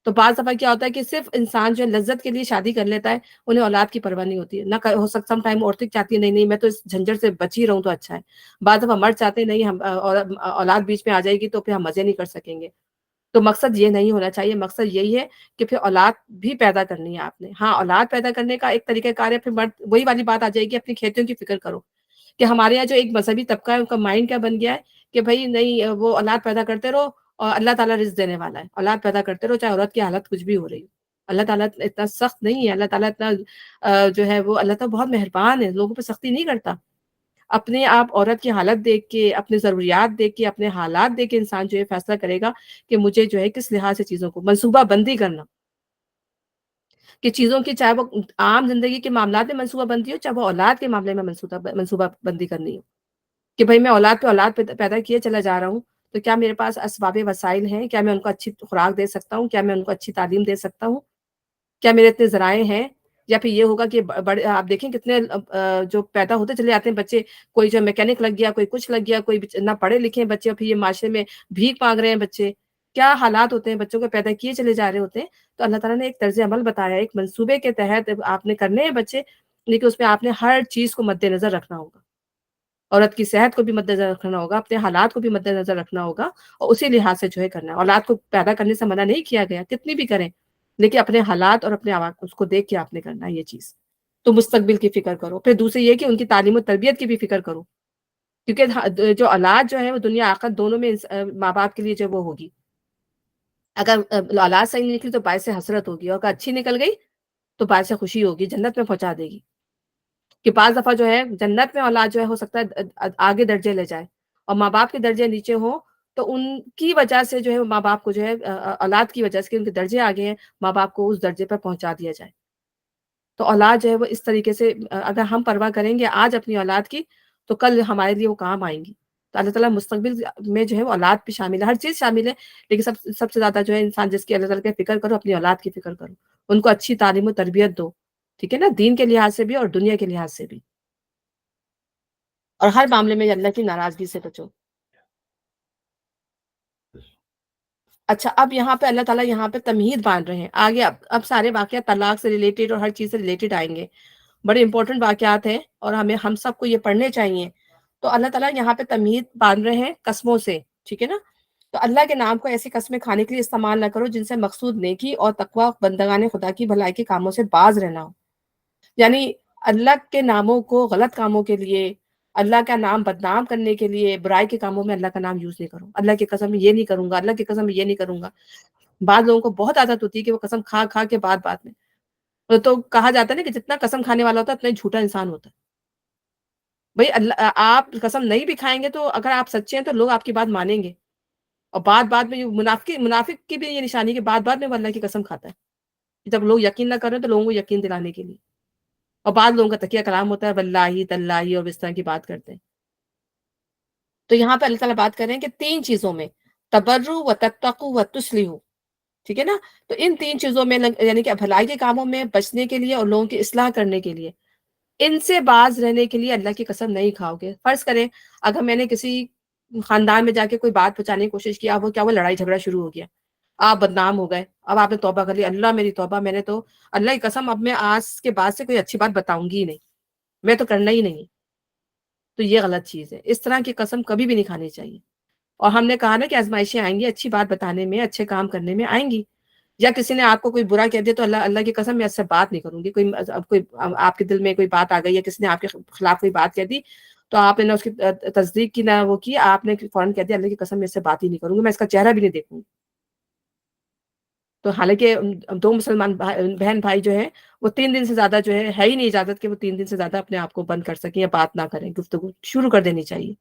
تو بعض دفعہ کیا ہوتا ہے کہ صرف انسان جو ہے لذت کے لیے شادی کر لیتا ہے، انہیں اولاد کی پرواہ نہیں ہوتی ہے، نہ ہو سکتا سم ٹائم عورتیں چاہتی ہیں نہیں نہیں میں تو اس جھنجھٹ سے بچ ہی رہوں تو اچھا ہے، بعض دفعہ مرد چاہتے ہیں نہیں ہم اولاد بیچ میں آ جائے گی تو پھر ہم مزے نہیں کر سکیں گے۔ تو مقصد یہ نہیں ہونا چاہیے، مقصد یہی ہے کہ پھر اولاد بھی پیدا کرنی ہے آپ نے۔ ہاں اولاد پیدا کرنے کا ایک طریقہ کار ہے، پھر مرد وہی والی بات آ جائے گی، اپنی کھیتیوں کی فکر کرو کہ ہمارے یہاں جو ایک مذہبی طبقہ ہے ان کا مائنڈ کیا بن گیا ہے کہ بھائی نہیں وہ اولاد پیدا کرتے رہو اور اللہ تعالیٰ رزق دینے والا ہے، اولاد پیدا کرتے رہو چاہے عورت کی حالت کچھ بھی ہو رہی ہو۔ اللہ تعالیٰ اتنا سخت نہیں ہے، اللہ تعالیٰ اتنا جو ہے وہ اللہ تعالیٰ بہت مہربان ہے، لوگوں پہ سختی نہیں کرتا۔ اپنے آپ عورت کی حالت دیکھ کے، اپنے ضروریات دیکھ کے، اپنے حالات دیکھ کے انسان جو ہے فیصلہ کرے گا کہ مجھے جو ہے کس لحاظ سے چیزوں کو منصوبہ بندی کرنا، کہ چیزوں کی چاہے وہ عام زندگی کے معاملات میں منصوبہ بندی ہو، چاہے وہ اولاد کے معاملے میں منصوبہ بندی کرنی ہو، کہ بھئی میں اولاد پیدا کیے چلا جا رہا ہوں، تو کیا میرے پاس اسباب وسائل ہیں، کیا میں ان کو اچھی خوراک دے سکتا ہوں، کیا میں ان کو اچھی تعلیم دے سکتا ہوں، کیا میرے اتنے ذرائع ہیں؟ یا پھر یہ ہوگا کہ بڑے آپ دیکھیں کتنے جو پیدا ہوتے چلے جاتے ہیں بچے، کوئی جو میکینک لگ گیا، کوئی کچھ لگ گیا، کوئی نہ پڑھے لکھے ہیں بچے، اور پھر یہ معاشرے میں بھیک مانگ رہے ہیں بچے، کیا حالات ہوتے ہیں، بچوں کو پیدا کیے چلے جا رہے ہوتے ہیں۔ تو اللہ تعالیٰ نے ایک طرز عمل بتایا ہے، ایک منصوبے کے تحت آپ نے کرنے ہیں بچے، لیکن اس میں آپ نے ہر چیز کو مد نظر رکھنا ہوگا، عورت کی صحت کو بھی مد نظر رکھنا ہوگا، اپنے حالات کو بھی مد نظر رکھنا ہوگا، اور اسی لحاظ سے جو ہے کرنا ہے۔ اولاد کو پیدا کرنے سے منع نہیں کیا گیا، کتنی بھی کریں، لیکن اپنے حالات اور اپنے اس کو دیکھ کے آپ نے کرنا ہے یہ چیز۔ تو مستقبل کی فکر کرو، پھر دوسری یہ کہ ان کی تعلیم و تربیت کی بھی فکر کرو، کیونکہ جو اولاد جو ہے وہ دنیا آخرت دونوں میں ماں باپ کے لیے جو وہ ہوگی۔ اگر اولاد صحیح نہیں نکلی تو باعث حسرت ہوگی، اور اگر اچھی نکل گئی تو باعث خوشی ہوگی، جنت میں پہنچا دے گی۔ کہ بعض دفعہ جو ہے جنت میں اولاد جو ہے ہو سکتا ہے آگے درجے لے جائے، اور ماں باپ کے درجے نیچے ہوں، تو ان کی وجہ سے جو ہے ماں باپ کو جو ہے اولاد کی وجہ سے کہ ان کے درجے آگے ہیں، ماں باپ کو اس درجے پر پہنچا دیا جائے۔ تو اولاد جو ہے وہ اس طریقے سے اگر ہم پرواہ کریں گے آج اپنی اولاد کی، تو کل ہمارے لیے وہ کام آئیں گی۔ تو اللہ تعالیٰ مستقبل میں جو ہے وہ اولاد بھی شامل ہے، ہر چیز شامل ہے، لیکن سب سے زیادہ جو ہے انسان جس کی اللہ تعالیٰ کی فکر کرو، اپنی اولاد کی فکر کرو، ان کو اچھی تعلیم و تربیت دو، ٹھیک ہے نا، دین کے لحاظ سے بھی اور دنیا کے لحاظ سے بھی، اور ہر معاملے میں اللہ کی ناراضگی سے بچو۔ اچھا اب یہاں پہ اللہ تعالیٰ یہاں پہ تمہید باندھ رہے ہیں آگے، اب سارے واقعات طلاق سے ریلیٹڈ اور ہر چیز سے ریلیٹڈ آئیں گے، بڑے امپورٹنٹ واقعات ہیں اور ہم سب کو یہ پڑھنے چاہیے۔ تو اللہ تعالیٰ یہاں پہ تمہید باندھ رہے ہیں قسموں سے، ٹھیک ہے نا۔ تو اللہ کے نام کو ایسی قسمیں کھانے کے لیے استعمال نہ کرو جن سے مقصود نیکی اور تقوی، بندگان خدا کی بھلائی کے کاموں سے باز رہنا ہو، یعنی اللہ کے ناموں کو غلط کاموں کے لیے، اللہ کا نام بدنام کرنے کے لیے، برائی کے کاموں میں اللہ کا نام یوز نہیں کرو۔ اللہ کی قسم یہ نہیں کروں گا، اللہ کی قسم یہ نہیں کروں گا۔ بعض لوگوں کو بہت عادت ہوتی ہے کہ وہ قسم کھا کھا کے بعد میں تو کہا جاتا ہے نا کہ جتنا قسم کھانے والا ہوتا ہے اتنا ہی جھوٹا انسان ہوتا ہے۔ بھئی اللہ آپ قسم نہیں بھی کھائیں گے تو اگر آپ سچے ہیں تو لوگ آپ کی بات مانیں گے، اور بعد میں منافق کی بھی یہ نشانی ہے کہ بعد میں وہ اللہ کی قسم کھاتا ہے، جب لوگ یقین نہ کریں تو لوگوں کو یقین دلانے کے لیے، اور بعض لوگوں کا تکیہ کلام ہوتا ہے واللہ تاللہ اور اس طرح کی بات کرتے ہیں۔ تو یہاں پہ اللہ تعالیٰ بات کر رہے ہیں کہ تین چیزوں میں تبرو و تتقو و تصلحو، ٹھیک ہے نا۔ تو ان تین چیزوں میں یعنی کہ بھلائی کے کاموں میں بچنے کے لیے اور لوگوں کی اصلاح کرنے کے لیے، ان سے باز رہنے کے لیے اللہ کی قسم نہیں کھاؤ گے۔ فرض کریں اگر میں نے کسی خاندان میں جا کے کوئی بات پہنچانے کی کوشش کیا، وہ لڑائی جھگڑا شروع ہو گیا، آپ بدنام ہو گئے، اب آپ نے توبہ کر لی، اللہ میری توبہ، میں نے تو اللہ کی قسم اب میں آج کے بعد سے کوئی اچھی بات بتاؤں گی ہی نہیں، میں تو کرنا ہی نہیں ہے، تو یہ غلط چیز ہے، اس طرح کی قسم کبھی بھی نہیں کھانی چاہیے۔ اور ہم نے کہا نا کہ آزمائشیں آئیں گی اچھی بات بتانے میں، اچھے کام کرنے میں آئیں گی. یا کسی نے آپ کو کوئی برا کہہ دیا تو اللہ کی قسم میں اس سے بات نہیں کروں گی. کوئی آپ کے دل میں کوئی بات آ گئی یا کسی نے آپ کے خلاف کوئی بات کہہ دی تو آپ نے اس کی تصدیق کی نہ وہ کی، آپ نے فوراً کہہ دیا اللہ کی قسم میں اس سے بات ہی نہیں کروں گی، میں اس کا چہرہ بھی نہیں دیکھوں گی. تو حالانکہ دو مسلمان بہن بھائی جو ہیں وہ 3 دن سے زیادہ جو ہے ہی نہیں اجازت کہ وہ 3 دن سے زیادہ اپنے آپ کو بند کر سکیں یا بات نہ کریں، گفتگو شروع کر دینی چاہیے.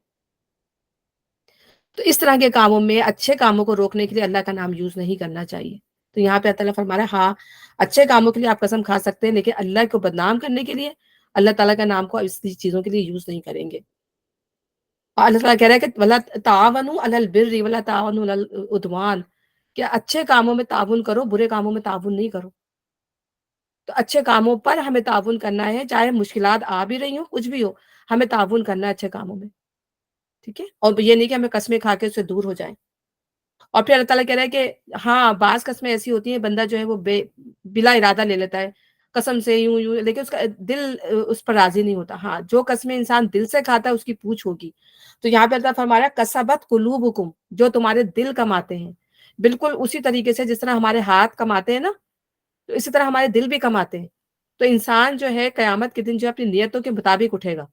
تو اس طرح کے کاموں میں اچھے کاموں کو روکنے کے لیے اللہ کا نام یوز نہیں کرنا چاہیے. تو یہاں پہ اللہ تعالیٰ فرما رہا ہے ہاں اچھے کاموں کے لیے آپ قسم کھا سکتے ہیں، لیکن اللہ کو بدنام کرنے کے لیے اللہ تعالیٰ کا نام کو اس چیزوں کے لیے یوز نہیں کریں گے. اور اللہ تعالیٰ کہہ رہا ہے کہ وَلَا تَعَاوَنُوا عَلَى الْبِرِّ وَلَا تَعَاوَنُوا عَلَى الْعُدْوَانِ، کہ اچھے کاموں میں تعاون کرو، برے کاموں میں تعاون نہیں کرو. تو اچھے کاموں پر ہمیں تعاون کرنا ہے، چاہے مشکلات آ بھی رہی ہوں کچھ بھی ہو، ہمیں تعاون کرنا ہے اچھے کاموں میں. ٹھیک ہے، اور یہ نہیں کہ ہمیں قسمیں کھا کے اس سے دور ہو جائیں. اور پھر اللہ تعالیٰ کہہ رہا ہے کہ ہاں بعض قسمیں ایسی ہوتی ہیں بندہ جو ہے وہ بلا ارادہ لے لیتا ہے قسم سے یوں یوں، لیکن اس کا دل اس پر راضی نہیں ہوتا. ہاں جو قسمیں انسان دل سے کھاتا ہے اس کی پوچھ ہوگی. تو یہاں پہ اللہ فرما رہا ہے کسبت قلوبکم، جو تمہارے دل کماتے ہیں، بالکل اسی طریقے سے جس طرح ہمارے ہاتھ کماتے ہیں نا، تو اسی طرح ہمارے دل بھی کماتے ہیں. تو انسان جو ہے قیامت کے دن جو اپنی نیتوں کے مطابق اٹھے گا،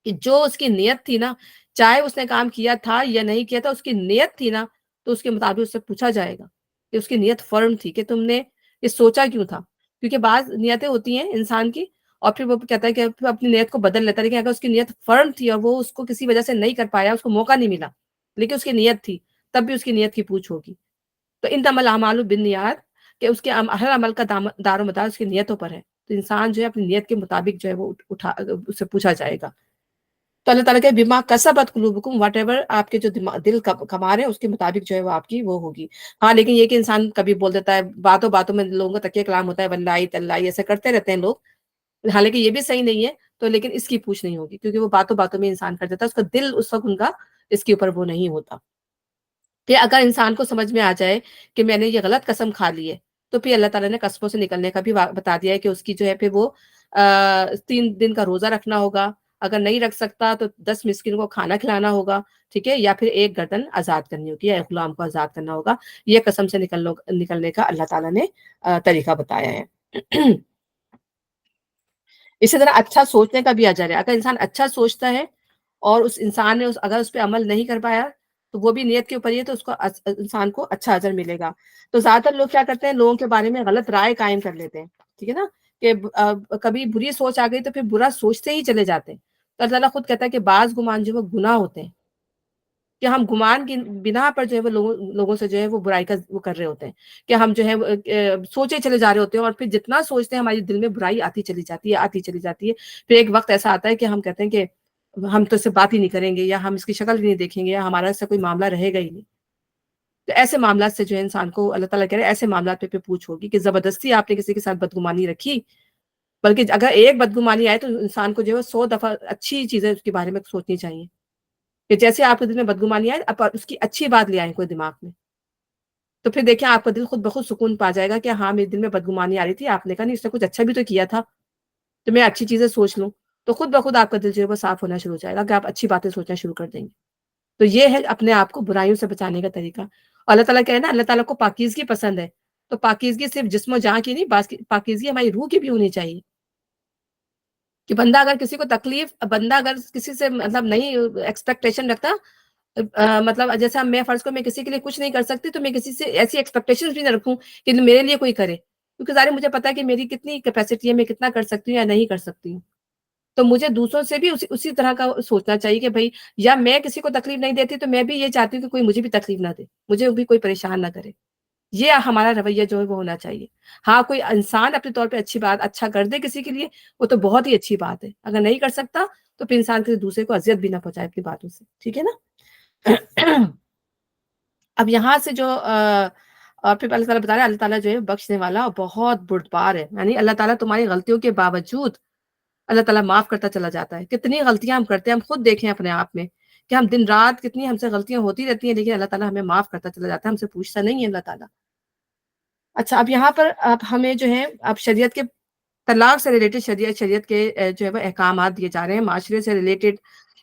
کہ جو اس کی نیت تھی نا، چاہے اس نے کام کیا تھا یا نہیں کیا تھا، اس کی نیت تھی نا، تو اس کے مطابق اس سے پوچھا جائے گا کہ اس کی نیت فرم تھی کہ تم نے یہ سوچا کیوں تھا. کیونکہ بعض نیتیں ہوتی ہیں انسان کی اور پھر وہ کہتا ہے کہ پھر اپنی نیت کو بدل لیتا ہے، لیکن اگر اس کی نیت فرم تھی اور وہ اس کو کسی وجہ سے نہیں کر پایا، اس کو موقع نہیں ملا، لیکن اس کی نیت تھی، تب بھی اس کی نیت کی پوچھ ہوگی. تو انما الاعمال بالنیات، کہ اس کے ہر عمل کا دار و مدار اس کی نیتوں پر ہے. تو انسان جو ہے اپنی نیت کے مطابق جو ہے وہ اس سے پوچھا جائے گا. تو اللہ تعالیٰ کے بما کسبت قلوبکم، واٹ ایور آپ کے جو دل کما رہے ہیں اس کے مطابق جو ہے وہ آپ کی وہ ہوگی. ہاں لیکن یہ کہ انسان کبھی بول دیتا ہے، باتوں باتوں میں لوگوں کا تکیہ کلام ہوتا ہے واللہ تاللہ ایسے کرتے رہتے ہیں لوگ، حالانکہ یہ بھی صحیح نہیں ہے. تو لیکن اس کی پوچھ نہیں ہوگی کیونکہ وہ باتوں باتوں میں انسان کر دیتا ہے، اس کا دل اس وقت ان کا اس کے اوپر وہ نہیں ہوتا. کہ اگر انسان کو سمجھ میں آ جائے کہ میں نے یہ غلط قسم کھا لی ہے، تو پھر اللہ تعالیٰ نے قسموں سے نکلنے کا بھی بتا دیا ہے کہ اس کی جو ہے پھر وہ 3 دن کا روزہ رکھنا ہوگا. اگر نہیں رکھ سکتا تو 10 مسکین کو کھانا کھلانا ہوگا. ٹھیک ہے، یا پھر ایک گردن آزاد کرنی ہوگی یا ایک غلام کو آزاد کرنا ہوگا. یہ قسم سے نکلنے کا اللہ تعالیٰ نے طریقہ بتایا ہے. اسی طرح اچھا سوچنے کا بھی اجر ہے. اگر انسان اچھا سوچتا ہے اور اس انسان نے اگر اس پہ عمل نہیں کر پایا تو وہ بھی نیت کے اوپر ہی ہے، تو اس کو انسان کو اچھا اجر ملے گا. تو زیادہ تر لوگ کیا کرتے ہیں، لوگوں کے بارے میں غلط رائے قائم کر لیتے ہیں. ٹھیک ہے نا، کہ کبھی بری سوچ آ گئی تو پھر برا سوچتے ہی چلے جاتے ہیں. تو اللہ تعالیٰ خود کہتا ہے کہ بعض گمان جو وہ گناہ ہوتے ہیں، کہ ہم گمان کی بنا پر جو ہے وہ لوگوں سے جو ہے وہ برائی کا وہ کر رہے ہوتے ہیں، کہ ہم جو ہے سوچے چلے جا رہے ہوتے ہیں اور پھر جتنا سوچتے ہیں ہمارے دل میں برائی آتی چلی جاتی ہے آتی چلی جاتی ہے. پھر ایک وقت ایسا آتا ہے کہ ہم کہتے ہیں کہ ہم تو اس سے بات ہی نہیں کریں گے، یا ہم اس کی شکل بھی نہیں دیکھیں گے، یا ہمارا اس سے کوئی معاملہ رہے گا ہی نہیں. تو ایسے معاملات سے جو ہے انسان کو اللہ تعالیٰ کہہ رہے ہیں ایسے معاملات پہ پوچھ ہوگی کہ زبردستی آپ نے کسی کے ساتھ بدگمانی رکھی. بلکہ اگر ایک بدگمانی آئے تو انسان کو جو ہے 100 دفعہ اچھی چیزیں اس کے بارے میں سوچنی چاہیے. کہ جیسے آپ کے دل میں بدگمانی آئے اب اس کی اچھی بات لے آئیں کوئی دماغ میں، تو پھر دیکھیں آپ کا دل خود بخود سکون پا جائے گا کہ ہاں میرے دل میں بدگمانی آ رہی تھی، آپ نے کہا نہیں اس نے کچھ اچھا بھی تو کیا تھا، تو میں اچھی چیزیں سوچ لوں. تو خود بخود آپ کا دل جو ہے وہ صاف ہونا شروع ہو جائے گا کہ آپ اچھی باتیں سوچنا شروع کر دیں گے. تو یہ ہے اپنے آپ کو برائیوں سے بچانے کا طریقہ. اور اللہ تعالیٰ کہے نا اللہ تعالیٰ کو پاکیزگی پسند ہے. تو پاکیزگی صرف جسم و جان کی نہیں، پاکیزگی ہماری روح کی بھی ہونی چاہیے. کہ بندہ اگر کسی کو تکلیف، بندہ اگر کسی سے مطلب نہیں ایکسپیکٹیشن رکھتا، مطلب جیسا میں فرض کو میں کسی کے لیے کچھ نہیں کر سکتی تو میں کسی سے ایسی ایکسپیکٹیشن بھی نہ رکھوں کہ میرے لیے کوئی کرے، کیونکہ ظاہر مجھے پتا ہے کہ میری کتنی کیپیسٹی ہے، میں کتنا کر سکتی ہوں یا نہیں کر سکتی ہوں. تو مجھے دوسروں سے بھی اسی طرح کا سوچنا چاہیے کہ بھائی یا میں کسی کو تکلیف نہیں دیتی تو میں بھی یہ چاہتی ہوں کہ کوئی مجھے بھی تکلیف نہ دے، مجھے بھی کوئی پریشان نہ کرے. یہ ہمارا رویہ جو ہے وہ ہونا چاہیے. ہاں کوئی انسان اپنے طور پہ اچھی بات اچھا کر دے کسی کے لیے، وہ تو بہت ہی اچھی بات ہے. اگر نہیں کر سکتا تو پھر انسان کسی دوسرے کو اذیت بھی نہ پہنچائے اپنی باتوں سے. ٹھیک ہے نا. اب یہاں سے جو اور پھر اللہ تعالیٰ بتا رہے ہیں اللہ تعالیٰ جو ہے بخشنے والا اور بہت بردبار ہے. یعنی اللہ تعالیٰ تمہاری غلطیوں کے باوجود اللہ تعالیٰ معاف کرتا چلا جاتا ہے. کتنی غلطیاں ہم کرتے ہیں، ہم خود دیکھیں اپنے آپ میں کہ ہم دن رات کتنی ہم سے غلطیاں ہوتی رہتی ہیں، لیکن اللہ تعالیٰ ہمیں معاف کرتا چلا جاتا ہے، ہم سے پوچھتا نہیں ہے اللہ تعالیٰ. اچھا اب یہاں پر اب ہمیں جو ہے اب شریعت کے طلاق سے ریلیٹڈ شریعت کے جو ہے وہ احکامات دیے جا رہے ہیں. معاشرے سے ریلیٹڈ،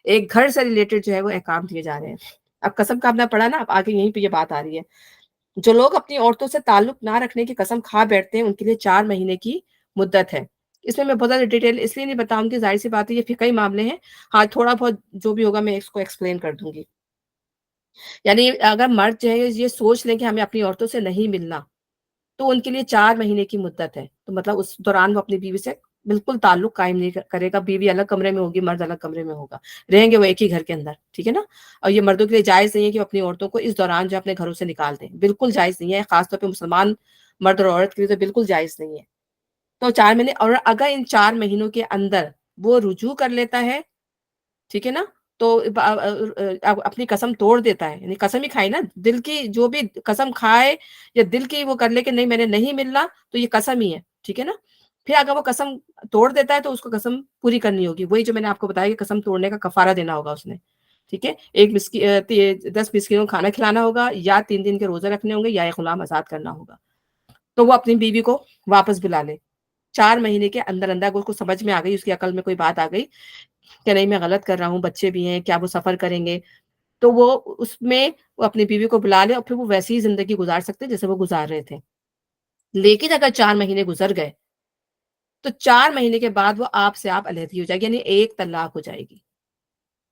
ایک گھر سے ریلیٹڈ جو ہے وہ احکام دیے جا رہے ہیں. اب قسم کا آپ نے پڑھا نا، اب آگے یہیں پہ یہ بات آ رہی ہے، جو لوگ اپنی عورتوں سے تعلق نہ رکھنے کی قسم کھا بیٹھتے ہیں ان کے لیے 4 مہینے کی مدت ہے۔ اس میں بہت زیادہ ڈیٹیل اس لیے نہیں بتاؤں گی، ظاہر سی بات ہے یہ فقہی معاملے ہیں، ہاں تھوڑا بہت جو بھی ہوگا میں اس کو ایکسپلین کر دوں گی۔ یعنی اگر مرد جو ہے یہ سوچ لیں کہ ہمیں اپنی عورتوں سے نہیں ملنا، تو ان کے لیے 4 مہینے کی مدت ہے، تو مطلب اس دوران وہ اپنی بیوی سے بالکل تعلق قائم نہیں کرے گا، بیوی الگ کمرے میں ہوگی، مرد الگ کمرے میں ہوگا، رہیں گے وہ ایک ہی گھر کے اندر، ٹھیک ہے نا۔ اور یہ مردوں کے لیے جائز نہیں ہے کہ وہ اپنی عورتوں کو اس دوران جو اپنے گھروں سے نکال دیں، بالکل جائز نہیں ہے، خاص طور پہ مسلمان مرد اور عورت کے لیے تو بالکل جائز نہیں ہے۔ تو 4 مہینے، اور اگر ان 4 مہینوں کے اندر وہ رجوع کر لیتا ہے، ٹھیک ہے نا، تو اپنی قسم توڑ دیتا ہے، یعنی قسم ہی کھائی نا، دل کی جو بھی قسم کھائے یا دل کی وہ کر لے کہ نہیں میں نے نہیں ملنا، تو یہ قسم ہی ہے، ٹھیک ہے نا۔ پھر اگر وہ قسم توڑ دیتا ہے تو اس کو قسم پوری کرنی ہوگی، وہی جو میں نے آپ کو بتایا کہ قسم توڑنے کا کفارہ دینا ہوگا اس نے، ٹھیک ہے، 10 مسکینوں کو کھانا کھلانا ہوگا، یا 3 دن کے روزے رکھنے ہوں گے، یا ایک غلام آزاد کرنا ہوگا۔ تو وہ اپنی بیوی کو واپس بلا لے 4 مہینے کے اندر اندر، اگر اس کو سمجھ میں آ گئی، اس کی عقل میں کوئی بات آ گئی کہ نہیں میں غلط کر رہا ہوں، بچے بھی ہیں، کیا وہ سفر کریں گے، تو وہ اس میں وہ اپنی بیوی کو بلا لے، اور پھر وہ ویسی ہی زندگی گزار سکتے ہیں جیسے وہ گزار رہے تھے۔ لیکن اگر 4 مہینے گزر گئے تو 4 مہینے کے بعد وہ آپ سے آپ علیحدگی ہو جائے گی، یعنی ایک طلاق ہو جائے گی،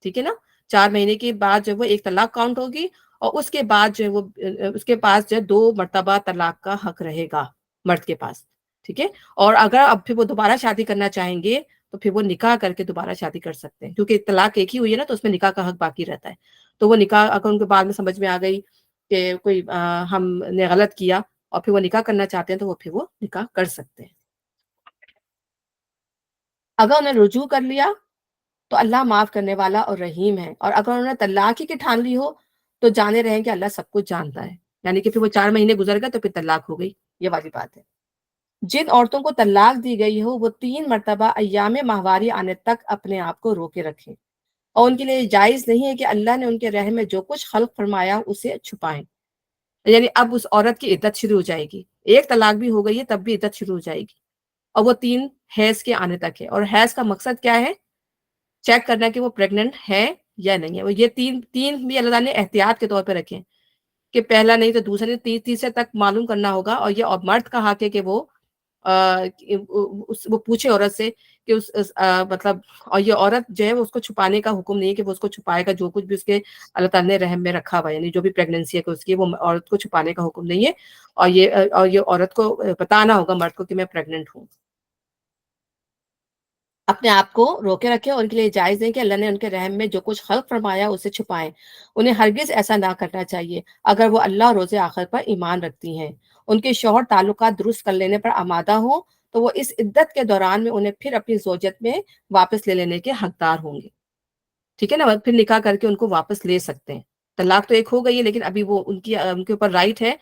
ٹھیک ہے نا۔ 4 مہینے کے بعد جو وہ ایک طلاق کاؤنٹ ہوگی، اور اس کے بعد جو ہے وہ اس کے پاس جو ہے 2 مرتبہ طلاق کا حق رہے گا مرد کے پاس، ٹھیک ہے۔ اور اگر اب پھر وہ دوبارہ شادی کرنا چاہیں گے تو پھر وہ نکاح کر کے دوبارہ شادی کر سکتے ہیں، کیونکہ طلاق ایک ہی ہوئی ہے نا، تو اس میں نکاح کا حق باقی رہتا ہے۔ تو وہ نکاح اگر ان کے بعد میں سمجھ میں آ گئی کہ کوئی ہم نے غلط کیا، اور پھر وہ نکاح کرنا چاہتے ہیں، تو وہ پھر وہ نکاح کر سکتے ہیں۔ اگر انہیں رجوع کر لیا تو اللہ معاف کرنے والا اور رحیم ہے، اور اگر انہوں نے طلاق ہی کی ٹھان لی ہو تو جانے رہیں کہ اللہ سب کچھ جانتا ہے، یعنی کہ پھر وہ 4 مہینے گزر گئے تو پھر طلاق ہو گئی، یہ والی بات ہے۔ جن عورتوں کو طلاق دی گئی ہو وہ 3 مرتبہ ایام ماہواری آنے تک اپنے آپ کو روکے رکھیں، اور ان کے لیے جائز نہیں ہے کہ اللہ نے ان کے رحم میں جو کچھ خلق فرمایا اسے چھپائیں۔ یعنی اب اس عورت کی عدت شروع ہو جائے گی، ایک طلاق بھی ہو گئی ہے تب بھی عدت شروع ہو جائے گی، اور وہ 3 حیض کے آنے تک ہے۔ اور حیض کا مقصد کیا ہے؟ چیک کرنا کہ وہ پریگننٹ ہے یا نہیں ہے۔ وہ یہ تین تین بھی اللہ تعالیٰ نے احتیاط کے طور پہ رکھے ہیں، کہ پہلا نہیں تو دوسرا نہیں، تیسرے تک معلوم کرنا ہوگا، اور یہ مرد کا حق ہے کہ وہ وہ پوچھے عورت سے کہ مطلب، اور یہ عورت جو ہے وہ اس کو چھپانے کا حکم نہیں ہے کہ وہ اس کو چھپائے گا، جو کچھ بھی اس کے اللہ تعالیٰ نے رحم میں رکھا ہوا ہے، یعنی جو بھی پریگننسی ہے کہ اس کی، وہ عورت کو چھپانے کا حکم نہیں ہے، اور یہ عورت کو بتانا ہوگا مرد کو کہ میں پریگننٹ ہوں۔ اپنے آپ کو روکے رکھے، اور ان کے لیے جائز نہیں کہ اللہ نے ان کے رحم میں جو کچھ خلق فرمایا اسے چھپائیں، انہیں ہرگز ایسا نہ کرنا چاہیے اگر وہ اللہ اور روز آخر پر ایمان رکھتی ہیں۔ ان کے شوہر تعلقات درست کر لینے پر آمادہ ہوں تو وہ اس عدت کے دوران میں انہیں پھر اپنی زوجت میں واپس لے لینے کے حقدار ہوں گے، ٹھیک ہے نا، پھر نکاح کر کے ان کو واپس لے سکتے ہیں۔ طلاق تو ایک ہو گئی ہے، لیکن ابھی وہ ان کے اوپر رائٹ ہے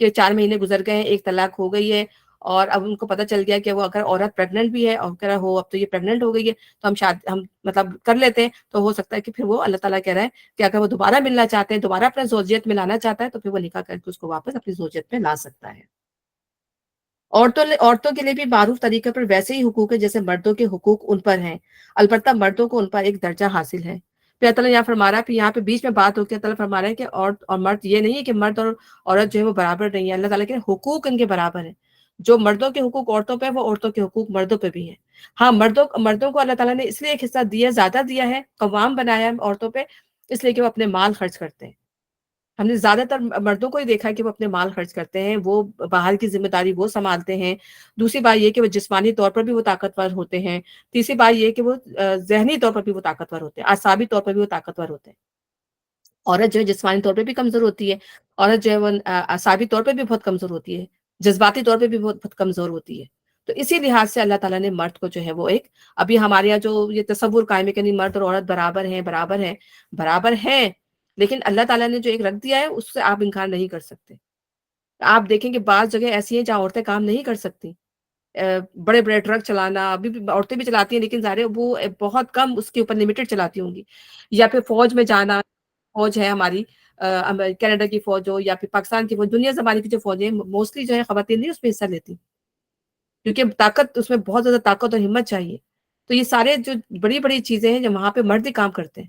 کہ 4 مہینے گزر گئے ہیں، ایک طلاق ہو گئی ہے، اور اب ان کو پتہ چل گیا کہ وہ اگر عورت پریگننٹ بھی ہے، اور کہہ رہا ہو اب تو یہ پریگننٹ ہو گئی ہے، تو ہم مطلب کر لیتے ہیں، تو ہو سکتا ہے کہ پھر وہ اللہ تعالیٰ کہہ رہا ہے کہ اگر وہ دوبارہ ملنا چاہتے ہیں، دوبارہ اپنے زوجیت میں لانا چاہتا ہے، تو پھر وہ نکاح کر کے اس کو واپس اپنی زوجیت میں لا سکتا ہے۔ عورتوں کے لیے بھی معروف طریقے پر ویسے ہی حقوق ہے جیسے مردوں کے حقوق ان پر ہیں، البتہ مردوں کو ان پر ایک درجہ حاصل ہے۔ پھر اللہ تعالیٰ یہاں فرما رہا ہے، پھر یہاں پہ بیچ میں بات ہو کے اللہ تعالیٰ فرما رہا ہے کہ عورت اور مرد، یہ نہیں ہے کہ مرد اور عورت جو ہے وہ برابر نہیں ہے، اللہ تعالیٰ کے حقوق ان کے برابر ہیں۔ جو مردوں کے حقوق عورتوں پہ، وہ عورتوں کے حقوق مردوں پہ بھی ہیں۔ ہاں، مردوں کو اللہ تعالیٰ نے اس لیے ایک حصہ دیا، زیادہ دیا ہے، قوام بنایا ہے عورتوں پہ، اس لیے کہ وہ اپنے مال خرچ کرتے ہیں۔ ہم نے زیادہ تر مردوں کو ہی دیکھا ہے کہ وہ اپنے مال خرچ کرتے ہیں، وہ باہر کی ذمہ داری وہ سنبھالتے ہیں۔ دوسری بات یہ کہ وہ جسمانی طور پر بھی وہ طاقتور ہوتے ہیں۔ تیسری بات یہ کہ وہ ذہنی طور پر بھی وہ طاقتور ہوتے ہیں، اعصابی طور پر بھی وہ طاقتور ہوتے ہیں۔ عورت جو ہے جسمانی طور پہ بھی کمزور ہوتی ہے، عورت جو ہے وہ اعصابی طور پہ بھی بہت کمزور ہوتی ہے، جذباتی طور پہ بھی بہت بہت کمزور ہوتی ہے۔ تو اسی لحاظ سے اللہ تعالیٰ نے مرد کو جو ہے وہ ایک، ابھی ہمارے یہاں جو یہ تصور قائم ہے کہ نہیں مرد اور عورت برابر ہیں، برابر ہیں، لیکن اللہ تعالیٰ نے جو ایک رکھ دیا ہے اس سے آپ انکار نہیں کر سکتے۔ آپ دیکھیں کہ بعض جگہ ایسی ہیں جہاں عورتیں کام نہیں کر سکتی، بڑے بڑے ٹرک چلانا، ابھی بھی عورتیں بھی چلاتی ہیں، لیکن ظاہر ہے وہ بہت کم اس کے اوپر لمیٹڈ چلاتی ہوں گی، یا پھر فوج میں جانا، فوج ہے ہماری، کینیڈا کی فوج ہو یا پھر پاکستان کی فوج، دنیا زمانے کی جو فوجیں موسٹلی جو ہے خواتین نہیں اس میں حصہ لیتی، کیونکہ طاقت اس میں بہت زیادہ طاقت اور ہمت چاہیے۔ تو یہ سارے جو بڑی بڑی چیزیں ہیں جو وہاں پہ مرد ہی کام کرتے ہیں،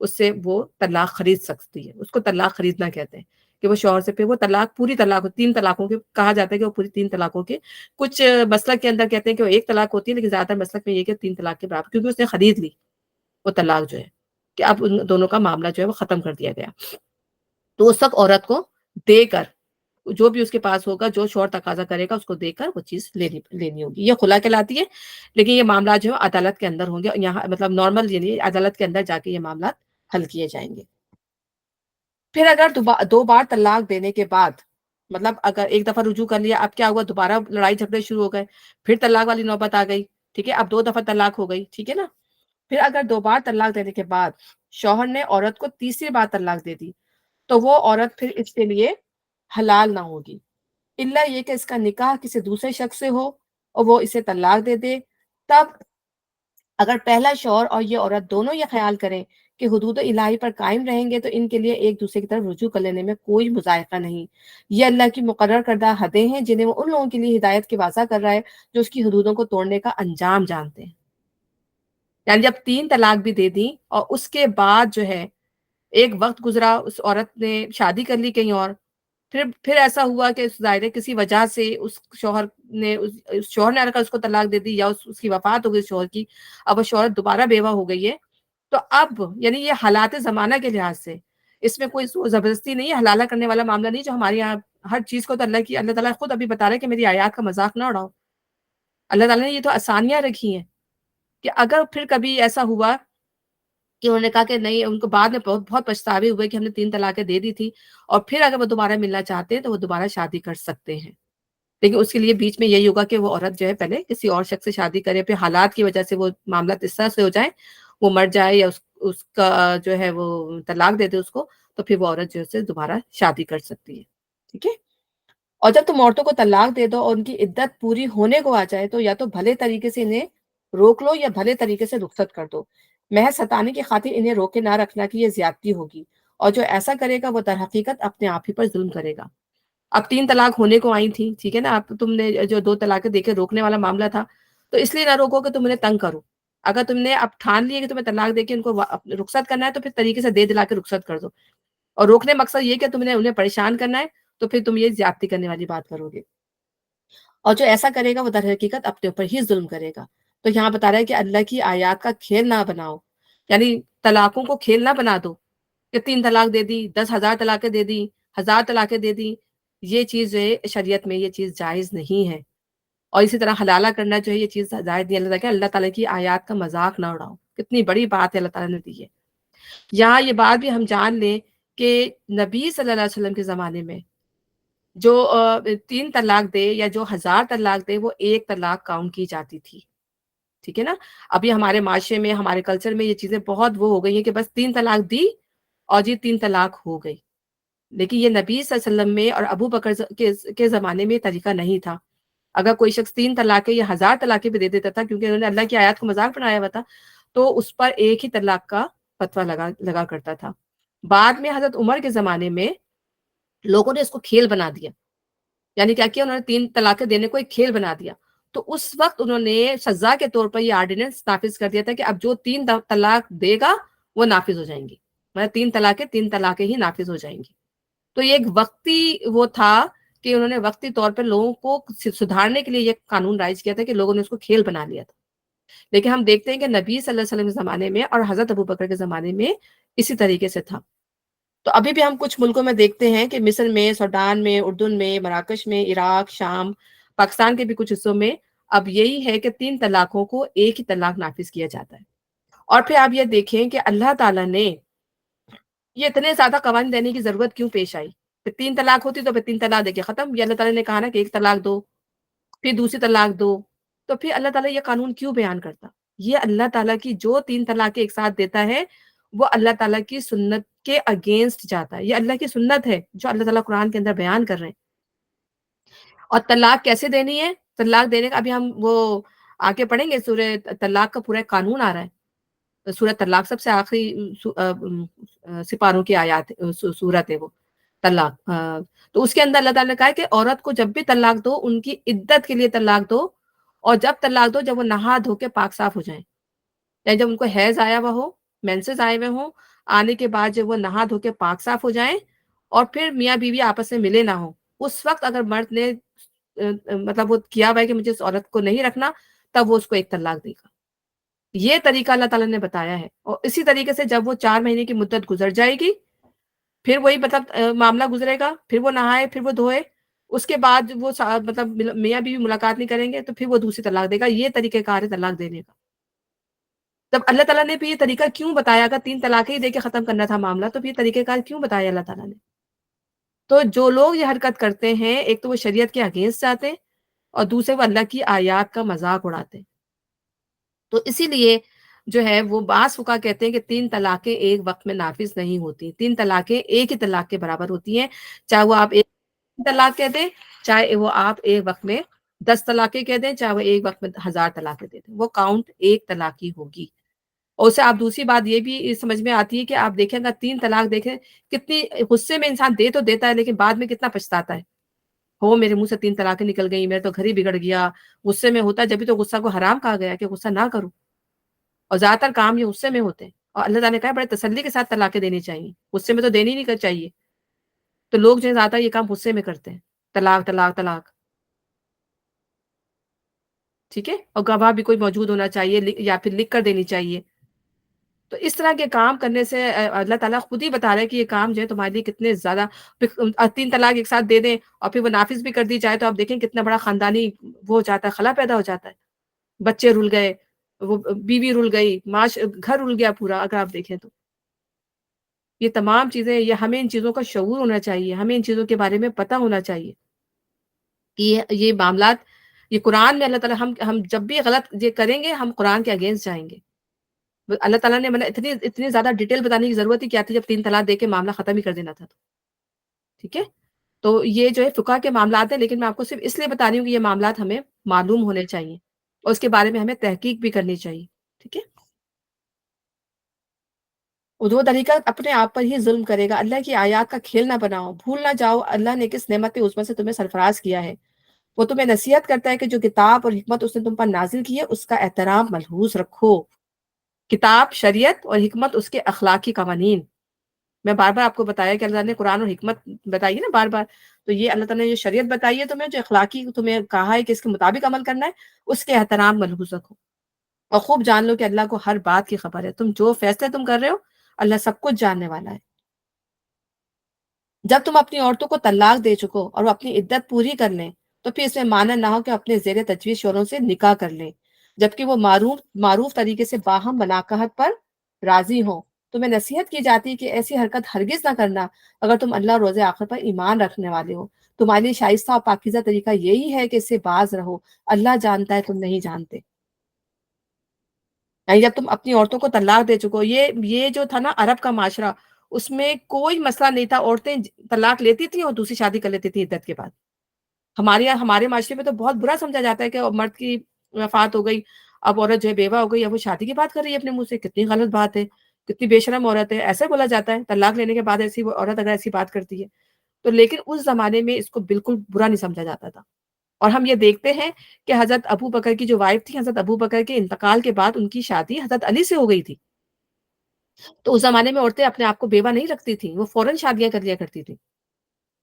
اس سے وہ طلاق خرید سکتی ہے. اس کو طلاق خریدنا کہتے ہیں کہ وہ شوہر سے پھر وہ طلاق پوری طلاق 3 طلاقوں کے کہا جاتا ہے کہ وہ پوری 3 طلاقوں کے. کچھ مسلک کے اندر کہتے ہیں کہ وہ 1 طلاق ہوتی ہے، لیکن زیادہ تر مسلک میں یہ کہ 3 طلاق کے برابر، کیونکہ اس نے خرید لی وہ طلاق جو ہے، کہ اب ان دونوں کا معاملہ جو ہے وہ ختم کر دیا گیا. تو اس وقت عورت کو دے کر، جو بھی اس کے پاس ہوگا، جو شوہر تقاضا کرے گا اس کو دے کر وہ چیز لینی ہوگی. یہ خلا کہلاتی ہے، لیکن یہ معاملات جو ہے عدالت کے اندر ہوں گے. یہاں مطلب نارمل یعنی عدالت کے اندر جا کے یہ معاملات حل کیے جائیں گے. پھر اگر 2 بار طلاق دینے کے بعد، مطلب اگر ایک دفعہ رجوع کر لیا، اب کیا ہوا، دوبارہ لڑائی جھگڑے شروع ہو گئے، پھر طلاق والی نوبت آ گئی، ٹھیک ہے، اب 2 دفعہ طلاق ہو گئی، ٹھیک ہے نا. پھر اگر 2 بار طلاق دینے کے بعد شوہر نے عورت کو تیسری بار طلاق دے دی، تو وہ عورت پھر اس کے لیے حلال نہ ہوگی، الا یہ کہ اس کا نکاح کسی دوسرے شخص سے ہو اور وہ اسے طلاق دے دے. تب اگر پہلا شوہر اور یہ عورت دونوں یہ خیال کریں کہ حدود الہی پر قائم رہیں گے، تو ان کے لیے ایک دوسرے کی طرف رجوع کر لینے میں کوئی مضائقہ نہیں. یہ اللہ کی مقرر کردہ حدیں ہیں جنہیں وہ ان لوگوں کے لیے ہدایت کی واضح کر رہا ہے جو اس کی حدودوں کو توڑنے کا انجام جانتے ہیں. یعنی جب 3 طلاق بھی دے دی اور اس کے بعد جو ہے ایک وقت گزرا، اس عورت نے شادی کر لی کہیں اور، پھر ایسا ہوا کہ ظاہر ہے کسی وجہ سے اس شوہر نے اگر اس کو طلاق دے دی، یا اس کی وفات ہو گئی شوہر کی، اب وہ شوہر دوبارہ بیوہ ہو گئی ہے، تو اب یعنی یہ حالات زمانہ کے لحاظ سے اس میں کوئی زور زبردستی نہیں ہے، حلالہ کرنے والا معاملہ نہیں جو ہمارے یہاں ہر چیز کو تو اللہ تعالیٰ خود ابھی بتا رہے ہیں کہ میری آیات کا مذاق نہ اڑاؤ. اللہ تعالیٰ نے یہ تو آسانیاں رکھی ہیں کہ اگر پھر کبھی ایسا ہوا کہ انہوں نے کہا کہ نہیں، ان کو بعد میں بہت پچھتاوے ہوئے کہ ہم نے 3 طلاقیں دے دی تھی، اور پھر اگر وہ دوبارہ ملنا چاہتے ہیں تو وہ دوبارہ شادی کر سکتے ہیں. لیکن اس کے لیے بیچ میں یہی ہوگا کہ وہ عورت جو ہے پہلے کسی اور شخص سے شادی کرے، پھر حالات کی وجہ سے وہ معاملات اس طرح سے ہو جائیں، وہ مر جائے یا اس کا جو ہے وہ طلاق دے دے اس کو، تو پھر وہ عورت جو ہے دوبارہ شادی کر سکتی ہے. ٹھیک ہے. اور جب تم عورتوں کو طلاق دے دو اور ان کی عدت پوری ہونے کو آ جائے، تو یا تو بھلے طریقے سے انہیں روک لو یا بھلے طریقے سے رخصت کر دو. محض ستانے کی خاطر انہیں روکے نہ رکھنا کہ یہ زیادتی ہوگی، اور جو ایسا کرے گا وہ در حقیقت اپنے آپ ہی پر ظلم کرے گا. اب 3 طلاق ہونے کو آئی تھی، ٹھیک ہے نا، اب تم نے جو 2 طلاقیں دے کے روکنے والا معاملہ تھا، تو اس لیے نہ روکو کہ تم انہیں تنگ کرو. اگر تم نے اب ٹھان لی ہے کہ تمہیں طلاق دے کے ان کو رخصت کرنا ہے، تو پھر طریقے سے دے دلا کے رخصت کر دو. اور روکنے مقصد یہ کہ تم نے انہیں پریشان کرنا ہے، تو پھر تم یہ زیادتی کرنے والی بات کرو گے. اور جو ایسا کرے گا وہ در حقیقت اپنے اوپر ہی ظلم کرے گا. تو یہاں بتا رہا ہے کہ اللہ کی آیات کا کھیل نہ بناؤ، یعنی طلاقوں کو کھیل نہ بنا دو کہ 3 طلاق دے دی، 10,000 طلاقیں دے دی، 1,000 طلاقیں دے دی. یہ چیز جو ہے شریعت میں یہ چیز جائز نہیں ہے. اور اسی طرح حلالہ کرنا جو ہے یہ چیز جائز نہیں. اللہ تعالیٰ کی آیات کا مذاق نہ اڑاؤ. کتنی بڑی بات ہے اللہ تعالیٰ نے دی ہے. یہاں یہ بات بھی ہم جان لیں کہ نبی صلی اللہ علیہ وسلم کے زمانے میں جو 3 طلاق دے یا جو 1,000 طلاق دے، وہ 1 طلاق کاؤنٹ کی جاتی تھی. ٹھیک ہے نا. ابھی ہمارے معاشرے میں، ہمارے کلچر میں یہ چیزیں بہت وہ ہو گئی ہیں کہ بس 3 طلاق دی اور جی 3 طلاق ہو گئی. لیکن یہ نبی صلی اللہ علیہ وسلم میں اور ابو بکر کے زمانے میں یہ طریقہ نہیں تھا. اگر کوئی شخص 3 طلاقیں یا 1,000 طلاقیں بھی دے دیتا تھا، کیونکہ انہوں نے اللہ کی آیات کو مذاق بنایا ہوا تھا، تو اس پر ایک ہی طلاق کا فتویٰ لگا کرتا تھا. بعد میں حضرت عمر کے زمانے میں لوگوں نے اس کو کھیل بنا دیا. یعنی کیا کیا، انہوں نے 3 طلاقیں دینے کو ایک کھیل بنا دیا. تو اس وقت انہوں نے سزا کے طور پر یہ آرڈیننس نافذ کر دیا تھا کہ اب جو 3 طلاق دے گا وہ نافذ ہو جائیں گی. مطلب 3 طلاقیں ہی نافذ ہو جائیں گی. تو یہ ایک وقتی وہ تھا کہ انہوں نے وقتی طور پر لوگوں کو سدھارنے کے لیے یہ قانون رائج کیا تھا کہ لوگوں نے اس کو کھیل بنا لیا تھا. لیکن ہم دیکھتے ہیں کہ نبی صلی اللہ علیہ وسلم کے زمانے میں اور حضرت ابو بکر کے زمانے میں اسی طریقے سے تھا. تو ابھی بھی ہم کچھ ملکوں میں دیکھتے ہیں کہ مصر میں، سوڈان میں، اردن میں، مراکش میں، عراق، شام، پاکستان کے بھی کچھ حصوں میں اب یہی ہے کہ 3 طلاقوں کو ایک ہی طلاق نافذ کیا جاتا ہے. اور پھر آپ یہ دیکھیں کہ اللہ تعالیٰ نے یہ اتنے زیادہ قوانین دینے کی ضرورت کیوں پیش آئی. پھر 3 طلاق ہوتی تو پھر 3 طلاق دے کے ختم. یہ اللہ تعالیٰ نے کہا نا کہ 1 طلاق دو، پھر دوسری طلاق دو. تو پھر اللہ تعالیٰ یہ قانون کیوں بیان کرتا؟ یہ اللہ تعالیٰ کی جو 3 طلاقیں ایک ساتھ دیتا ہے وہ اللہ تعالیٰ کی سنت کے اگینسٹ جاتا ہے. یہ اللہ کی سنت ہے جو اللہ تعالیٰ قرآن کے اندر بیان کر رہے ہیں. اور طلاق کیسے دینی ہے؟ طلاق دینے کا ابھی ہم وہ آگے پڑھیں گے. سورہ طلاق کا پورا قانون آ رہا ہے. سورہ طلاق سب سے آخری سپاروں کی آیات سورت ہے وہ طلاق. تو اس کے اندر اللہ تعالیٰ نے کہا ہے کہ عورت کو جب بھی طلاق دو ان کی عدت کے لیے طلاق دو، اور جب طلاق دو جب وہ نہا دھو کے پاک صاف ہو جائیں. یعنی جب ان کو حیض آیا ہوا ہو، مینسز آئے ہوئے ہوں، آنے کے بعد جب وہ نہا دھو کے پاک صاف ہو جائیں اور پھر میاں بیوی آپس میں ملے نہ ہوں، اس وقت اگر مرد نے مطلب وہ کیا ہوا ہے کہ مجھے اس عورت کو نہیں رکھنا، تب وہ اس کو ایک طلاق دے گا۔ یہ طریقہ اللہ تعالیٰ نے بتایا ہے، اور اسی طریقے سے جب وہ 4 مہینے کی مدت گزر جائے گی، پھر وہی مطلب معاملہ گزرے گا، پھر وہ نہائے، پھر وہ دھوئے، اس کے بعد وہ مطلب میاں بیوی ملاقات نہیں کریں گے تو پھر وہ دوسری طلاق دے گا۔ یہ طریقہ کار ہے طلاق دینے کا۔ تب اللہ تعالیٰ نے بھی یہ طریقہ کیوں بتایا؟ اگر 3 طلاقیں ہی دے کے ختم کرنا تھا معاملہ، تو پھر یہ طریقہ کار کیوں بتایا اللہ تعالیٰ نے؟ تو جو لوگ یہ حرکت کرتے ہیں، ایک تو وہ شریعت کے اگینسٹ جاتے ہیں، اور دوسرے وہ اللہ کی آیات کا مذاق اڑاتے ہیں۔ تو اسی لیے جو ہے وہ بعض فقہا کہتے ہیں کہ 3 طلاقیں ایک وقت میں نافذ نہیں ہوتی، 3 طلاقیں ایک ہی طلاق کے برابر ہوتی ہیں، چاہے وہ آپ ایک طلاق کہہ دیں، چاہے وہ آپ ایک وقت میں 10 طلاقیں کہہ دیں، چاہے وہ ایک وقت میں 1000 طلاقیں دے دیں، وہ کاؤنٹ ایک طلاق ہی ہوگی۔ اور اسے آپ دوسری بات یہ بھی سمجھ میں آتی ہے کہ آپ دیکھیں گا 3 طلاق دیکھیں، کتنی غصے میں انسان دے تو دیتا ہے لیکن بعد میں کتنا پچھتاتا ہے، ہو میرے منہ سے 3 طلاقیں نکل گئی، میرا تو گھر ہی بگڑ گیا۔ غصے میں ہوتا ہے، جبھی تو غصہ کو حرام کہا گیا کہ غصہ نہ کرو، اور زیادہ تر کام یہ غصے میں ہوتے ہیں، اور اللہ تعالیٰ نے کہا ہے بڑے تسلی کے ساتھ طلاقیں دینی چاہیے، غصے میں تو دینی نہیں چاہیے۔ تو لوگ جو ہے زیادہ یہ کام غصے میں کرتے ہیں، طلاق طلاق طلاق، ٹھیک ہے، اور گواہ بھی کوئی موجود ہونا چاہیے، یا پھر لکھ کر دینی چاہیے۔ تو اس طرح کے کام کرنے سے اللہ تعالیٰ خود ہی بتا رہا ہے کہ یہ کام جو ہے تمہارے لیے کتنے زیادہ 3 طلاق ایک ساتھ دے دیں اور پھر وہ نافذ بھی کر دی جائے، تو آپ دیکھیں کتنا بڑا خاندانی وہ ہو جاتا ہے، خلا پیدا ہو جاتا ہے، بچے رل گئے، وہ بیوی رل گئی، گھر رل گیا پورا، اگر آپ دیکھیں تو۔ یہ تمام چیزیں، یہ ہمیں ان چیزوں کا شعور ہونا چاہیے، ہمیں ان چیزوں کے بارے میں پتہ ہونا چاہیے کہ یہ معاملات، یہ قرآن میں اللہ تعالیٰ، ہم جب بھی غلط یہ کریں گے ہم قرآن کے اگینسٹ جائیں گے۔ اللہ تعالیٰ نے اتنی زیادہ ڈیٹیل بتانے کی ضرورت ہی کیا تھی جب 3 طلاق دے کے معاملہ ختم ہی کر دینا تھا تو، ٹھیک ہے۔ تو یہ جو ہے فقہ کے معاملات ہیں، لیکن میں آپ کو صرف اس لیے بتا رہی ہوں کہ یہ معاملات ہمیں معلوم ہونے چاہیے اور اس کے بارے میں ہمیں تحقیق بھی کرنی چاہیے، ٹھیک ہے۔ وہ طریقہ اپنے آپ پر ہی ظلم کرے گا۔ اللہ کی آیات کا کھیل نہ بناؤ، بھول نہ جاؤ اللہ نے کس نعمت عظمی سے تمہیں سرفراز کیا ہے۔ وہ تمہیں نصیحت کرتا ہے کہ جو کتاب اور حکمت اس نے تم پر نازل کی ہے اس کا احترام ملحوظ رکھو۔ کتاب، شریعت اور حکمت، اس کے اخلاقی قوانین، میں بار بار آپ کو بتایا کہ اللہ نے قرآن اور حکمت بتائی ہے نا بار بار، تو یہ اللہ تعالیٰ نے جو شریعت بتائی ہے تمہیں، جو اخلاقی تمہیں کہا ہے کہ اس کے مطابق عمل کرنا ہے، اس کے احترام ملحوظ رکھو، اور خوب جان لو کہ اللہ کو ہر بات کی خبر ہے، تم جو فیصلے تم کر رہے ہو اللہ سب کچھ جاننے والا ہے۔ جب تم اپنی عورتوں کو طلاق دے چکو اور وہ اپنی عدت پوری کر لیں تو پھر اس میں مانا نہ ہو کہ اپنے زیر تجویز شوہروں سے نکاح کر لیں، جبکہ وہ معروف طریقے سے باہم مناکحت پر راضی ہوں۔ تمہیں نصیحت کی جاتی ہے کہ ایسی حرکت ہرگز نہ کرنا اگر تم اللہ اور روز آخر پر ایمان رکھنے والے ہو۔ تمہارے لیے شائستہ اور پاکیزہ طریقہ یہی ہے کہ اس سے باز رہو، اللہ جانتا ہے تم نہیں جانتے۔ یعنی جب تم اپنی عورتوں کو طلاق دے چکو، یہ جو تھا نا عرب کا معاشرہ، اس میں کوئی مسئلہ نہیں تھا، عورتیں طلاق لیتی تھیں اور دوسری شادی کر لیتی تھیں عدت کے بعد۔ ہمارے معاشرے میں تو بہت برا سمجھا جاتا ہے کہ مرد کی وفات ہو گئی، اب عورت جو ہے بیوہ ہو گئی، اب وہ شادی کی بات کر رہی ہے اپنے منہ سے، کتنی غلط بات ہے، کتنی بے شرم عورت ہے، ایسے بولا جاتا ہے طلاق لینے کے بعد ایسی عورت اگر ایسی بات کرتی ہے تو۔ لیکن اس زمانے میں اس کو بالکل برا نہیں سمجھا جاتا تھا، اور ہم یہ دیکھتے ہیں کہ حضرت ابو بکر کی جو وائف تھی، حضرت ابو بکر کے انتقال کے بعد ان کی شادی حضرت علی سے ہو گئی تھی، تو اس زمانے میں عورتیں اپنے آپ کو بیوہ نہیں رکھتی تھیں، وہ فوراً شادیاں کر لیا کرتی تھیں،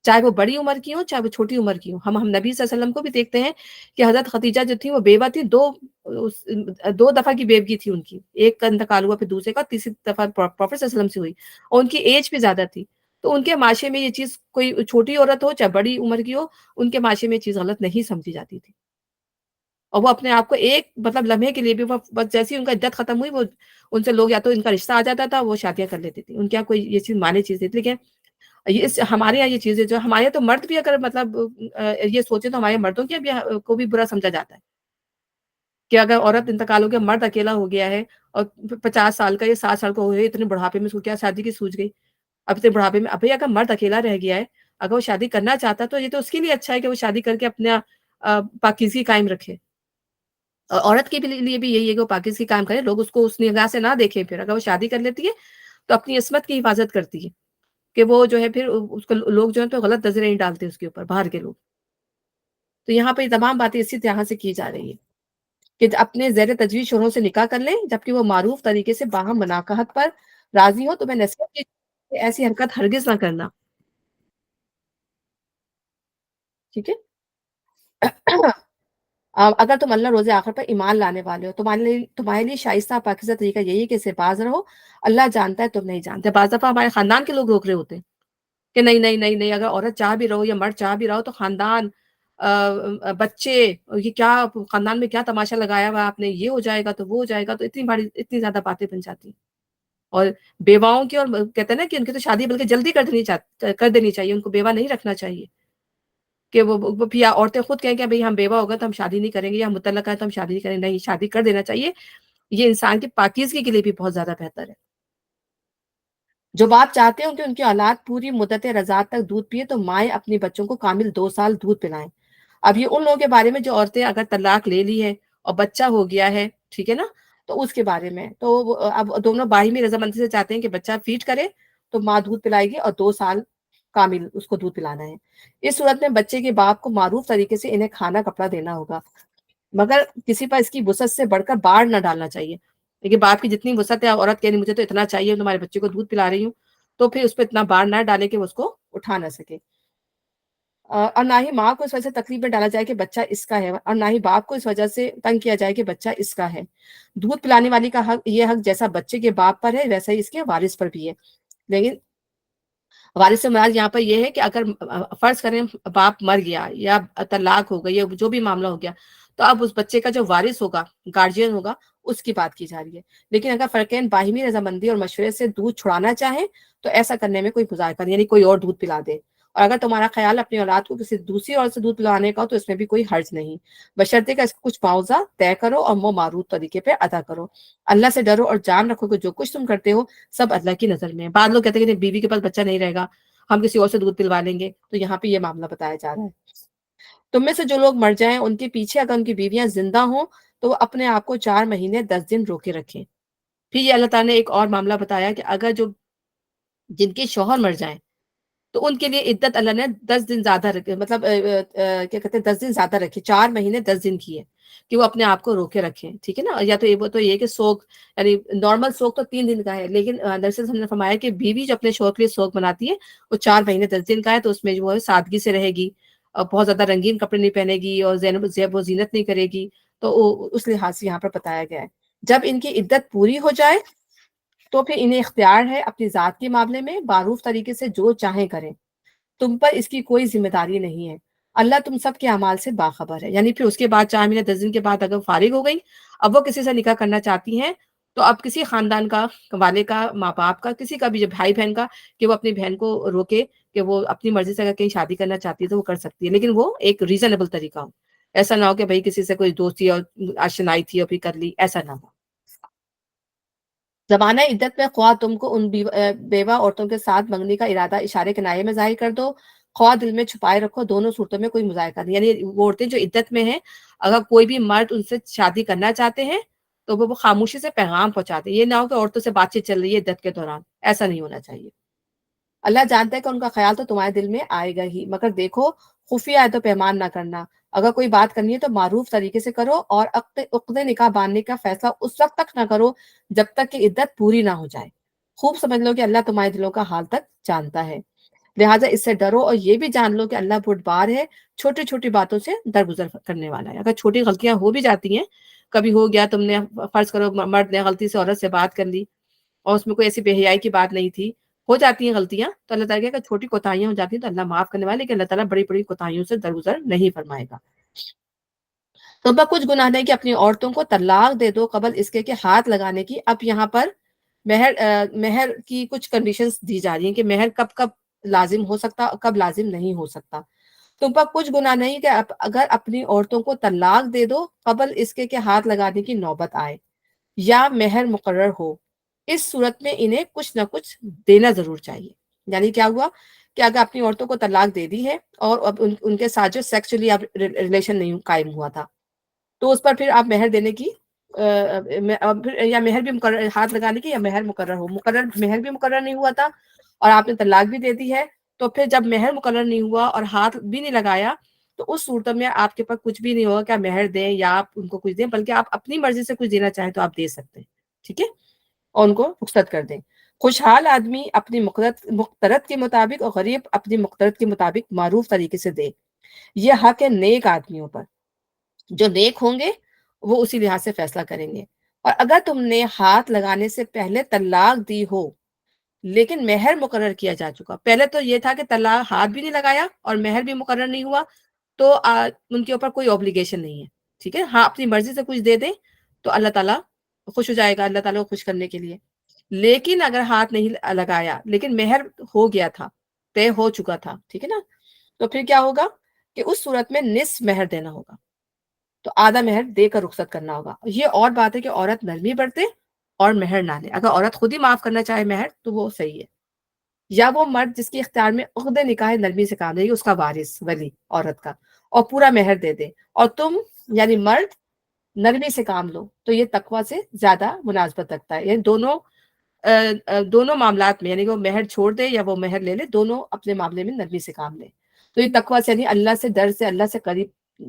چاہے وہ بڑی عمر کی ہوں چاہے وہ چھوٹی عمر کی ہوں۔ ہم نبی صلی اللہ علیہ وسلم کو بھی دیکھتے ہیں کہ حضرت خدیجہ جو تھی وہ بیوہ تھی، 2 دفعہ کی بیوگی تھی ان کی، ایک کا انتقال ہوا پھر دوسرے کا، تیسری دفعہ پروفیٹ صلی اللہ علیہ وسلم سے ہوئی، اور ان کی ایج بھی زیادہ تھی، تو ان کے معاشرے میں یہ چیز، کوئی چھوٹی عورت ہو چاہے بڑی عمر کی ہو، ان کے معاشرے میں یہ چیز غلط نہیں سمجھی جاتی تھی، اور وہ اپنے آپ کو ایک مطلب لمحے کے لیے بھی، وہ بس جیسی ان کا عدت ختم ہوئی، وہ ان سے لوگ یا تو ان کا رشتہ آ جاتا تھا، وہ شادیاں کر لیتی تھی، ان کے یہاں کوئی یہ چیز مانے چیز نہیں تھی۔ لیکن ہمارے یہاں یہ چیزیں جو ہمارے یہاں تو مرد بھی اگر مطلب یہ سوچے تو ہمارے مردوں کی بھی کو بھی برا سمجھا جاتا ہے کہ اگر عورت انتقال ہو گیا، مرد اکیلا ہو گیا ہے اور 50 سال کا یا 60 سال کا ہو گیا، اتنے بڑھاپے میں اس کو کیا شادی کی سوچ گئی، اب اتنے بڑھاپے میں، ابھی اگر مرد اکیلا رہ گیا ہے، اگر وہ شادی کرنا چاہتا ہے تو یہ تو اس کے لیے اچھا ہے کہ وہ شادی کر کے اپنا پاکیزگی قائم رکھے، اور عورت کے لیے بھی یہی ہے کہ وہ پاکیزگی قائم کرے، لوگ اس کو اس نگاہ سے نہ دیکھیں، پھر اگر وہ شادی کر لیتی ہے تو اپنی عصمت کی حفاظت کرتی ہے کہ وہ جو ہے پھر اس کو لوگ جو ہے تو غلط نظریں نہیں ڈالتے اس کے اوپر، باہر کے لوگ۔ تو یہاں پہ یہ تمام باتیں اسی طرح سے کی جا رہی ہے کہ اپنے زیر تجویز شوہروں سے نکاح کر لیں جبکہ وہ معروف طریقے سے باہم مناکحت پر راضی ہو تو میں نصیحت کی کہ ایسی حرکت ہرگز نہ کرنا، ٹھیک ہے؟ اگر تم اللہ روز آخر پر ایمان لانے والے ہو، تمہارے لیے شائستہ پاکیزہ طریقہ یہی ہے کہ اسے باز رہو، اللہ جانتا ہے تم نہیں جانتے۔ بعض دفعہ ہمارے خاندان کے لوگ روک رہے ہوتے ہیں کہ نہیں نہیں نہیں نہیں، اگر عورت چاہ بھی رہو یا مرد چاہ بھی رہو تو خاندان، بچے، یہ کیا خاندان میں کیا تماشا لگایا ہوا آپ نے، یہ ہو جائے گا تو وہ ہو جائے گا، تو اتنی بڑی اتنی زیادہ باتیں بن جاتی ہیں۔ اور بیواؤں کی، اور کہتے ہیں نا کہ ان کی تو شادی بلکہ جلدی کر دینی چاہیے، ان کو بیوہ نہیں رکھنا چاہیے، کہ وہ پھر عورتیں خود کہیں کہ بھئی ہم بیوہ ہوگا تو ہم شادی نہیں کریں گے، یا ہم مطلقہ ہے تو ہم شادی نہیں کریں گے، نہیں، شادی کر دینا چاہیے، یہ انسان کی پاکیزگی کے لیے بھی بہت زیادہ بہتر ہے۔ جو باپ چاہتے ہوں کہ ان کی اولاد پوری مدت رضاعت تک دودھ پیے تو مائیں اپنے بچوں کو کامل 2 سال دودھ پلائیں۔ اب یہ ان لوگوں کے بارے میں جو عورتیں اگر طلاق لے لی ہے اور بچہ ہو گیا ہے، ٹھیک ہے نا، تو اس کے بارے میں تو اب دونوں باہمی رضامندی سے چاہتے ہیں کہ بچہ فیڈ کرے تو ماں دودھ پلائے گی اور 2 سال کامل اس کو دودھ پلانا ہے۔ اس صورت میں بچے کے باپ کو معروف طریقے سے انہیں کھانا کپڑا دینا ہوگا، مگر کسی پر اس کی وسعت سے بڑھ کر بار نہ ڈالنا چاہیے۔ لیکن باپ کی جتنی وسعت ہے، عورت کہہ رہی مجھے تو اتنا چاہیے، تمہارے بچے کو دودھ پلا رہی ہوں، تو پھر اس پہ اتنا بار نہ ڈالے کہ وہ اس کو اٹھا نہ سکے۔ اور نہ ہی ماں کو اس وجہ سے تکلیف میں ڈالا جائے کہ بچہ اس کا ہے، اور نہ ہی باپ کو اس وجہ سے تنگ کیا جائے کہ بچہ اس کا ہے۔ دودھ پلانے والی کا حق، یہ حق جیسا بچے کے باپ پر ہے ویسا ہی اس کے وارث پر بھی ہے۔ لیکن وارث سے مراد یہاں پر یہ ہے کہ اگر فرض کریں باپ مر گیا یا طلاق ہو گئی یا جو بھی معاملہ ہو گیا، تو اب اس بچے کا جو وارث ہوگا، گارجین ہوگا، اس کی بات کی جا رہی ہے۔ لیکن اگر فرقین باہمی رضامندی اور مشورے سے دودھ چھڑانا چاہیں تو ایسا کرنے میں کوئی مذاکرہ نہیں، یعنی کوئی اور دودھ پلا دے، اور اگر تمہارا خیال اپنی اولاد کو کسی دوسری عورت سے دودھ پلانے کا ہو تو اس میں بھی کوئی حرج نہیں، بشرطے کہ اس کو کچھ معاوضہ طے کرو اور وہ معروف طریقے پہ ادا کرو۔ اللہ سے ڈرو اور جان رکھو کہ جو کچھ تم کرتے ہو سب اللہ کی نظر میں ہے۔ بعض لوگ کہتے ہیں کہ بیوی کے پاس بچہ نہیں رہے گا، ہم کسی اور سے دودھ پلوا لیں گے، تو یہاں پہ یہ معاملہ بتایا جا رہا ہے۔ تم میں سے جو لوگ مر جائیں ان کے پیچھے اگر ان کی بیویاں زندہ ہوں تو وہ اپنے آپ کو 4 مہینے 10 دن روکے رکھیں۔ پھر یہ اللہ تعالیٰ نے ایک اور معاملہ بتایا کہ اگر جو جن کے شوہر مر جائیں تو ان کے لیے عدت اللہ نے 10 دن زیادہ رکھے، مطلب کیا کہتے ہیں 10 دن زیادہ رکھے، 4 مہینے 10 دن کی ہے کہ وہ اپنے آپ کو روکے رکھیں، ٹھیک ہے نا۔ یا تو وہ تو یہ کہ سوگ، یعنی نارمل سوگ تو 3 دن کا ہے، لیکن نرسل نے فرمایا کہ بیوی جو اپنے شوہر کے لیے سوگ بناتی ہے وہ 4 مہینے 10 دن کا ہے، تو اس میں جو ہے سادگی سے رہے گی، اور بہت زیادہ رنگین کپڑے نہیں پہنے گی، اور زیب و زینت نہیں کرے گی، تو اس لحاظ سے یہاں پر بتایا گیا ہے۔ جب ان کی عدت پوری ہو جائے تو پھر انہیں اختیار ہے اپنی ذات کے معاملے میں معروف طریقے سے جو چاہیں کریں، تم پر اس کی کوئی ذمہ داری نہیں ہے، اللہ تم سب کے اعمال سے باخبر ہے۔ یعنی پھر اس کے بعد 4 مہینے 10 دن کے بعد اگر فارغ ہو گئی، اب وہ کسی سے نکاح کرنا چاہتی ہیں، تو اب کسی خاندان کا، والے کا، ماں باپ کا، کسی کا بھی، جو بھائی بہن کا، کہ وہ اپنی بہن کو روکے کہ وہ اپنی مرضی سے اگر کہیں شادی کرنا چاہتی ہے تو وہ کر سکتی ہے، لیکن وہ ایک ریزنیبل طریقہ ہو، ایسا نہ ہو کہ بھائی کسی سے کوئی دوستی اور آشنائی تھی اور پھر کر لی، ایسا نہ ہو۔ زمانہ عدت میں خواہ تم کو ان بیوہ عورتوں کے ساتھ منگنی کا ارادہ اشارے کنایے میں ظاہر کر دو، خواہ دل میں چھپائے رکھو، دونوں صورتوں میں کوئی مذائقہ نہیں۔ یعنی وہ عورتیں جو عدت میں ہیں، اگر کوئی بھی مرد ان سے شادی کرنا چاہتے ہیں تو وہ خاموشی سے پیغام پہنچاتے ہیں، یہ نہ ہو کہ عورتوں سے بات چیت چل رہی ہے عدت کے دوران، ایسا نہیں ہونا چاہیے۔ اللہ جانتا ہے کہ ان کا خیال تو تمہارے دل میں آئے گا ہی، مگر دیکھو خفیہ ہے تو پیمان نہ کرنا، اگر کوئی بات کرنی ہے تو معروف طریقے سے کرو، اور عقد نکاح باندھنے کا فیصلہ اس وقت تک نہ کرو جب تک کہ عدت پوری نہ ہو جائے۔ خوب سمجھ لو کہ اللہ تمہارے دلوں کا حال تک جانتا ہے، لہٰذا اس سے ڈرو اور یہ بھی جان لو کہ اللہ بردبار ہے، چھوٹی چھوٹی باتوں سے درگزر کرنے والا ہے۔ اگر چھوٹی غلطیاں ہو بھی جاتی ہیں، کبھی ہو گیا تم نے، فرض کرو مرد نے غلطی سے عورت سے بات کر لی اور اس میں کوئی ایسی بے حیائی کی بات نہیں تھی، ہو جاتی ہیں غلطیاں، تو اللہ تعالیٰ کہ اگر چھوٹی کوتاہیاں ہو جاتی ہیں تو اللہ معاف کرنے والا ہے، لیکن اللہ تعالیٰ بڑی بڑی کوتاہیوں سے درگزر نہیں فرمائے گا۔ تو کچھ گناہ نہیں کہ اپنی عورتوں کو طلاق دے دو قبل اس کے کہ ہاتھ لگانے کی۔ اب یہاں پر مہر کی کچھ کنڈیشنز دی جا رہی ہیں کہ مہر کب کب لازم ہو سکتا، کب لازم نہیں ہو سکتا۔ تم پر کچھ گناہ نہیں کہ اگر اپنی عورتوں کو طلاق دے دو قبل اس کے کہ ہاتھ لگانے کی نوبت آئے یا مہر مقرر ہو، اس صورت میں انہیں کچھ نہ کچھ دینا ضرور چاہیے۔ یعنی کیا ہوا کہ اگر اپنی عورتوں کو طلاق دے دی ہے اور اب ان کے ساتھ جو سیکچولی اب ریلیشن نہیں قائم ہوا تھا، تو اس پر پھر آپ مہر دینے کی، یا مہر بھی مقرر، ہاتھ لگانے کی، یا مہر مقرر ہو، مہر بھی مقرر نہیں ہوا تھا اور آپ نے طلاق بھی دے دی ہے، تو پھر جب مہر مقرر نہیں ہوا اور ہاتھ بھی نہیں لگایا تو اس صورت میں آپ کے پاس کچھ بھی نہیں ہوگا کہ آپ مہر دیں یا آپ ان کو کچھ دیں، بلکہ آپ اپنی مرضی سے کچھ دینا چاہیں تو آپ دے سکتے ہیں، ٹھیک ہے، اور ان کو رخصت کر دیں۔ خوشحال آدمی اپنی مقترت کے مطابق اور غریب اپنی مقترت کے مطابق معروف طریقے سے دے. یہ حق ہے نیک آدمیوں پر. جو نیک ہوں گے وہ اسی لحاظ سے فیصلہ کریں گے. اور اگر تم نے ہاتھ لگانے سے پہلے طلاق دی ہو لیکن مہر مقرر کیا جا چکا، پہلے تو یہ تھا کہ طلاق ہاتھ بھی نہیں لگایا اور مہر بھی مقرر نہیں ہوا، تو ان کے اوپر کوئی اوبلیگیشن نہیں ہے. ٹھیک ہے، ہاں اپنی مرضی سے کچھ دے دیں تو اللہ تعالیٰ خوش ہو جائے گا، اللہ تعالیٰ کو خوش کرنے کے لیے. لیکن اگر ہاتھ نہیں لگایا لیکن مہر ہو گیا تھا، طے ہو چکا تھا، ٹھیک ہے نا، تو پھر کیا ہوگا کہ اس صورت میں نصف مہر دینا ہوگا. تو آدھا مہر دے کر رخصت کرنا ہوگا. یہ اور بات ہے کہ عورت نرمی برتے اور مہر نہ لے. اگر عورت خود ہی معاف کرنا چاہے مہر تو وہ صحیح ہے. یا وہ مرد جس کے اختیار میں عقد نکاح نرمی سے کام دے گی، اس کا وارث ولی عورت کا، اور پورا مہر دے دے، اور تم یعنی مرد نرمی سے کام لو، تو یہ تقوی سے زیادہ مناسبت رکھتا ہے. یعنی دونوں معاملات میں، یعنی کہ وہ مہر چھوڑ دے یا وہ مہر لے لے، دونوں اپنے معاملے میں نرمی سے کام لے. تو یہ تقوی سے یعنی اللہ سے ڈر سے، اللہ سے قریب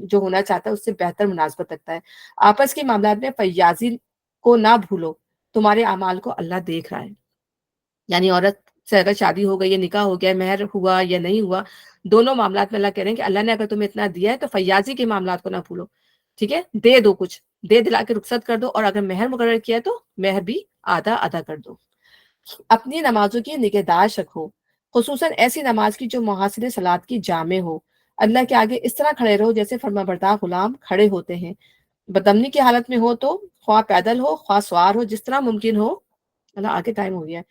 جو ہونا چاہتا ہے اس سے بہتر مناسبت رکھتا ہے. آپس کے معاملات میں فیاضی کو نہ بھولو، تمہارے اعمال کو اللہ دیکھ رہا ہے. یعنی عورت سے اگر شادی ہو گئی ہے، نکاح ہو گیا، مہر ہوا یا نہیں ہوا، دونوں معاملات میں اللہ کہہ رہے ہیں کہ اللہ نے اگر تمہیں اتنا دیا ہے تو فیاضی کے معاملات کو نہ بھولو. ٹھیک ہے، دے دو، کچھ دے دلا کے رخصت کر دو، اور اگر مہر مقرر کیا ہے تو مہر بھی آدھا ادا کر دو. اپنی نمازوں کی نگہداشت رکھو، خصوصاً ایسی نماز کی جو محاسن صلات کی جامع ہو. اللہ کے آگے اس طرح کھڑے رہو جیسے فرمانبردار غلام کھڑے ہوتے ہیں. بدمنی کی حالت میں ہو تو خواہ پیدل ہو خواہ سوار ہو، جس طرح ممکن ہو. اللہ آگے ٹائم ہو گیا ہے.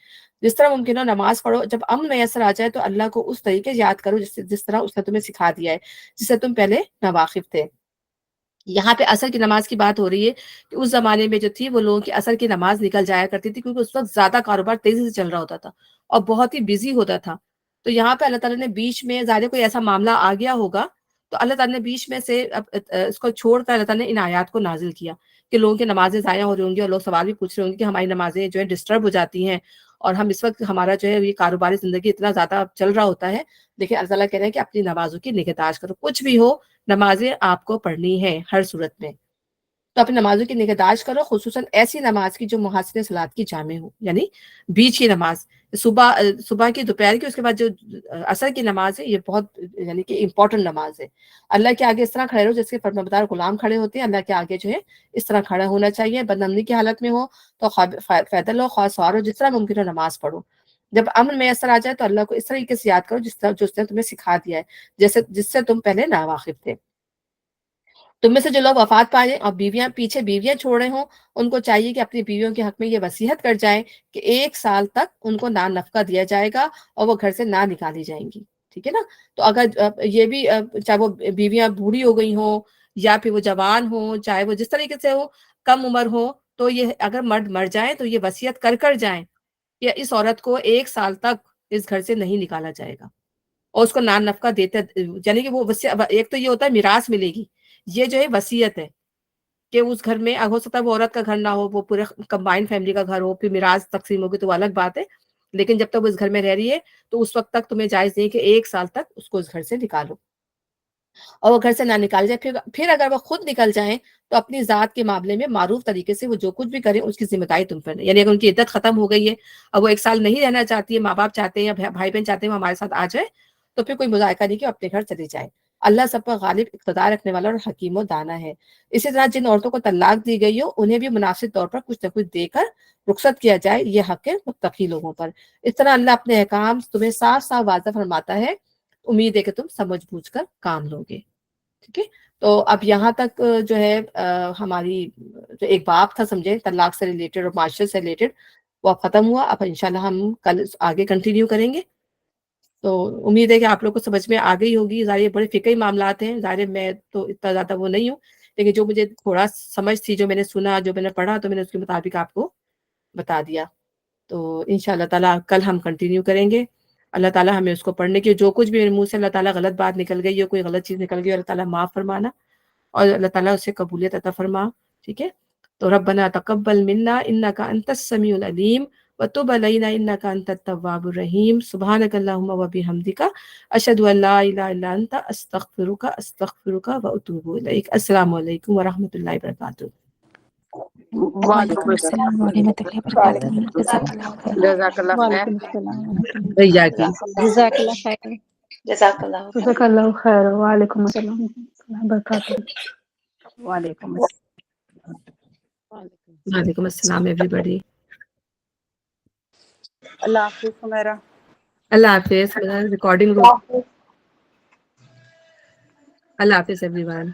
جس طرح ممکن ہو نماز پڑھو. جب امن میسر آ جائے تو اللہ کو اس طریقے سے یاد کرو جس طرح اس نے تمہیں سکھا دیا ہے، جس سے تم پہلے ناواقف تھے. یہاں پہ عصر کی نماز کی بات ہو رہی ہے کہ اس زمانے میں جو تھی وہ لوگوں کی عصر کی نماز نکل جایا کرتی تھی، کیونکہ اس وقت زیادہ کاروبار تیزی سے چل رہا ہوتا تھا اور بہت ہی بزی ہوتا تھا. تو یہاں پہ اللہ تعالیٰ نے بیچ میں، ظاہر کوئی ایسا معاملہ آ گیا ہوگا تو اللہ تعالیٰ نے بیچ میں سے اس کو چھوڑ کر اللہ تعالیٰ نے ان آیات کو نازل کیا کہ لوگوں کی نمازیں ضائع ہو رہی ہوں گی، اور لوگ سوال بھی پوچھ رہے ہوں گے کہ ہماری نمازیں جو ہے ڈسٹرب ہو جاتی ہیں، اور ہم اس وقت ہمارا جو ہے یہ کاروباری زندگی اتنا زیادہ چل رہا ہوتا ہے. دیکھیں اللہ تعالیٰ کہہ رہے ہیں کہ اپنی نمازوں کی نگہداشت کرو. کچھ بھی ہو نمازیں آپ کو پڑھنی ہے ہر صورت میں. تو اپنی نمازوں کی نگہداشت کرو، خصوصاً ایسی نماز کی جو محاسن صلات کی جامع ہو، یعنی بیچ کی نماز، صبح کی، دوپہر کی، اس کے بعد جو عصر کی نماز ہے، یہ بہت یعنی کہ امپورٹنٹ نماز ہے. اللہ کے آگے اس طرح کھڑے رہو جیسے فرمانبردار غلام کھڑے ہوتے ہیں. اللہ کے آگے جو ہے اس طرح کھڑا ہونا چاہیے. بدنمنی کی حالت میں ہو تو خواہ پیدل ہو خواہ سوار ہو، جس طرح ممکن ہو نماز پڑھو. جب امن میسر آ جائے تو اللہ کو اس طریقے سے یاد کرو جس طرح جو اس نے تمہیں سکھا دیا ہے، جس سے تم پہلے ناواقف تھے. تم میں سے جو لوگ وفات پائے اور بیویاں چھوڑ رہے ہوں، ان کو چاہیے کہ اپنی بیویوں کے حق میں یہ وصیت کر جائیں کہ 1 سال تک ان کو نان نفقہ دیا جائے گا اور وہ گھر سے نہ نکالی جائیں گی. ٹھیک ہے نا. تو اگر یہ بھی چاہے وہ بیویاں بوڑھی ہو گئی ہوں یا پھر وہ جوان ہوں، چاہے وہ جس طریقے سے ہو، کم عمر ہو، تو یہ اگر مرد مر جائیں تو یہ وصیت کر جائیں کہ اس عورت کو 1 سال تک اس گھر سے نہیں نکالا جائے گا، اور اس کو نان نفقہ دیتے، یعنی کہ وہ ایک تو یہ ہوتا ہے میراث ملے گی، یہ جو ہے وصیت ہے کہ اس گھر میں ہو سکتا ہے وہ عورت کا گھر نہ ہو، وہ پورے کمبائنڈ فیملی کا گھر ہو، پھر میراث تقسیم ہوگی تو وہ الگ بات ہے. لیکن جب تک وہ اس گھر میں رہ رہی ہے تو اس وقت تک تمہیں جائز نہیں کہ 1 سال تک اس کو اس گھر سے نکالو، اور وہ گھر سے نہ نکال جائے. پھر اگر وہ خود نکل جائیں تو اپنی ذات کے معاملے میں معروف طریقے سے وہ جو کچھ بھی کریں اس کی ذمہ داری تم پر نہیں. یعنی اگر ان کی عدت ختم ہو گئی ہے اور وہ 1 سال نہیں رہنا چاہتی ہے، ماں باپ چاہتے ہیں یا بھائی بہن چاہتے ہیں وہ ہمارے ساتھ آ جائے، تو پھر کوئی مذائقہ نہیں کہ اپنے گھر چلی جائے. اللہ سب پر غالب اقتدار رکھنے والا اور حکیم و دانا ہے. اسی طرح جن عورتوں کو طلاق دی گئی ہو انہیں بھی مناسب طور پر کچھ نہ کچھ دے کر رخصت کیا جائے، یہ حق ہے متقی لوگوں پر. اس طرح اللہ اپنے احکام تمہیں صاف صاف واضح فرماتا ہے. امید ہے کہ تم سمجھ بوجھ کر کام لوگے. ٹھیک ہے. تو اب یہاں تک جو ہے ہماری جو ایک باب تھا سمجھے طلاق سے ریلیٹڈ اور معاشرے سے ریلیٹڈ، وہ اب ختم ہوا. اب انشاءاللہ ہم کل آگے کنٹینیو کریں گے. تو امید ہے کہ آپ لوگ کو سمجھ میں آ گئی ہوگی. ظاہر بڑے فقہی معاملات ہیں، ظاہر میں تو اتنا زیادہ وہ نہیں ہوں، لیکن جو مجھے تھوڑا سمجھ تھی، جو میں نے سنا، جو میں نے پڑھا، تو میں نے اس کے مطابق آپ کو بتا دیا. تو انشاءاللہ تعالیٰ کل ہم کنٹینیو کریں گے. اللہ تعالیٰ ہمیں اس کو پڑھنے کی، جو کچھ بھی میرے منہ سے اللہ تعالیٰ غلط بات نکل گئی یا کوئی غلط چیز نکل گئی، اللہ تعالیٰ معاف فرمانا اور اللہ تعالیٰ اسے قبولیت عطا فرما. ٹھیک ہے. تو ربنا تقبل منا انک انت السمیع العلیم وتب علینا انک انت التواب الرحیم. سبحانک اللہم وبحمدک اشہد ان لا الہ الا انت استغفرک واتوب الیک. السلام علیکم ورحمۃ اللہ وبرکاتہ. وعلیکم السلام ورحمۃ اللہ وبرکاتہ. جزاک اللہ خیر. جزاک اللہ خیر. وعلیکم السلام ورحمۃ اللہ. وإياكم. جزاک اللہ خیر. جزاک اللہ خیر. جزاک اللہ خیر. وعلیکم السلام ورحمۃ اللہ وبرکاتہ. وعلیکم السلام. وعلیکم السلام everybody. اللہ حافظ سمیرہ. اللہ حافظ. ریکارڈنگ اللہ حافظ everyone.